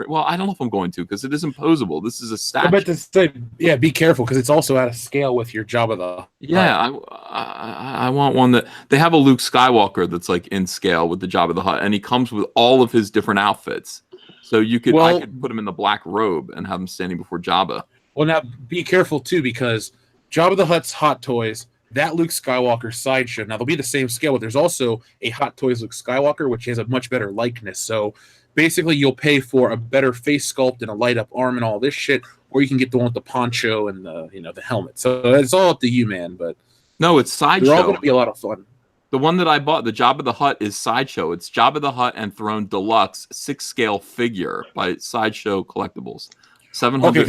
Well, I don't know if I'm going to, because it isn't posable. This is a statue. But to say, yeah, be careful, because it's also out of scale with your Jabba the Hutt. Yeah, I want one that they have a Luke Skywalker that's like in scale with the Jabba the Hutt, and he comes with all of his different outfits. So I could put him in the black robe and have him standing before Jabba. Well, now be careful too, because Jabba the Hutt's Hot Toys, that Luke Skywalker sideshow. Now they'll be the same scale, but there's also a Hot Toys Luke Skywalker, which has a much better likeness. So basically, you'll pay for a better face sculpt and a light up arm and all this shit, or you can get the one with the poncho and the helmet. So it's all up to you, man. But no, it's sideshow. They're all going to be a lot of fun. The one that I bought, the Jabba the Hutt, is Sideshow. It's Jabba the Hutt and Throne Deluxe 6-scale figure by Sideshow Collectibles. $700. Okay,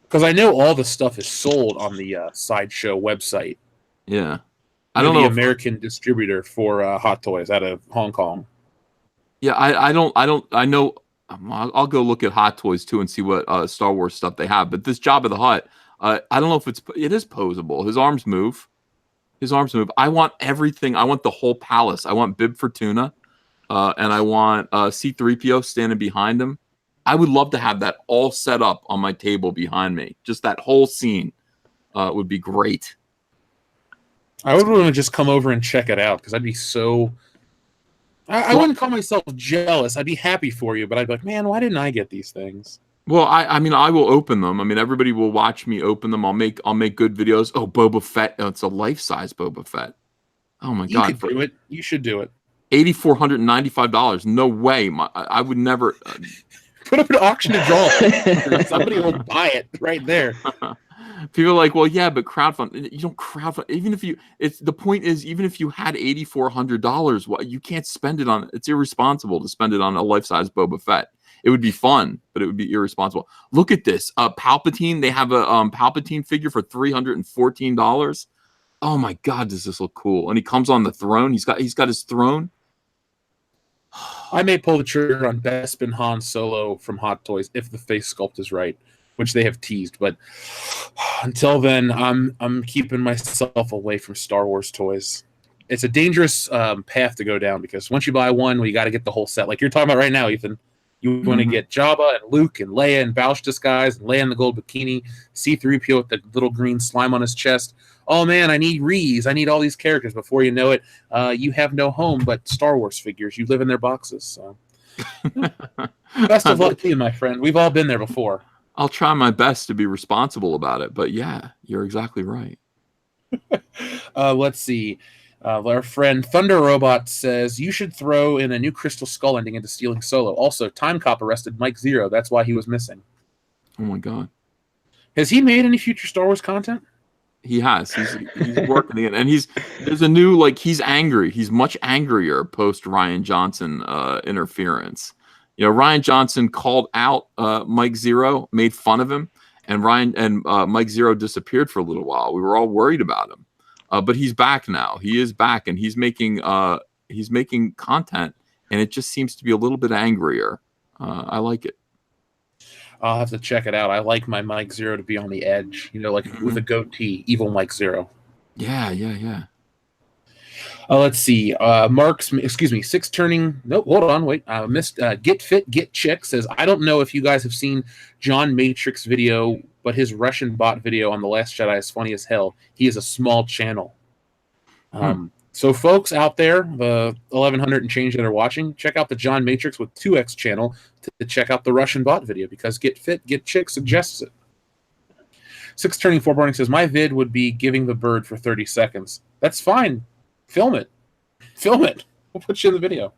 because I know all the stuff is sold on the Sideshow website. Yeah, I don't know. The American distributor for Hot Toys out of Hong Kong. Yeah, I know. I'll go look at Hot Toys too and see what Star Wars stuff they have. But this Jabba the Hutt, I don't know if it is posable. His arms move. I want everything. I want the whole palace. I want Bib Fortuna, and I want C-3PO standing behind him. I would love to have that all set up on my table behind me. Just that whole scene would be great. I would want to just come over and check it out because I'd be so. I wouldn't call myself jealous. I'd be happy for you, but I'd be like, man, why didn't I get these things? Well, I mean, I will open them. I mean, everybody will watch me open them. I'll make good videos. Oh, Boba Fett. Oh, it's a life-size Boba Fett. Oh my God! You could do it. You should do it. $8,495. No way. I would never. Put up an auction to draw. Somebody will buy it right there. People are like, well, yeah, but crowdfund. You don't crowdfund. Even if you, the point is, even if you had $8,400, well, you can't spend it on. It's irresponsible to spend it on a life-size Boba Fett. It would be fun, but it would be irresponsible. Look at this. Palpatine. They have a Palpatine figure for $314. Oh my God, does this look cool? And he comes on the throne. He's got his throne. I may pull the trigger on Bespin Han Solo from Hot Toys if the face sculpt is right, which they have teased. But until then, I'm keeping myself away from Star Wars toys. It's a dangerous path to go down because once you buy one, well, you got to get the whole set. Like you're talking about right now, Ethan. You want to get Jabba and Luke and Leia and Bouch disguise and Leia in the gold bikini, C-3PO with the little green slime on his chest. Oh man, I need Reese. I need all these characters. Before you know it, you have no home but Star Wars figures. You live in their boxes. So, best of luck to you, my friend. We've all been there before. I'll try my best to be responsible about it, but yeah, you're exactly right. Let's see. Our friend Thunder Robot says you should throw in a new Crystal Skull ending into Stealing Solo. Also, Time Cop arrested Mike Zero. That's why he was missing. Oh my God! Has he made any future Star Wars content? He has. He's working again, and there's a new he's angry. He's much angrier post Ryan Johnson interference. You know, Ryan Johnson called out Mike Zero, made fun of him, and Mike Zero disappeared for a little while. We were all worried about him. But he's back now. He is back, and he's making content, and it just seems to be a little bit angrier. I like it. I'll have to check it out. I like my Mike Zero to be on the edge, with a goatee, evil Mike Zero. Yeah. Let's see. Six turning. Nope, hold on, wait. I missed. Get Fit, Get Chick says, I don't know if you guys have seen John Matrix video, but his Russian bot video on The Last Jedi is funny as hell. He is a small channel. So folks out there, the 1,100 and change that are watching, check out the John Matrix with 2X channel to check out the Russian bot video because Get Fit, Get Chick suggests it. Six turning 4 burning says, my vid would be giving the bird for 30 seconds. That's fine. Film it. We'll put you in the video.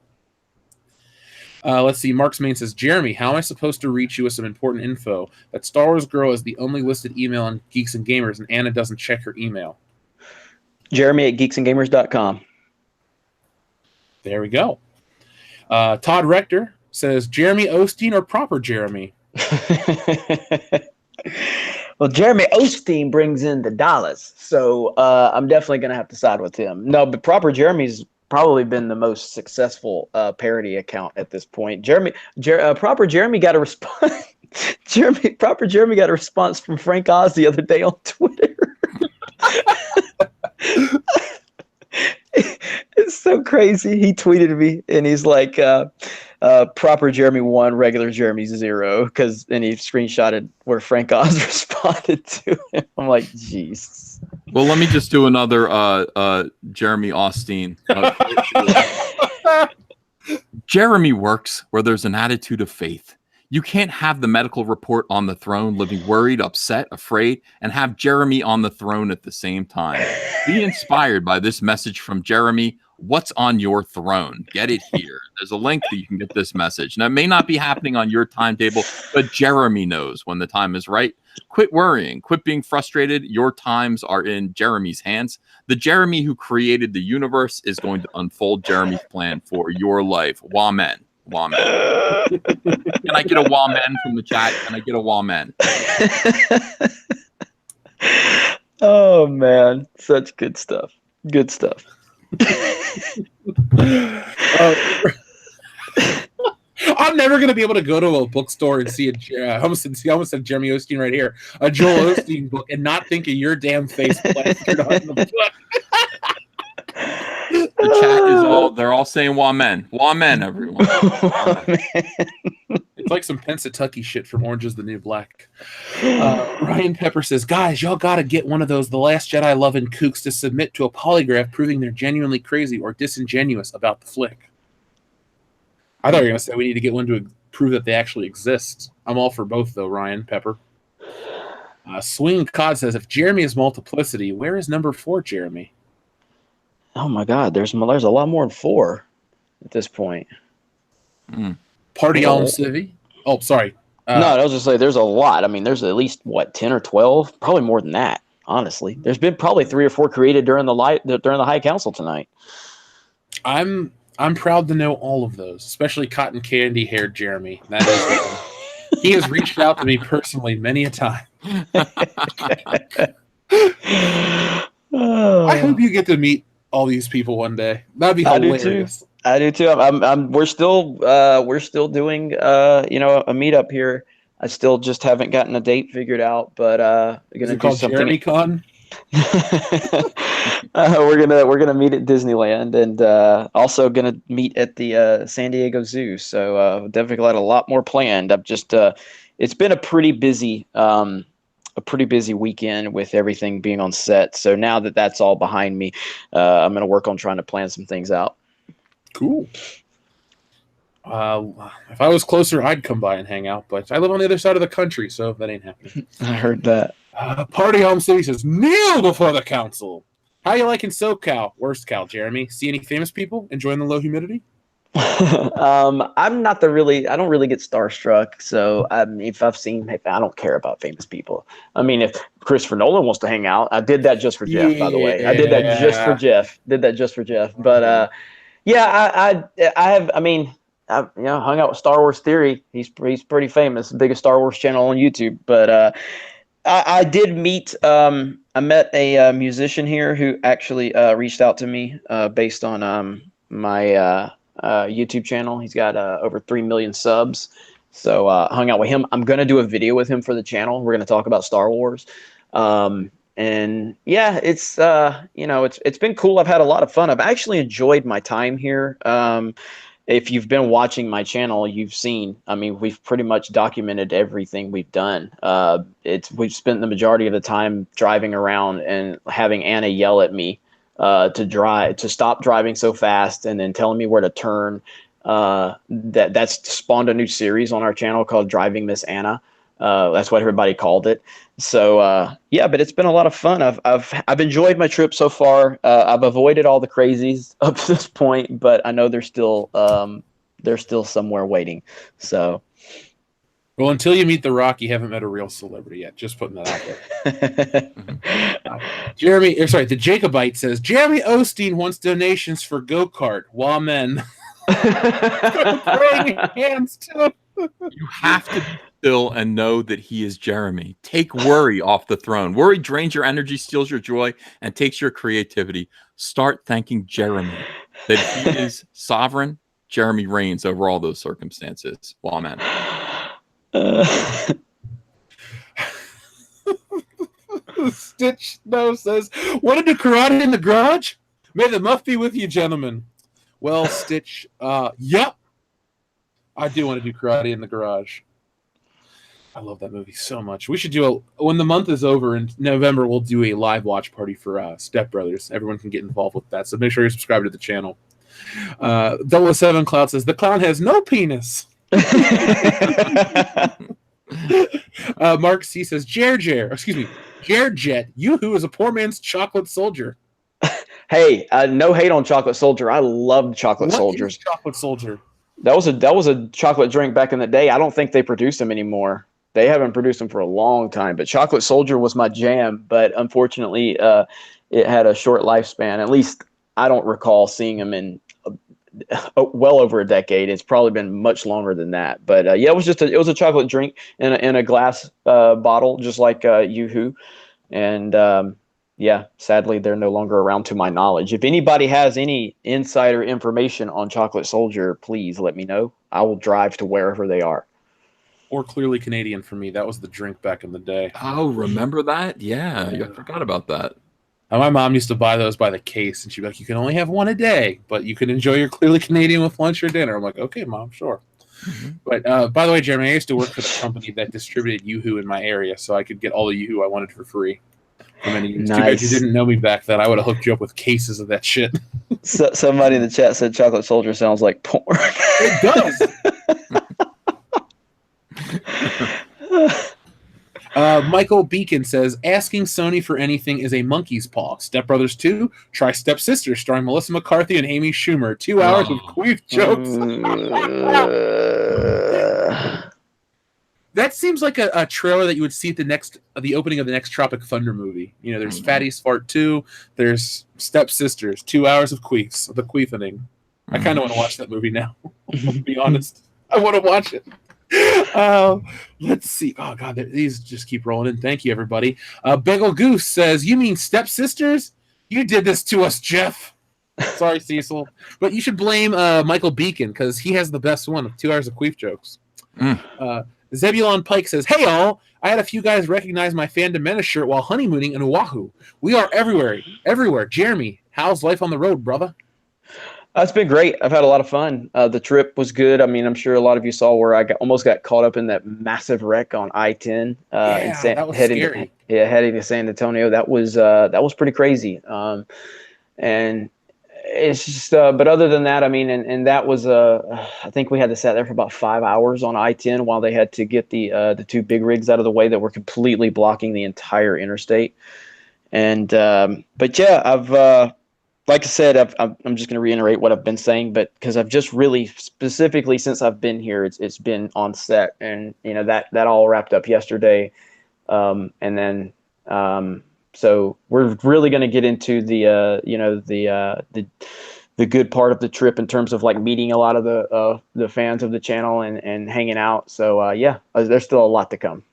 Let's see. Mark's Main says, Jeremy, how am I supposed to reach you with some important info? That Star Wars Girl is the only listed email on Geeks and Gamers, and Anna doesn't check her email. Jeremy at geeksandgamers.com. There we go. Todd Rector says, Jeremy Osteen or proper Jeremy? Well, Jeremy Osteen brings in the dollars, so I'm definitely going to have to side with him. No, but proper Jeremy's probably been the most successful parody account at this point. Proper Jeremy got a response. Proper Jeremy got a response from Frank Oz the other day on Twitter. It's so crazy. He tweeted me and he's like, proper Jeremy 1, regular Jeremy 0, and he screenshotted where Frank Oz responded to him. I'm like, jeez. Well, let me just do another Jeremy Osteen. Jeremy works where there's an attitude of faith. You can't have the medical report on the throne, living worried, upset, afraid, and have Jeremy on the throne at the same time. Be inspired by this message from Jeremy. What's on your throne? Get it here. There's a link that you can get this message. Now, it may not be happening on your timetable, but Jeremy knows when the time is right. Quit worrying. Quit being frustrated. Your times are in Jeremy's hands. The Jeremy who created the universe is going to unfold Jeremy's plan for your life. Wamen. Wamen. Can I get a wamen from the chat? Can I get a wamen? Oh, man. Such good stuff. Good stuff. I'm never going to be able to go to a bookstore and see I almost said Jeremy Osteen right here, a Joel Osteen book, and not think of your damn face plastered on the book. The chat is they're all saying Wamen. Wamen, everyone. Oh, Wamen. like some Pennsatucky shit from Orange is the New Black. Ryan Pepper says, guys, y'all got to get one of those The Last Jedi loving kooks to submit to a polygraph proving they're genuinely crazy or disingenuous about the flick. I thought you were going to say we need to get one to prove that they actually exist. I'm all for both, though, Ryan Pepper. Swing Cod says, if Jeremy is multiplicity, where is number 4, Jeremy? Oh my God, there's a lot more than 4 at this point. Party on Civvy. Oh, sorry. No, I was just say there's a lot. I mean, there's at least 10 or 12, probably more than that. Honestly, there's been probably 3 or 4 created during the High Council tonight. I'm proud to know all of those, especially cotton candy haired Jeremy. That is he has reached out to me personally many a time. I hope you get to meet all these people one day. That'd be hilarious. I do too. We're still doing a meetup here. I still just haven't gotten a date figured out, but we're gonna do something. Jeremy Con? We're gonna meet at Disneyland, and also gonna meet at the San Diego Zoo. So definitely got a lot more planned. I've just it's been a pretty busy weekend with everything being on set. So now that that's all behind me, I'm gonna work on trying to plan some things out. Cool. If I was closer, I'd come by and hang out, but I live on the other side of the country, so that ain't happening. I heard that. Party Home City says, kneel before the council. How you liking SoCal? Worst Cal, Jeremy. See any famous people enjoying the low humidity? I don't really get starstruck. So if I don't care about famous people. I mean, if Christopher Nolan wants to hang out, I did that just for Jeff, by the way. I did that just for Jeff. But yeah, I've hung out with Star Wars Theory. He's pretty famous, biggest Star Wars channel on YouTube. But I did meet. I met a musician here who actually reached out to me based on my YouTube channel. He's got over 3 million subs. So hung out with him. I'm gonna do a video with him for the channel. We're gonna talk about Star Wars. And yeah, it's been cool. I've had a lot of fun. I've actually enjoyed my time here. If you've been watching my channel, you've seen, I mean, we've pretty much documented everything we've done. We've spent the majority of the time driving around and having Anna yell at me to stop driving so fast, and then telling me where to turn. That's spawned a new series on our channel called Driving Miss Anna. That's what everybody called it. So yeah, but it's been a lot of fun. I've enjoyed my trip so far. I've avoided all the crazies up to this point, but I know they're still somewhere waiting. So, well, until you meet The Rock, you haven't met a real celebrity yet. Just putting that out there. The Jacobite says Jeremy Osteen wants donations for go-kart. Wamen. Praying hands too. You have to be still and know that he is Jeremy. Take worry off the throne. Worry drains your energy, steals your joy, and takes your creativity. Start thanking Jeremy that he is sovereign. Jeremy reigns over all those circumstances. Amen. Stitch No says, want to do karate in the garage? May the muff be with you, gentlemen. Well, Stitch, yep. I do want to do karate in the garage. I love that movie so much. We should do when the month is over in November, we'll do a live watch party for Step Brothers. Everyone can get involved with that. So make sure you're subscribed to the channel. 007 Cloud says, the clown has no penis. Mark C says, Jet, you who is a poor man's chocolate soldier. Hey, no hate on Chocolate Soldier. I loved Chocolate Soldiers. Chocolate Soldier. That was a chocolate drink back in the day. I don't think they produce them anymore. They haven't produced them for a long time. But Chocolate Soldier was my jam. But unfortunately, it had a short lifespan. At least I don't recall seeing them in well over a decade. It's probably been much longer than that. But yeah, it was a chocolate drink in a glass bottle, just like Yoo-hoo. And yeah, sadly, they're no longer around to my knowledge. If anybody has any insider information on Chocolate Soldier, please let me know. I will drive to wherever they are. Or Clearly Canadian for me. That was the drink back in the day. Oh, remember that? Yeah, I forgot about that. And my mom used to buy those by the case, and she'd be like, you can only have one a day, but you can enjoy your Clearly Canadian with lunch or dinner. I'm like, okay, Mom, sure. But by the way, Jeremy, I used to work for the company that distributed Yoo-Hoo in my area, so I could get all the Yoo-Hoo I wanted for free for many years. Too bad you didn't know me back then. I would have hooked you up with cases of that shit. So, somebody in the chat said Chocolate Soldier sounds like porn. It does. Michael Beacon says, asking Sony for anything is a monkey's paw. Step Brothers 2, try Step Sisters, starring Melissa McCarthy and Amy Schumer. 2 hours of queef jokes. That seems like a trailer that you would see at the opening of the next Tropic Thunder movie. You know, there's Fatty's Fart 2, there's Step Sisters, 2 hours of queefs, the queefening. I kind of want to watch that movie now. To be honest, I want to watch it. Let's see. Oh god, these just keep rolling in. Thank you, everybody. Bagel Goose says, "You mean Step Sisters? You did this to us, Jeff." Sorry, Cecil, but you should blame Michael Beacon because he has the best one of 2 hours of queef jokes. Zebulon Pike says, "Hey all, I had a few guys recognize my Fandom Menace shirt while honeymooning in Oahu. We are everywhere. Jeremy, how's life on the road, brother?" It's been great. I've had a lot of fun. The trip was good. I mean, I'm sure a lot of you saw where I almost got caught up in that massive wreck on I-10. That was scary. Heading to San Antonio. That was pretty crazy. And it's just, but other than that, I mean, and that was, I think we had to sit there for about 5 hours on I-10 while they had to get the 2 big rigs out of the way that were completely blocking the entire interstate. And, but yeah, I've, like I said, I'm just going to reiterate what I've been saying, but because I've just really specifically since I've been here, it's been on set, and you know that all wrapped up yesterday, and then so we're really going to get into the good part of the trip in terms of like meeting a lot of the fans of the channel and hanging out. So yeah, there's still a lot to come.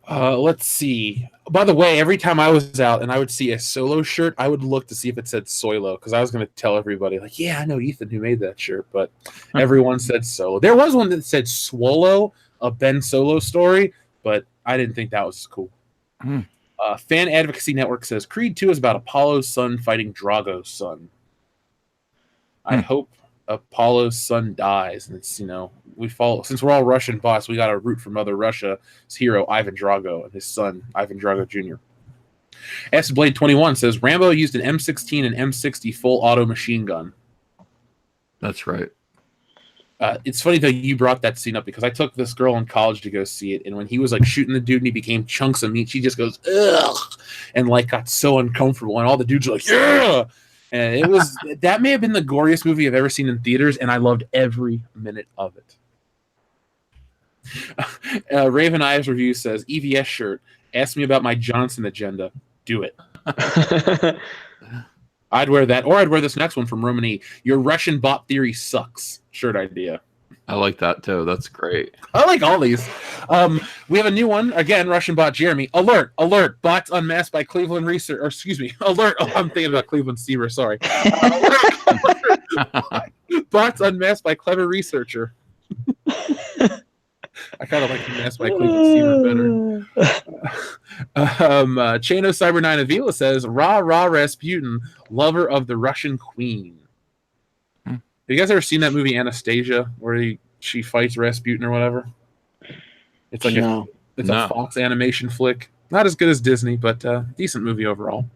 Let's see. By the way, every time I was out and I would see a Solo shirt, I would look to see if it said Soilo, because I was going to tell everybody, like, yeah, I know Ethan who made that shirt, but everyone said Solo. There was one that said Swallow, a Ben Solo story, but I didn't think that was cool. Fan Advocacy Network says, Creed 2 is about Apollo's son fighting Drago's son. I hope Apollo's son dies, and it's, you know, we follow, since we're all Russian boss, we got to root for Mother Russia's hero Ivan Drago and his son Ivan Drago Jr. S Blade 21 says Rambo used an M16 and M60 full auto machine gun. That's right. It's funny that you brought that scene up, because I took this girl in college to go see it, and when he was like shooting the dude and he became chunks of meat, she just goes ugh, and like got so uncomfortable, and all the dudes were like yeah. And it was that may have been the goriest movie I've ever seen in theaters, and I loved every minute of it. Raven Ives review says EVS shirt. Ask me about my Johnson agenda. Do it. I'd wear that, or I'd wear this next one from Roman E. Your Russian bot theory sucks. Shirt idea. I like that too. That's great. I like all these. We have a new one again. Russian bot Jeremy. Alert! Alert! Bots unmasked by Cleveland Research. Or excuse me. Alert! Oh, I'm thinking about Cleveland Steamer. Sorry. Bots unmasked by clever researcher. I kind of like unmasked by Cleveland Steamer better. Chano Cyber 9 Avila says, "Rah rah Rasputin, lover of the Russian queen." Have you guys ever seen that movie Anastasia, where she fights Rasputin or whatever? It's like a Fox animation flick. Not as good as Disney, but decent movie overall.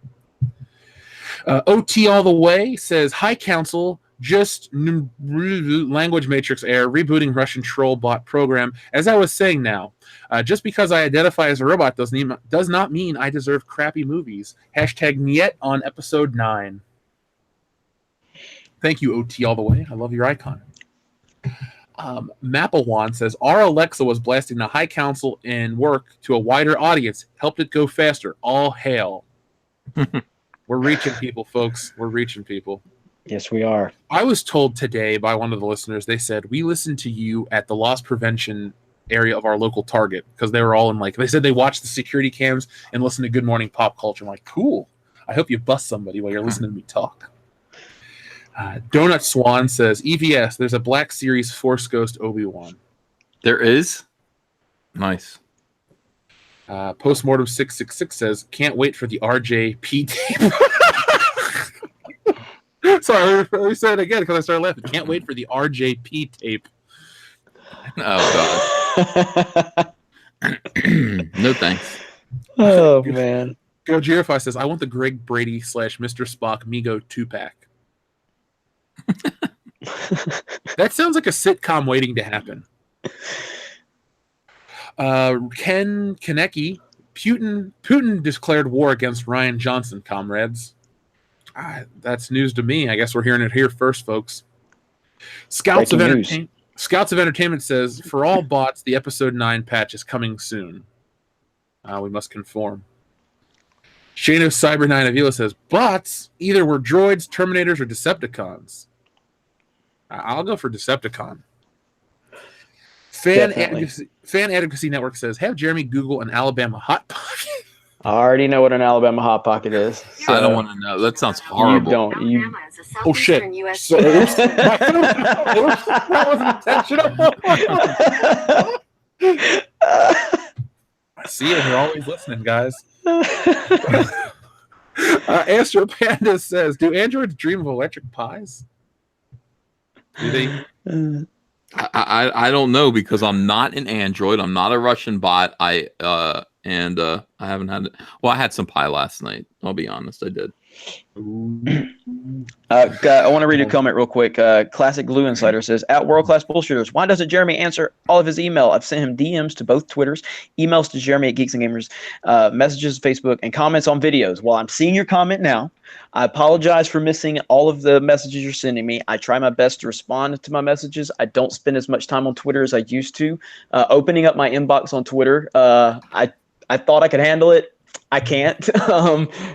OT All the Way says, "Hi Council, just language matrix error, rebooting Russian troll bot program. As I was saying now, just because I identify as a robot does not mean I deserve crappy movies. Hashtag Niet on episode 9. Thank you, OT All the Way. I love your icon. Maplewan says, our Alexa was blasting the High Council in work to a wider audience. Helped it go faster. All hail. We're reaching people, folks. We're reaching people. Yes, we are. I was told today by one of the listeners, they said, we listened to you at the loss prevention area of our local Target, because they were all in, like, they said they watched the security cams and listened to Good Morning Pop Culture. I'm like, cool. I hope you bust somebody while you're listening to me talk. Donut Swan says, EVS, there's a Black Series Force Ghost Obi-Wan. There is? Nice. Postmortem 666 says, can't wait for the RJP tape. Sorry, let me say it again because I started laughing. Can't wait for the RJP tape. Oh God. No thanks. Oh man. Gojirify says, I want the Greg Brady / Mr. Spock Mego 2-pack. That sounds like a sitcom waiting to happen. Ken Kaneki, Putin declared war against Ryan Johnson, comrades. That's news to me. I guess we're hearing it here first, folks. Scouts of Entertainment says, for all bots, the episode 9 patch is coming soon. We must conform. Shano Cyber 9 Avila says, bots either were droids, Terminators, or Decepticons. I'll go for Decepticon. Fan Advocacy Network says, have Jeremy Google an Alabama Hot Pocket. I already know what an Alabama Hot Pocket is. So I don't want to know. That sounds horrible. You don't. Oh shit! So, that wasn't intentional. See you. You're always listening, guys. Astro Panda says, do androids dream of electric pies? Do they? I don't know because I'm not an android. I'm not a Russian bot. I haven't had it. Well, I had some pie last night. I'll be honest, I did. I want to read a comment real quick. Classic Glue Insider says, at World Class Bullshitters, why doesn't Jeremy answer all of his email? I've sent him DMs to both Twitters, emails to Jeremy at Geeks and Gamers, messages Facebook, and comments on videos. Well, I'm seeing your comment now. I apologize for missing all of the messages you're sending me. I try my best to respond to my messages. I don't spend as much time on Twitter as I used to. Opening up my inbox on Twitter, I thought I could handle it. I can't.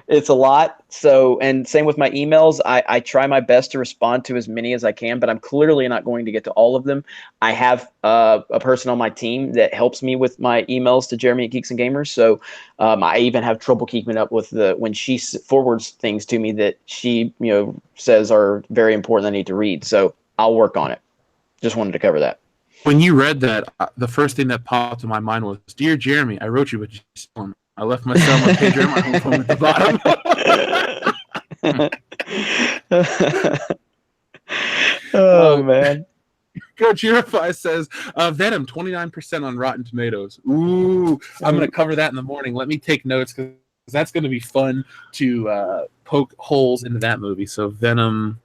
It's a lot. So, and same with my emails. I try my best to respond to as many as I can, but I'm clearly not going to get to all of them. I have a person on my team that helps me with my emails to Jeremy at Geeks and Gamers. So I even have trouble keeping up with when she forwards things to me that she says are very important I need to read. So I'll work on it. Just wanted to cover that. When you read that, the first thing that popped in my mind was, Dear Jeremy, I wrote you, but you still I left my cell, my pager, and my home phone at the bottom. Oh, man. Gojirify says, Venom, 29% on Rotten Tomatoes. Ooh, I'm going to cover that in the morning. Let me take notes because that's going to be fun to poke holes into that movie. So Venom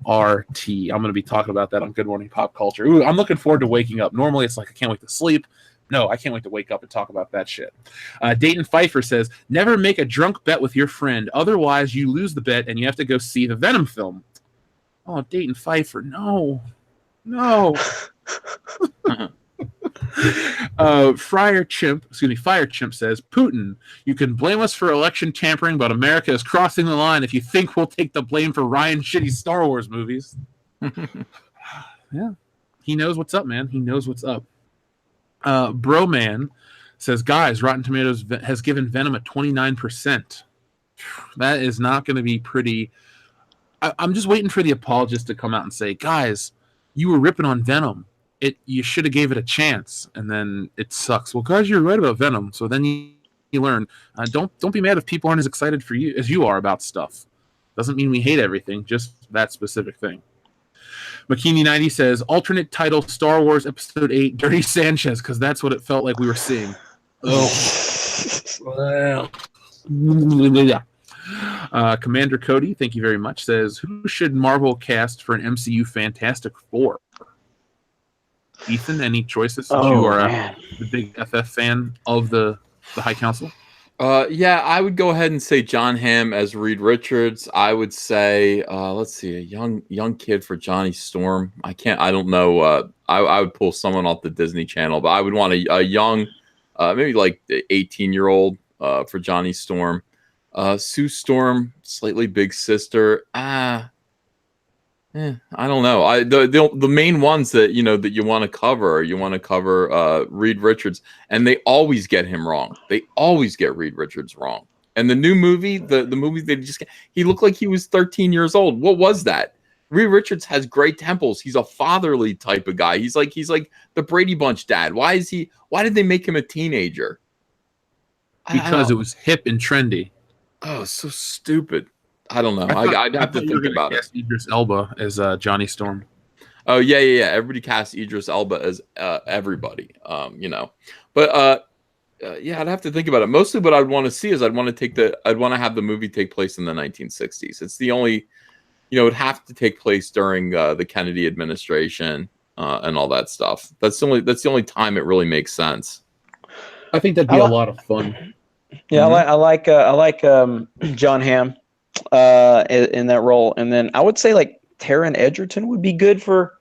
RT. I'm going to be talking about that on Good Morning Pop Culture. Ooh, I'm looking forward to waking up. Normally, it's like I can't wait to sleep. No, I can't wait to wake up and talk about that shit. Dayton Pfeiffer says, never make a drunk bet with your friend. Otherwise, you lose the bet and you have to go see the Venom film. Oh, Dayton Pfeiffer, no. Fire Chimp says, Putin, you can blame us for election tampering, but America is crossing the line if you think we'll take the blame for Ryan's shitty Star Wars movies. Yeah, he knows what's up, man. He knows what's up. Broman says, guys, Rotten Tomatoes has given Venom a 29%. That is not going to be pretty. I'm just waiting for the apologist to come out and say, guys, you were ripping on Venom. You should have gave it a chance, and then it sucks. Well, guys, you're right about Venom, so then you learn. Don't be mad if people aren't as excited for you as you are about stuff. Doesn't mean we hate everything, just that specific thing. McKinney90 says, alternate title Star Wars Episode 8 Dirty Sanchez, because that's what it felt like we were seeing. Oh. Commander Cody, thank you very much, says, who should Marvel cast for an MCU Fantastic Four? Ethan, any choices? Since you are the big FF fan of the High Council. Yeah, I would go ahead and say John Hamm as Reed Richards. I would say, let's see, a young kid for Johnny Storm. I don't know. I would pull someone off the Disney Channel, but I would want a young, maybe like 18-year-old for Johnny Storm. Sue Storm, slightly big sister. I don't know. The main ones that that you want to cover, Reed Richards, and they always get him wrong. They always get Reed Richards wrong. And the new movie, the movie that he looked like he was 13 years old. What was that? Reed Richards has great temples. He's a fatherly type of guy. He's like the Brady Bunch dad. Why did they make him a teenager? Because it was hip and trendy. Oh, so stupid. I don't know. I'd have to think about it. Idris Elba as Johnny Storm. Oh yeah. Everybody casts Idris Elba as everybody. But yeah, I'd have to think about it. Mostly, what I'd want to see is I'd want to have the movie take place in the 1960s. It's the only, it'd have to take place during the Kennedy administration and all that stuff. That's the only time it really makes sense. I think that'd be a lot of fun. Yeah, mm-hmm. I like John Hamm in that role, and then I would say like Taron Egerton would be good for,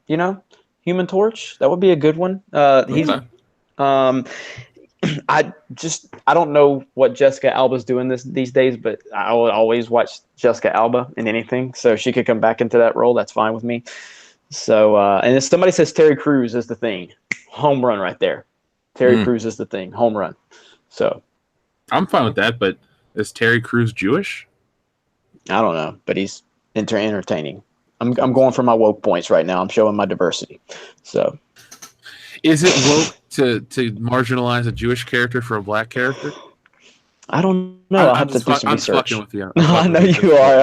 Human Torch. That would be a good one. He's I don't know what Jessica Alba's doing these days, but I would always watch Jessica Alba in anything, so she could come back into that role. That's fine with me. So, and if somebody says Terry Crews is the thing, home run right there. Terry Crews is the thing, home run. So, I'm fine with that. But is Terry Crews Jewish? I don't know, but he's entertaining. I'm going for my woke points right now. I'm showing my diversity. So, is it woke to marginalize a Jewish character for a black character? I don't know. I'll have to do some research. I'm fucking with you. I know you are.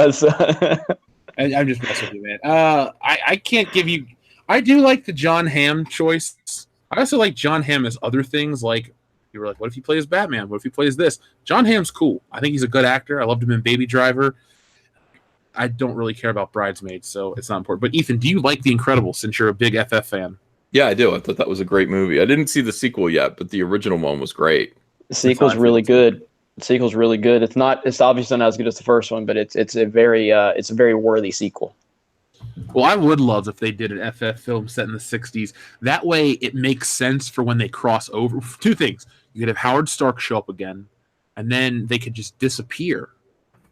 I'm just messing with you, man. I can't give you. I do like the John Hamm choice. I also like John Hamm as other things. Like, you were like, what if he plays Batman? What if he plays this? John Hamm's cool. I think he's a good actor. I loved him in Baby Driver. I don't really care about Bridesmaids, so it's not important. But Ethan, do you like The Incredibles since you're a big FF fan? Yeah, I do. I thought that was a great movie. I didn't see the sequel yet, but the original one was great. The sequel's really good. The sequel's really good. It's obviously not as good as the first one, but it's a very worthy sequel. Well, I would love if they did an FF film set in the 60s. That way it makes sense for when they cross over. Two things. You could have Howard Stark show up again, and then they could just disappear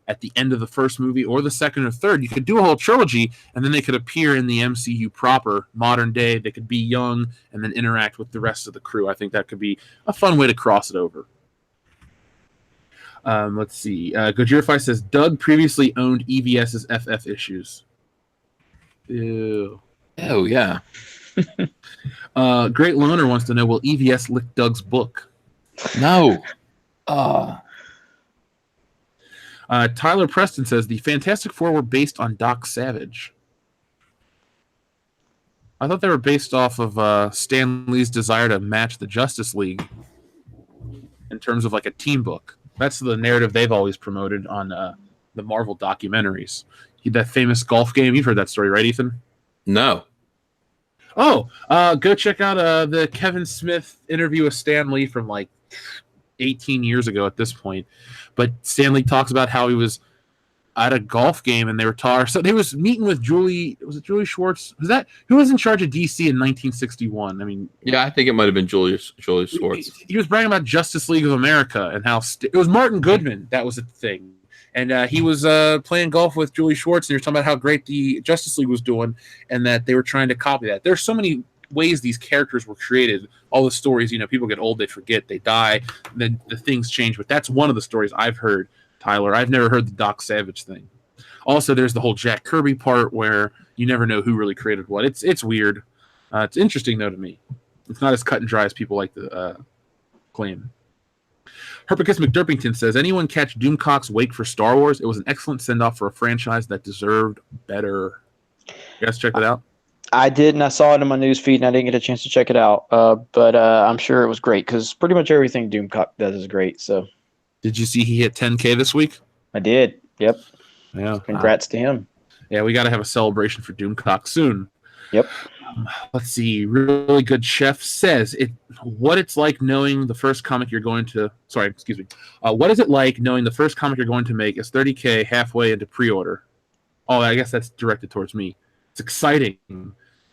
at the end of the first movie or the second or third. You could do a whole trilogy, and then they could appear in the MCU proper, modern day. They could be young and then interact with the rest of the crew. I think that could be a fun way to cross it over. Let's see. Gojirify says, Doug previously owned EVS's FF issues. Ew. Oh, yeah. Great Loner wants to know, will EVS lick Doug's book? No. Tyler Preston says, the Fantastic Four were based on Doc Savage. I thought they were based off of Stan Lee's desire to match the Justice League in terms of like a team book. That's the narrative they've always promoted on the Marvel documentaries. That famous golf game. You've heard that story, right, Ethan? No. Oh, go check out the Kevin Smith interview with Stan Lee from like 18 years ago at this point. But Stan Lee talks about how he was at a golf game and they were talking. So they was meeting with Julie. Was it Julie Schwartz? Who was in charge of DC in 1961? I mean, yeah, I think it might have been Julie Schwartz. He was bragging about Justice League of America and how it was Martin Goodman. That was the thing. And he was playing golf with Julie Schwartz, and you're talking about how great the Justice League was doing, and that they were trying to copy that. There's so many ways these characters were created. All the stories, people get old, they forget, they die, then the things change. But that's one of the stories I've heard, Tyler. I've never heard the Doc Savage thing. Also, there's the whole Jack Kirby part where you never know who really created what. It's weird. It's interesting, though, to me. It's not as cut and dry as people like to claim. Herpicus McDurpington says, anyone catch Doomcock's wake for Star Wars? It was an excellent send-off for a franchise that deserved better. You guys check that out? I did, and I saw it in my news feed, and I didn't get a chance to check it out. But I'm sure it was great, because pretty much everything Doomcock does is great. So, did you see he hit 10K this week? I did. Yep. Yeah. Congrats to him. Yeah, we got to have a celebration for Doomcock soon. Yep. Let's see. Really good chef says what it's like knowing the first comic you're going to. Sorry, excuse me. What is it like knowing the first comic you're going to make is 30K halfway into pre-order? Oh, I guess that's directed towards me. It's exciting.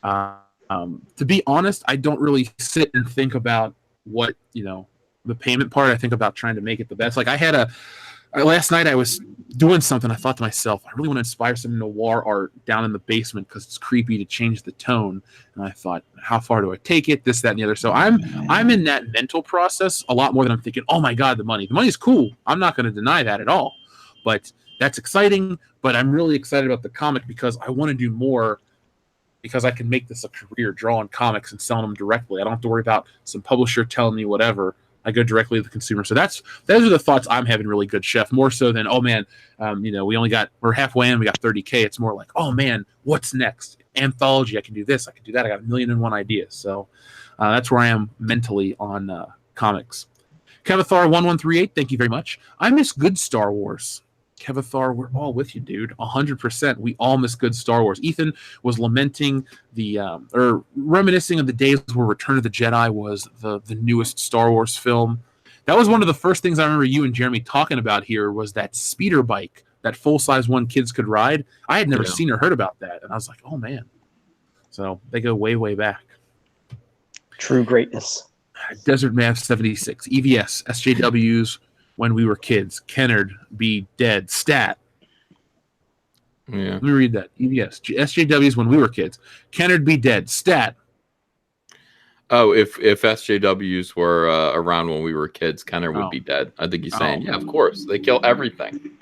To be honest, I don't really sit and think about what the payment part. I think about trying to make it the best. Like last night I was doing something. I thought to myself, I really want to inspire some noir art down in the basement because it's creepy to change the tone. And I thought, how far do I take it? This, that, and the other. So I'm in that mental process a lot more than I'm thinking, oh my God, the money. The money's cool. I'm not going to deny that at all. But that's exciting. But I'm really excited about the comic because I want to do more because I can make this a career drawing comics and selling them directly. I don't have to worry about some publisher telling me whatever. I go directly to the consumer. So those are the thoughts I'm having. Really good, Chef. More so than we're halfway in, we got 30K. It's more like, oh man, what's next? Anthology. I can do this. I can do that. I got a million and one ideas. So that's where I am mentally on comics. Kevathar1138, thank you very much. I miss good Star Wars. Kevathar, we're all with you, dude. 100%. We all miss good Star Wars. Ethan was lamenting or reminiscing of the days where Return of the Jedi was the newest Star Wars film. That was one of the first things I remember you and Jeremy talking about here was that speeder bike, that full-size one kids could ride. I had never seen or heard about that, and I was like, oh, man. So they go way, way back. True greatness. Desert Math 76. EVS, SJWs, when we were kids. Kennard be dead. Stat. Yeah. Let me read that. EVS. SJWs when we were kids. Kennard be dead. Stat. Oh, if SJWs were around when we were kids, Kennard would be dead. I think he's saying, yeah, of course. They kill everything.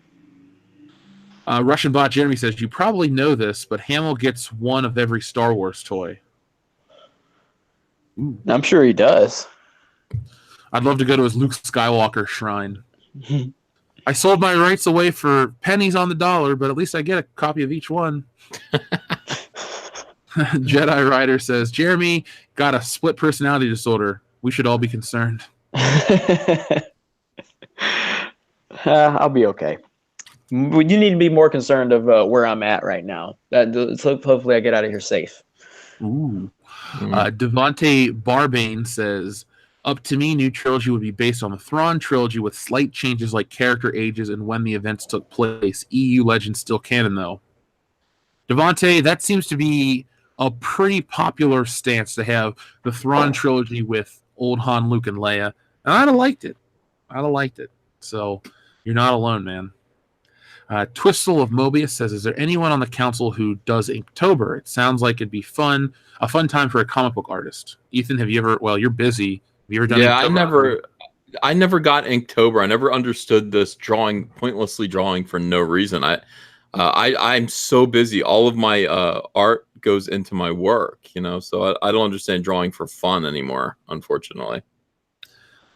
Russian bot Jeremy says, you probably know this, but Hamill gets one of every Star Wars toy. Ooh. I'm sure he does. I'd love to go to his Luke Skywalker shrine. I sold my rights away for pennies on the dollar, but at least I get a copy of each one. Jedi Rider says, Jeremy got a split personality disorder. We should all be concerned. I'll be okay. You need to be more concerned of where I'm at right now. Hopefully I get out of here safe. Ooh. Devontae Barbane says, up to me, new trilogy would be based on the Thrawn trilogy with slight changes like character ages and when the events took place. EU Legends still canon, though. Devontae, that seems to be a pretty popular stance to have the Thrawn trilogy with old Han, Luke, and Leia. And I'd have liked it. So you're not alone, man. Twistle of Mobius says, is there anyone on the council who does Inktober? It sounds like it'd be a fun time for a comic book artist. Ethan, have you ever, well, you're busy. Have you ever done Inktober? I never got Inktober. I never understood this pointlessly drawing for no reason. I'm so busy. All of my art goes into my work, so I don't understand drawing for fun anymore, unfortunately.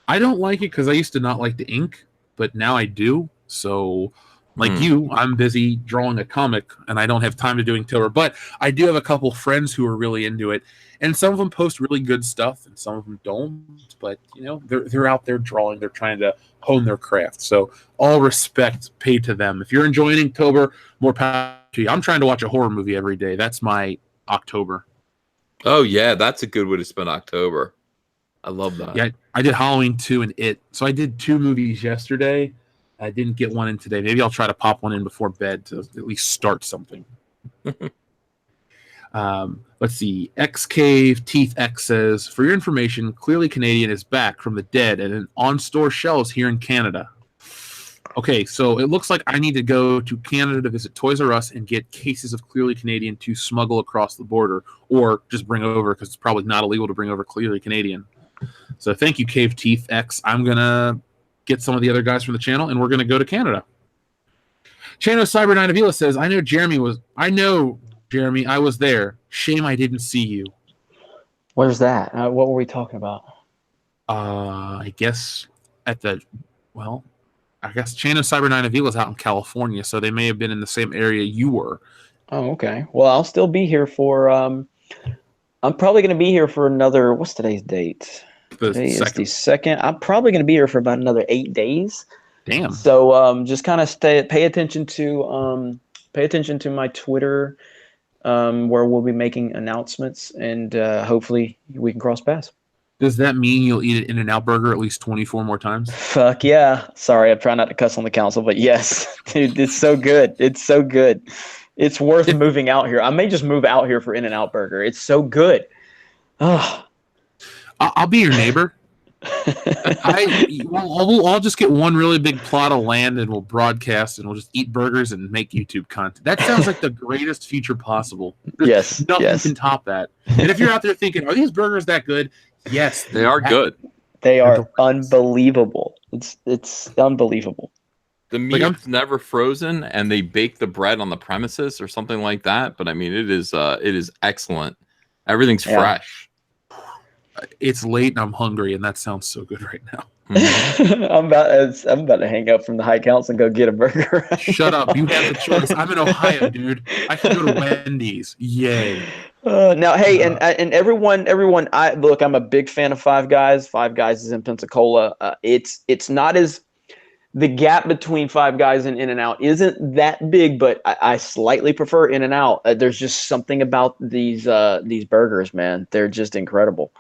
I don't like it because I used to not like the ink, but now I do. So like you, I'm busy drawing a comic and I don't have time to do Inktober, but I do have a couple friends who are really into it, and some of them post really good stuff and some of them don't, but they're out there drawing, they're trying to hone their craft. So all respect paid to them. If you're enjoying Inktober, more power to you. I'm trying to watch a horror movie every day. That's my October. Oh yeah, that's a good way to spend October. I love that. Yeah, I did Halloween 2 and It. So I did 2 movies yesterday. I didn't get one in today. Maybe I'll try to pop one in before bed to at least start something. Let's see. X Cave Teeth X says, for your information, Clearly Canadian is back from the dead and on store shelves here in Canada. Okay, so it looks like I need to go to Canada to visit Toys R Us and get cases of Clearly Canadian to smuggle across the border, or just bring over, because it's probably not illegal to bring over Clearly Canadian. So thank you, Cave Teeth X. I'm going to get some of the other guys from the channel, and we're going to go to Canada. Chano Cyber 9 Avila says, I know Jeremy, I was there. Shame I didn't see you. Where's that? What were we talking about? I guess Chano Cyber 9 Avila is out in California, so they may have been in the same area you were. Oh, okay. Well, I'll still be here for, I'm probably going to be here for another, what's today's date? Today is the 2nd. I'm probably going to be here for about another 8 days. Damn. So just kind of pay attention to my Twitter, where we'll be making announcements, and hopefully we can cross paths. Does that mean you'll eat an In-N-Out burger at least 24 more times? Fuck yeah. Sorry, I'm trying not to cuss on the council, but yes. Dude, it's so good. It's so good. It's worth moving out here. I may just move out here for In-N-Out burger. It's so good. Oh. I'll be your neighbor. I'll just get one really big plot of land and we'll broadcast and we'll just eat burgers and make YouTube content. That sounds like the greatest future possible. Nothing can top that. And if you're out there thinking, are these burgers that good? Yes, they are good. They are unbelievable. It's unbelievable. The meat's never frozen, and they bake the bread on the premises or something like that. But I mean, it is excellent. Everything's fresh. It's late and I'm hungry, and that sounds so good right now. I'm about to hang up from the High Council and go get a burger. Shut up. You have the choice. I'm in Ohio, dude. I can go to Wendy's. Yay. Now, hey, and everyone. I'm a big fan of Five Guys. Five Guys is in Pensacola. It's not as the gap between Five Guys and In-N-Out isn't that big, but I slightly prefer In-N-Out. There's just something about these burgers, man. They're just incredible.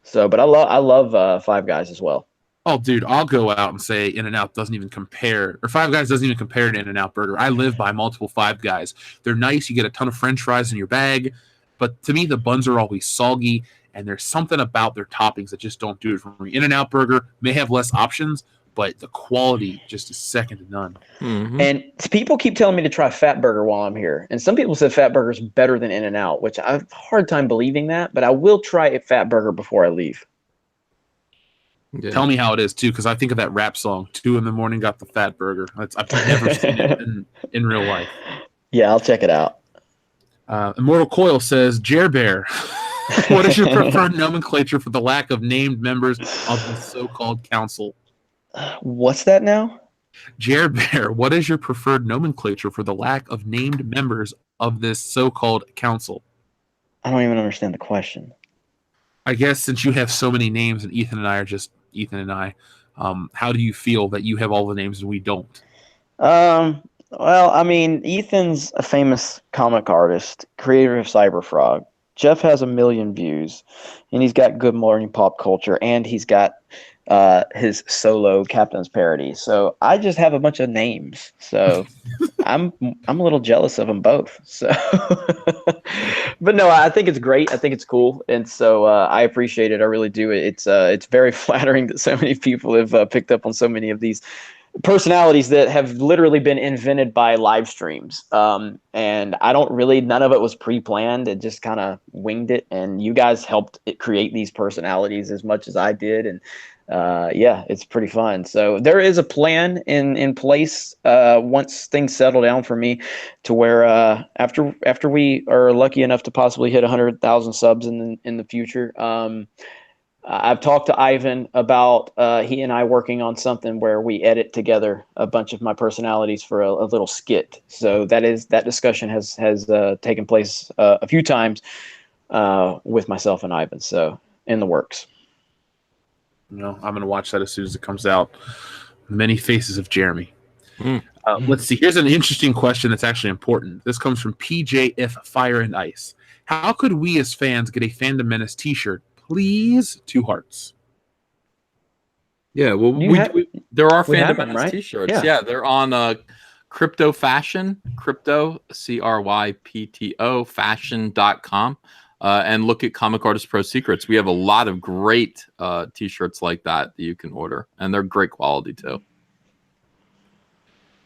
So, but I love Five Guys as well. Oh, dude, I'll go out and say In-N-Out doesn't even compare, or Five Guys doesn't even compare to In-N-Out Burger. I live by multiple Five Guys. They're nice. You get a ton of French fries in your bag, but to me, the buns are always soggy, and there's something about their toppings that just don't do it for me. In-N-Out Burger may have less options, but the quality just is second to none. Mm-hmm. And people keep telling me to try Fat Burger while I'm here, and some people said Fat Burger is better than In-N-Out, which I have a hard time believing that, but I will try a Fat Burger before I leave. Yeah. Tell me how it is, too, because I think of that rap song, 2 a.m, got the Fat Burger. I've never seen it in real life. Yeah, I'll check it out. Immortal Coil says, Jer Bear, what is your preferred nomenclature for the lack of named members of the so-called council? What's that now? Jer Bear, what is your preferred nomenclature for the lack of named members of this so-called council? I don't even understand the question. I guess since you have so many names and Ethan and I are just Ethan and I, how do you feel that you have all the names and we don't? Well, I mean, Ethan's a famous comic artist, creator of Cyberfrog. Jeff has 1 million views, and he's got Good Morning Pop Culture, and he's got his solo Captain's Parody. So I just have a bunch of names. So I'm a little jealous of them both. So, but no, I think it's great. I think it's cool, and so I appreciate it. I really do. It's very flattering that so many people have picked up on so many of these personalities that have literally been invented by live streams. And none of it was pre-planned. It just kind of winged it. And you guys helped it create these personalities as much as I did. And yeah, it's pretty fun. So there is a plan in place once things settle down for me to where after we are lucky enough to possibly hit 100,000 subs in the future, I've talked to Ivan about he and I working on something where we edit together a bunch of my personalities for a little skit. So that discussion has taken place a few times with myself and Ivan. So in the works. I'm going to watch that as soon as it comes out. Many faces of Jeremy. Let's see. Here's an interesting question that's actually important. This comes from PJ If Fire and Ice. How could we as fans get a Fandom Menace t-shirt? Please, 2 hearts. Yeah, well, there are Fandom Menace right? t-shirts. Yeah, they're on Crypto Fashion, Crypto, CRYPTO, fashion.com. And look at ComicArtistProSecrets. We have a lot of great t-shirts like that you can order, and they're great quality too.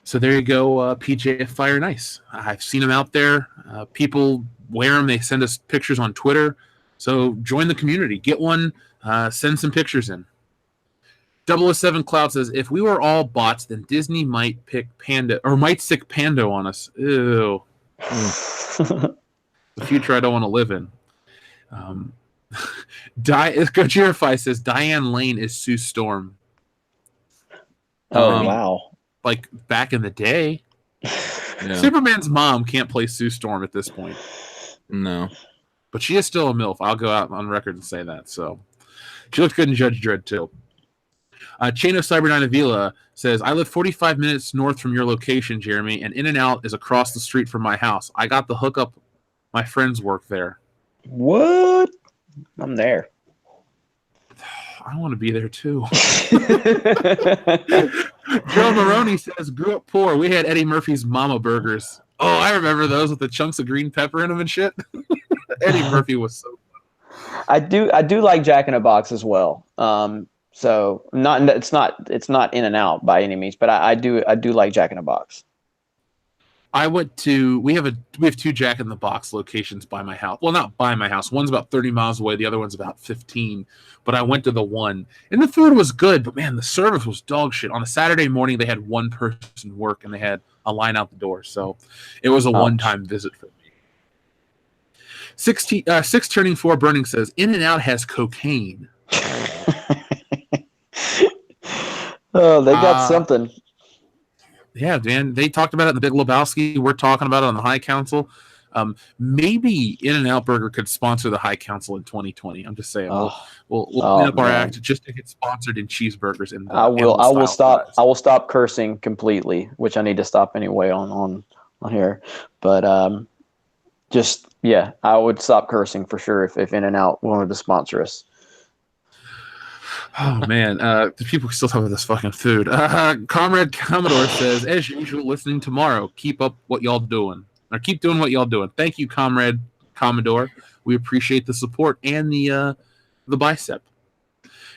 So there you go, PJ Fire and Ice. I've seen them out there. People wear them. They send us pictures on Twitter. So join the community. Get one. Send some pictures in. 007 Cloud says, if we were all bots, then Disney might pick Panda, or might stick Pando on us. Ew. The future I don't want to live in. Gojirify says, Diane Lane is Sue Storm. Wow. Like back in the day. Yeah. Superman's mom can't play Sue Storm at this point. No. But she is still a MILF. I'll go out on record and say that. So she looks good in Judge Dredd, too. Chain of Cyber9 Avila says, I live 45 minutes north from your location, Jeremy, and In-N-Out is across the street from my house. I got the hookup. My friends work there. What? I'm there. I want to be there, too. Joe Maroney says, grew up poor. We had Eddie Murphy's Mama Burgers. Oh, I remember those with the chunks of green pepper in them and shit. Eddie Murphy was so fun. I do like Jack in a Box as well. So it's not In and Out by any means, but I do like Jack in a Box. We have 2 Jack in the Box locations by my house. Well, not by my house. One's about 30 miles away. The other one's about 15. But I went to the one, and the food was good. But man, the service was dog shit. On a Saturday morning, they had one person work, and they had a line out the door. So it was a one-time visit for me. 6 turning 4 burning says In-N-Out has cocaine. Oh, they got something. Yeah, man. They talked about it in the Big Lebowski. We're talking about it on the High Council. Maybe In-N-Out Burger could sponsor the High Council in 2020. I'm just saying. We'll clean up our act just to get sponsored in cheeseburgers. And I will stop. Fries. I will stop cursing completely, which I need to stop anyway on here. But I would stop cursing for sure if In-N-Out wanted to sponsor us. Oh man, the people still talk about this fucking food. Comrade Commodore says, as usual, listening tomorrow. Keep up what y'all doing. Or keep doing what y'all doing. Thank you, Comrade Commodore. We appreciate the support and the bicep.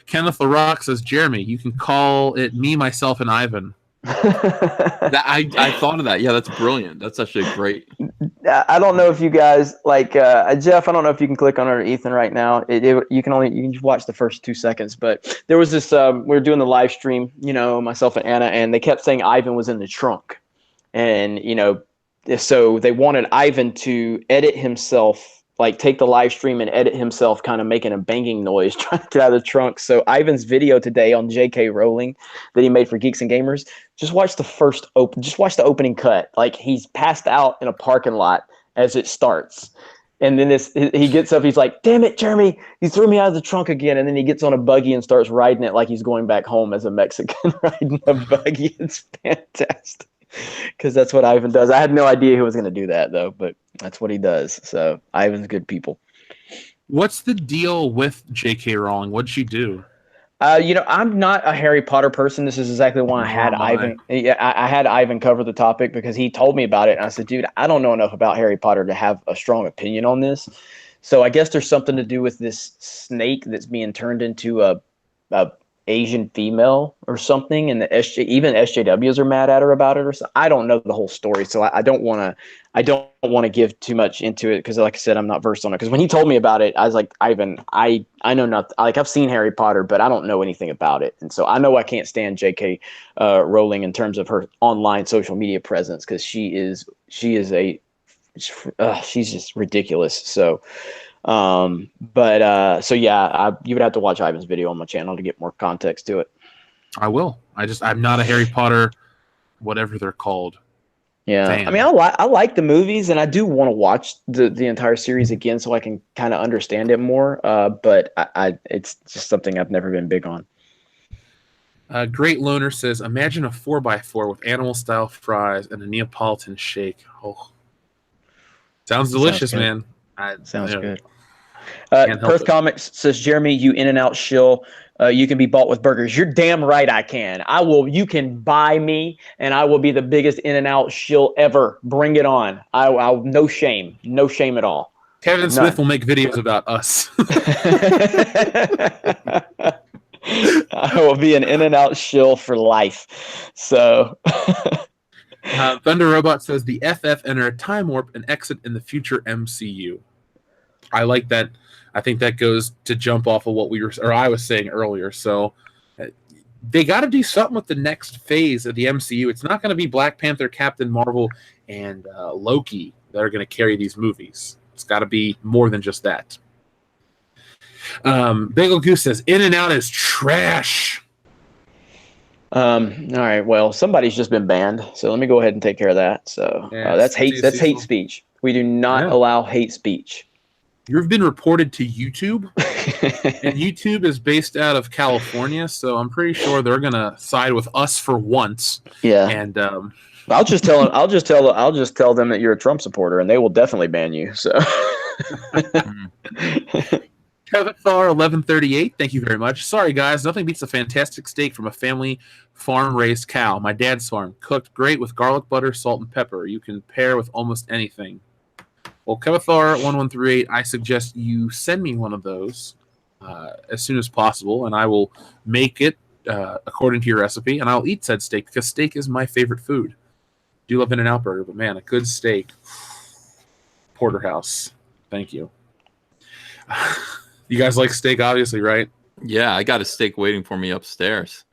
Kenneth LaRock says, Jeremy, you can call it me, myself, and Ivan. I thought of that. Yeah, that's brilliant. That's actually great. I don't know if you guys like Jeff. I don't know if you can click on it or Ethan right now. You can just watch the first 2 seconds. But there was this. We were doing the live stream. Myself and Anna, and they kept saying Ivan was in the trunk, and so they wanted Ivan to edit himself. Like take the live stream and edit himself, kind of making a banging noise, trying to get out of the trunk. So Ivan's video today on J.K. Rowling that he made for Geeks and Gamers, just watch the opening cut. Like he's passed out in a parking lot as it starts. And then he gets up, he's like, damn it, Jeremy, you threw me out of the trunk again. And then he gets on a buggy and starts riding it like he's going back home as a Mexican riding a buggy. It's fantastic. Because that's what Ivan does. I had no idea he was going to do that, though, but that's what he does. So Ivan's good people. What's the deal with J.K. Rowling? What'd she do? I'm not a Harry Potter person. This is exactly why I had Ivan. Yeah, I had Ivan cover the topic because he told me about it. And I said, dude, I don't know enough about Harry Potter to have a strong opinion on this. So I guess there's something to do with this snake that's being turned into a Asian female or something, and even SJWs are mad at her about it or something. I don't know the whole story, so I don't want to give too much into it because, like I said, I'm not versed on it. Because when he told me about it, I was like, Ivan, I know nothing. Like I've seen Harry Potter, but I don't know anything about it, and so I know I can't stand J.K. Rowling in terms of her online social media presence because she's just ridiculous. So. You would have to watch Ivan's video on my channel to get more context to it. I will. I'm not a Harry Potter, whatever they're called. Yeah, fan. I mean, I like the movies, and I do want to watch the entire series again so I can kind of understand it more. But it's just something I've never been big on. Great Loner says, imagine a 4x4 with animal-style fries and a Neapolitan shake. Oh, sounds delicious, man. Sounds good. Perth Comics says, Jeremy, you In-N-Out shill. You can be bought with burgers. You're damn right I can. You can buy me, and I will be the biggest In-N-Out shill ever. Bring it on. I'll no shame. No shame at all. Kevin Smith will make videos about us. I will be an In-N-Out shill for life. So... Thunder Robot says the FF enter a time warp and exit in the future MCU. I like that. I think that goes to jump off of what I was saying earlier. So they got to do something with the next phase of the MCU. It's not going to be Black Panther, Captain Marvel, and Loki that are going to carry these movies. It's got to be more than just that. Bagel Goose says In-N-Out is trash. All right. Well, somebody's just been banned, so let me go ahead and take care of that. So that's hate. That's hate speech. We do not allow hate speech. You've been reported to YouTube, and YouTube is based out of California, so I'm pretty sure they're gonna side with us for once. Yeah. And I'll just tell them. I'll just tell them that you're a Trump supporter, and they will definitely ban you. So. Kevin Thar 1138, thank you very much. Sorry guys, nothing beats a fantastic steak from a family farm raised cow. My dad's farm, cooked great with garlic butter, salt, and pepper. You can pair with almost anything. Well, Kevin Thar 1138, I suggest you send me one of those as soon as possible, and I will make it according to your recipe, and I'll eat said steak because steak is my favorite food. I do love In-N-Out Burger, but man, a good steak. Porterhouse, thank you. You guys like steak, obviously, right? Yeah, I got a steak waiting for me upstairs.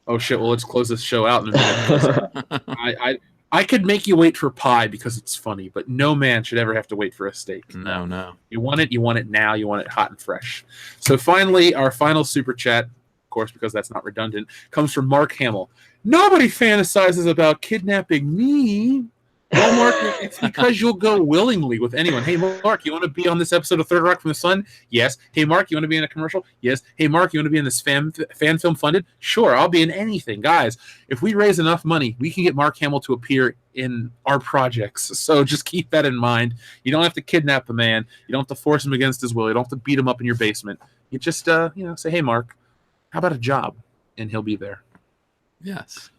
Oh shit! Well, let's close this show out in a minute. I could make you wait for pie because it's funny, but no man should ever have to wait for a steak. No. You want it now. You want it hot and fresh. So finally, our final super chat, of course, because that's not redundant, comes from Mark Hamill. Nobody fantasizes about kidnapping me. Well, Mark, it's because you'll go willingly with anyone. Hey, Mark, you want to be on this episode of Third Rock from the Sun? Yes. Hey, Mark, you want to be in a commercial? Yes. Hey, Mark, you want to be in this fan film funded? Sure, I'll be in anything. Guys, if we raise enough money, we can get Mark Hamill to appear in our projects. So just keep that in mind. You don't have to kidnap the man. You don't have to force him against his will. You don't have to beat him up in your basement. You just, say, hey, Mark, how about a job? And he'll be there. Yes.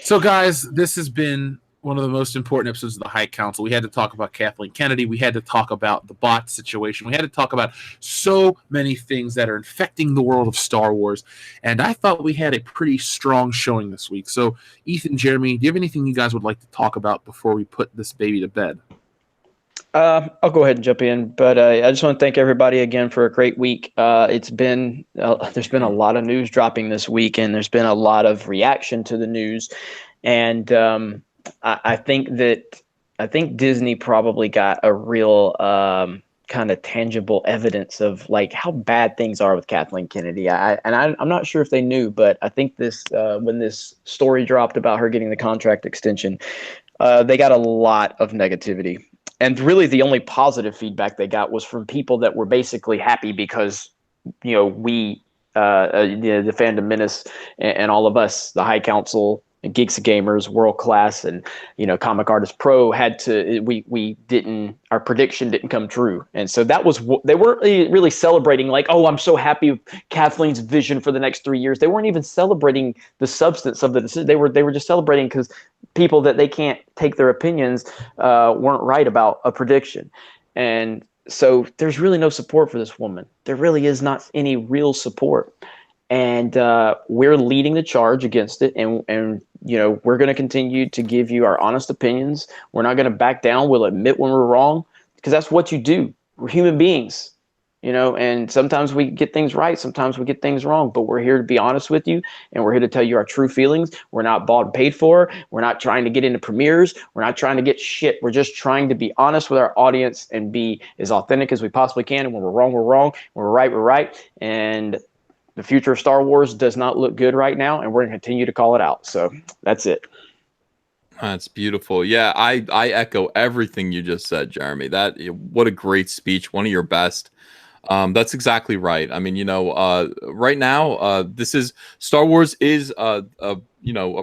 So, guys, this has been one of the most important episodes of the High Council. We had to talk about Kathleen Kennedy. We had to talk about the bot situation. We had to talk about so many things that are infecting the world of Star Wars. And I thought we had a pretty strong showing this week. So, Ethan, Jeremy, do you have anything you guys would like to talk about before we put this baby to bed? I'll go ahead and jump in, but I just want to thank everybody again for a great week. There's been a lot of news dropping this week, and there's been a lot of reaction to the news. And I think Disney probably got a real kind of tangible evidence of like how bad things are with Kathleen Kennedy. I'm not sure if they knew, but I think when this story dropped about her getting the contract extension, they got a lot of negativity. And really the only positive feedback they got was from people that were basically happy because, we, the Fandom Menace and all of us, the High Council, and Geeks Gamers, World Class, and Comic Artist Pro our prediction didn't come true, and so that was they weren't really celebrating like, oh, I'm so happy with Kathleen's vision for the next 3 years. They weren't even celebrating the substance of the decision. They were just celebrating because people that they can't take their opinions weren't right about a prediction, and so there's really no support for this woman. There really is not any real support. And we're leading the charge against it, and we're going to continue to give you our honest opinions. We're not going to back down. We'll admit when we're wrong, because that's what you do. We're human beings, and sometimes we get things right, sometimes we get things wrong, but we're here to be honest with you, and we're here to tell you our true feelings. We're not bought and paid for. We're not trying to get into premieres. We're not trying to get shit. We're just trying to be honest with our audience and be as authentic as we possibly can. And when we're wrong, we're wrong. When we're right, we're right. And the future of Star Wars does not look good right now, and we're going to continue to call it out. So that's it. That's beautiful. Yeah, I echo everything you just said, Jeremy. What a great speech. One of your best. That's exactly right. I mean, right now, Star Wars is a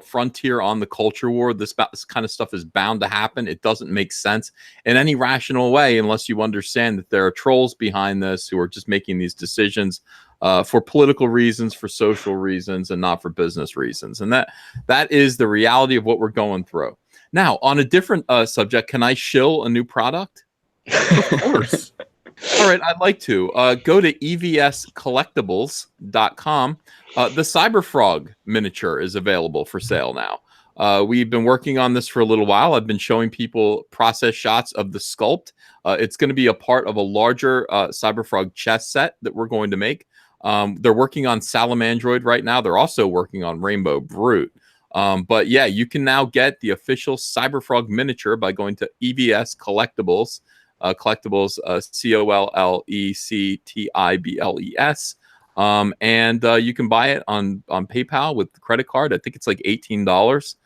frontier on the culture war. This kind of stuff is bound to happen. It doesn't make sense in any rational way unless you understand that there are trolls behind this who are just making these decisions for political reasons, for social reasons, and not for business reasons. And that is the reality of what we're going through. Now, on a different subject, can I shill a new product? Of course. All right, I'd like to go to evscollectibles.com. The Cyberfrog miniature is available for sale now. We've been working on this for a little while. I've been showing people process shots of the sculpt. It's going to be a part of a larger Cyberfrog chess set that we're going to make. They're working on Salamandroid right now. They're also working on Rainbow Brute. But yeah, you can now get the official Cyberfrog miniature by going to EVS Collectibles. Collectibles, COLLECTIBLES. And you can buy it on PayPal with the credit card. I think it's like $18.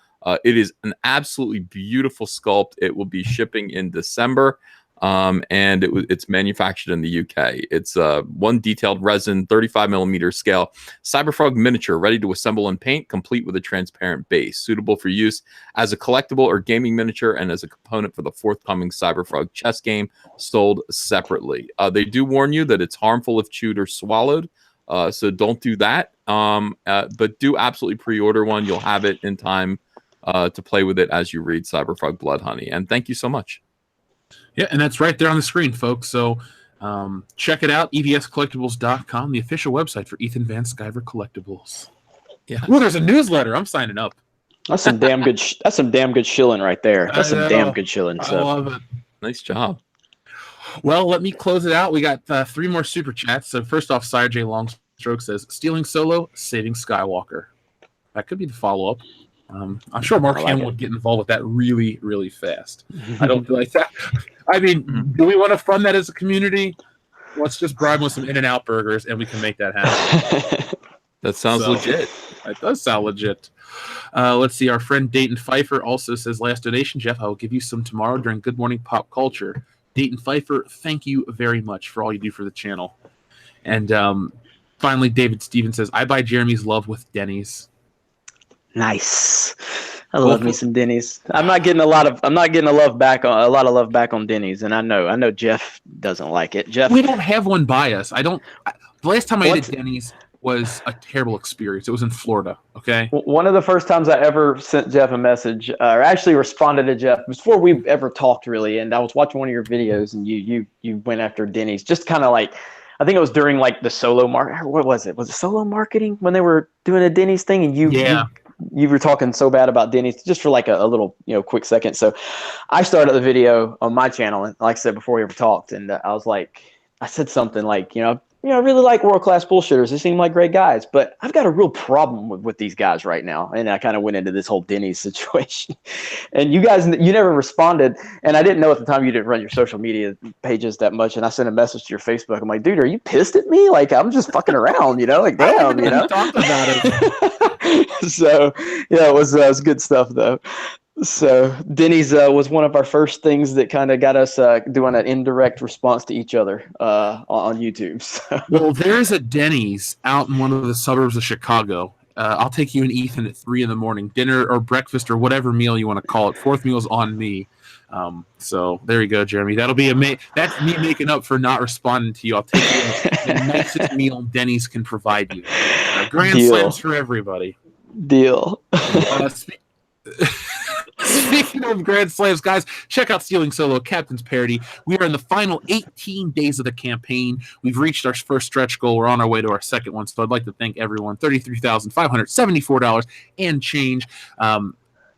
It is an absolutely beautiful sculpt. It will be shipping in December. And it's manufactured in the UK. It's one detailed resin, 35mm scale, Cyberfrog miniature, ready to assemble and paint, complete with a transparent base, suitable for use as a collectible or gaming miniature and as a component for the forthcoming Cyberfrog chess game, sold separately. They do warn you that it's harmful if chewed or swallowed, so don't do that. But do absolutely pre-order one. You'll have it in time to play with it as you read Cyberfrog Blood Honey. And thank you so much. Yeah, and that's right there on the screen, folks. So check it out, evscollectibles.com, the official website for Ethan Van Sciver Collectibles. Yeah. Well, there's a newsletter. I'm signing up. That's some damn good. That's some damn good shilling right there. That's some damn good shilling. I love it. Nice job. Well, let me close it out. We got 3 more super chats. So first off, Sire J Longstroke says, "Stealing Solo, saving Skywalker." That could be the follow-up. I'm sure Mark I like Hamill it. would get involved with that really, really fast. I don't feel like that. I mean, do we want to fund that as a community? Let's just bribe him with some In-N-Out burgers, and we can make that happen. That sounds legit. It does sound legit. Let's see. Our friend Dayton Pfeiffer also says, last donation, Jeff, I will give you some tomorrow during Good Morning Pop Culture. Dayton Pfeiffer, thank you very much for all you do for the channel. And finally, David Stevens says, I buy Jeremy's love with Denny's. Nice. I love me some Denny's. I'm not getting a lot of love back on Denny's, and I know Jeff doesn't like it. Jeff, we don't have one by us. The last time I ate at Denny's was a terrible experience. It was in Florida. Okay. One of the first times I ever sent Jeff a message, or actually responded to Jeff before we ever talked really, and I was watching one of your videos, and you went after Denny's, just kind of like, I think it was during like the solo market. What was it? Was it solo marketing when they were doing a Denny's thing, and you were talking so bad about Denny's just for like a little, quick second. So I started the video on my channel, and like I said before we ever talked, and I said something like, I really like world-class bullshitters. They seem like great guys, but I've got a real problem with these guys right now. And I kind of went into this whole Denny's situation. And you guys, you never responded. And I didn't know at the time you didn't run your social media pages that much. And I sent a message to your Facebook. I'm like, dude, are you pissed at me? Like, I'm just fucking around, like, damn, Talk about it. So, it was good stuff, though. So Denny's was one of our first things that kind of got us doing an indirect response to each other on YouTube. So. Well, there's a Denny's out in one of the suburbs of Chicago. I'll take you and Ethan at 3 a.m, dinner or breakfast or whatever meal you want to call it. Fourth meal's on me. So there you go, Jeremy. That'll be that's me making up for not responding to you. I'll take you the nicest meal Denny's can provide you. Grand slams for everybody. Deal. Speaking of Grand Slams, guys, check out Stealing Solo, Captain's Parody. We are in the final 18 days of the campaign. We've reached our first stretch goal. We're on our way to our second one, so I'd like to thank everyone. $33,574 and change.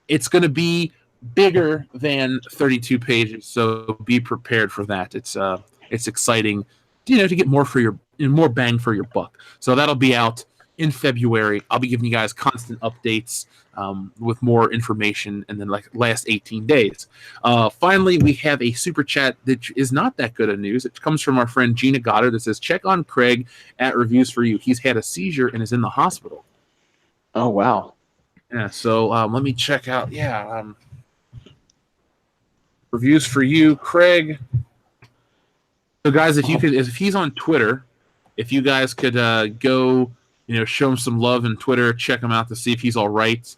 It's going to be bigger than 32 pages, so be prepared for that. It's exciting, to get more bang for your buck. So that'll be out in February. I'll be giving you guys constant updates with more information and then like last 18 days. Finally, we have a super chat that is not that good of news. It comes from our friend Gina Goddard that says, check on Craig at Reviews for You. He's had a seizure and is in the hospital. Oh, wow. Yeah, so let me check out. Reviews for You, Craig. So guys, if he's on Twitter, if you guys could go, show him some love on Twitter, check him out to see if he's all right.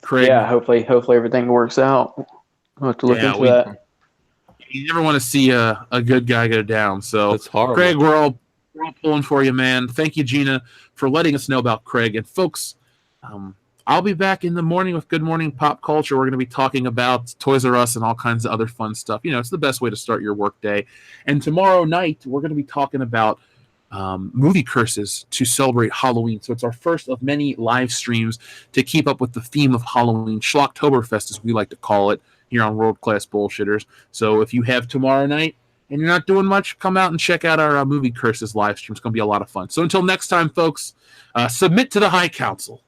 Craig. Yeah, hopefully everything works out. I'll have to look into that. You never want to see a good guy go down. So that's horrible. Craig, we're all pulling for you, man. Thank you, Gina, for letting us know about Craig. And folks, I'll be back in the morning with Good Morning Pop Culture. We're going to be talking about Toys R Us and all kinds of other fun stuff. It's the best way to start your work day. And tomorrow night, we're going to be talking about movie curses to celebrate Halloween. So it's our first of many live streams to keep up with the theme of Halloween, Schlocktoberfest as we like to call it here on World Class Bullshitters. So if you have tomorrow night and you're not doing much, come out and check out our movie curses live stream. It's going to be a lot of fun. So until next time, folks, submit to the High Council.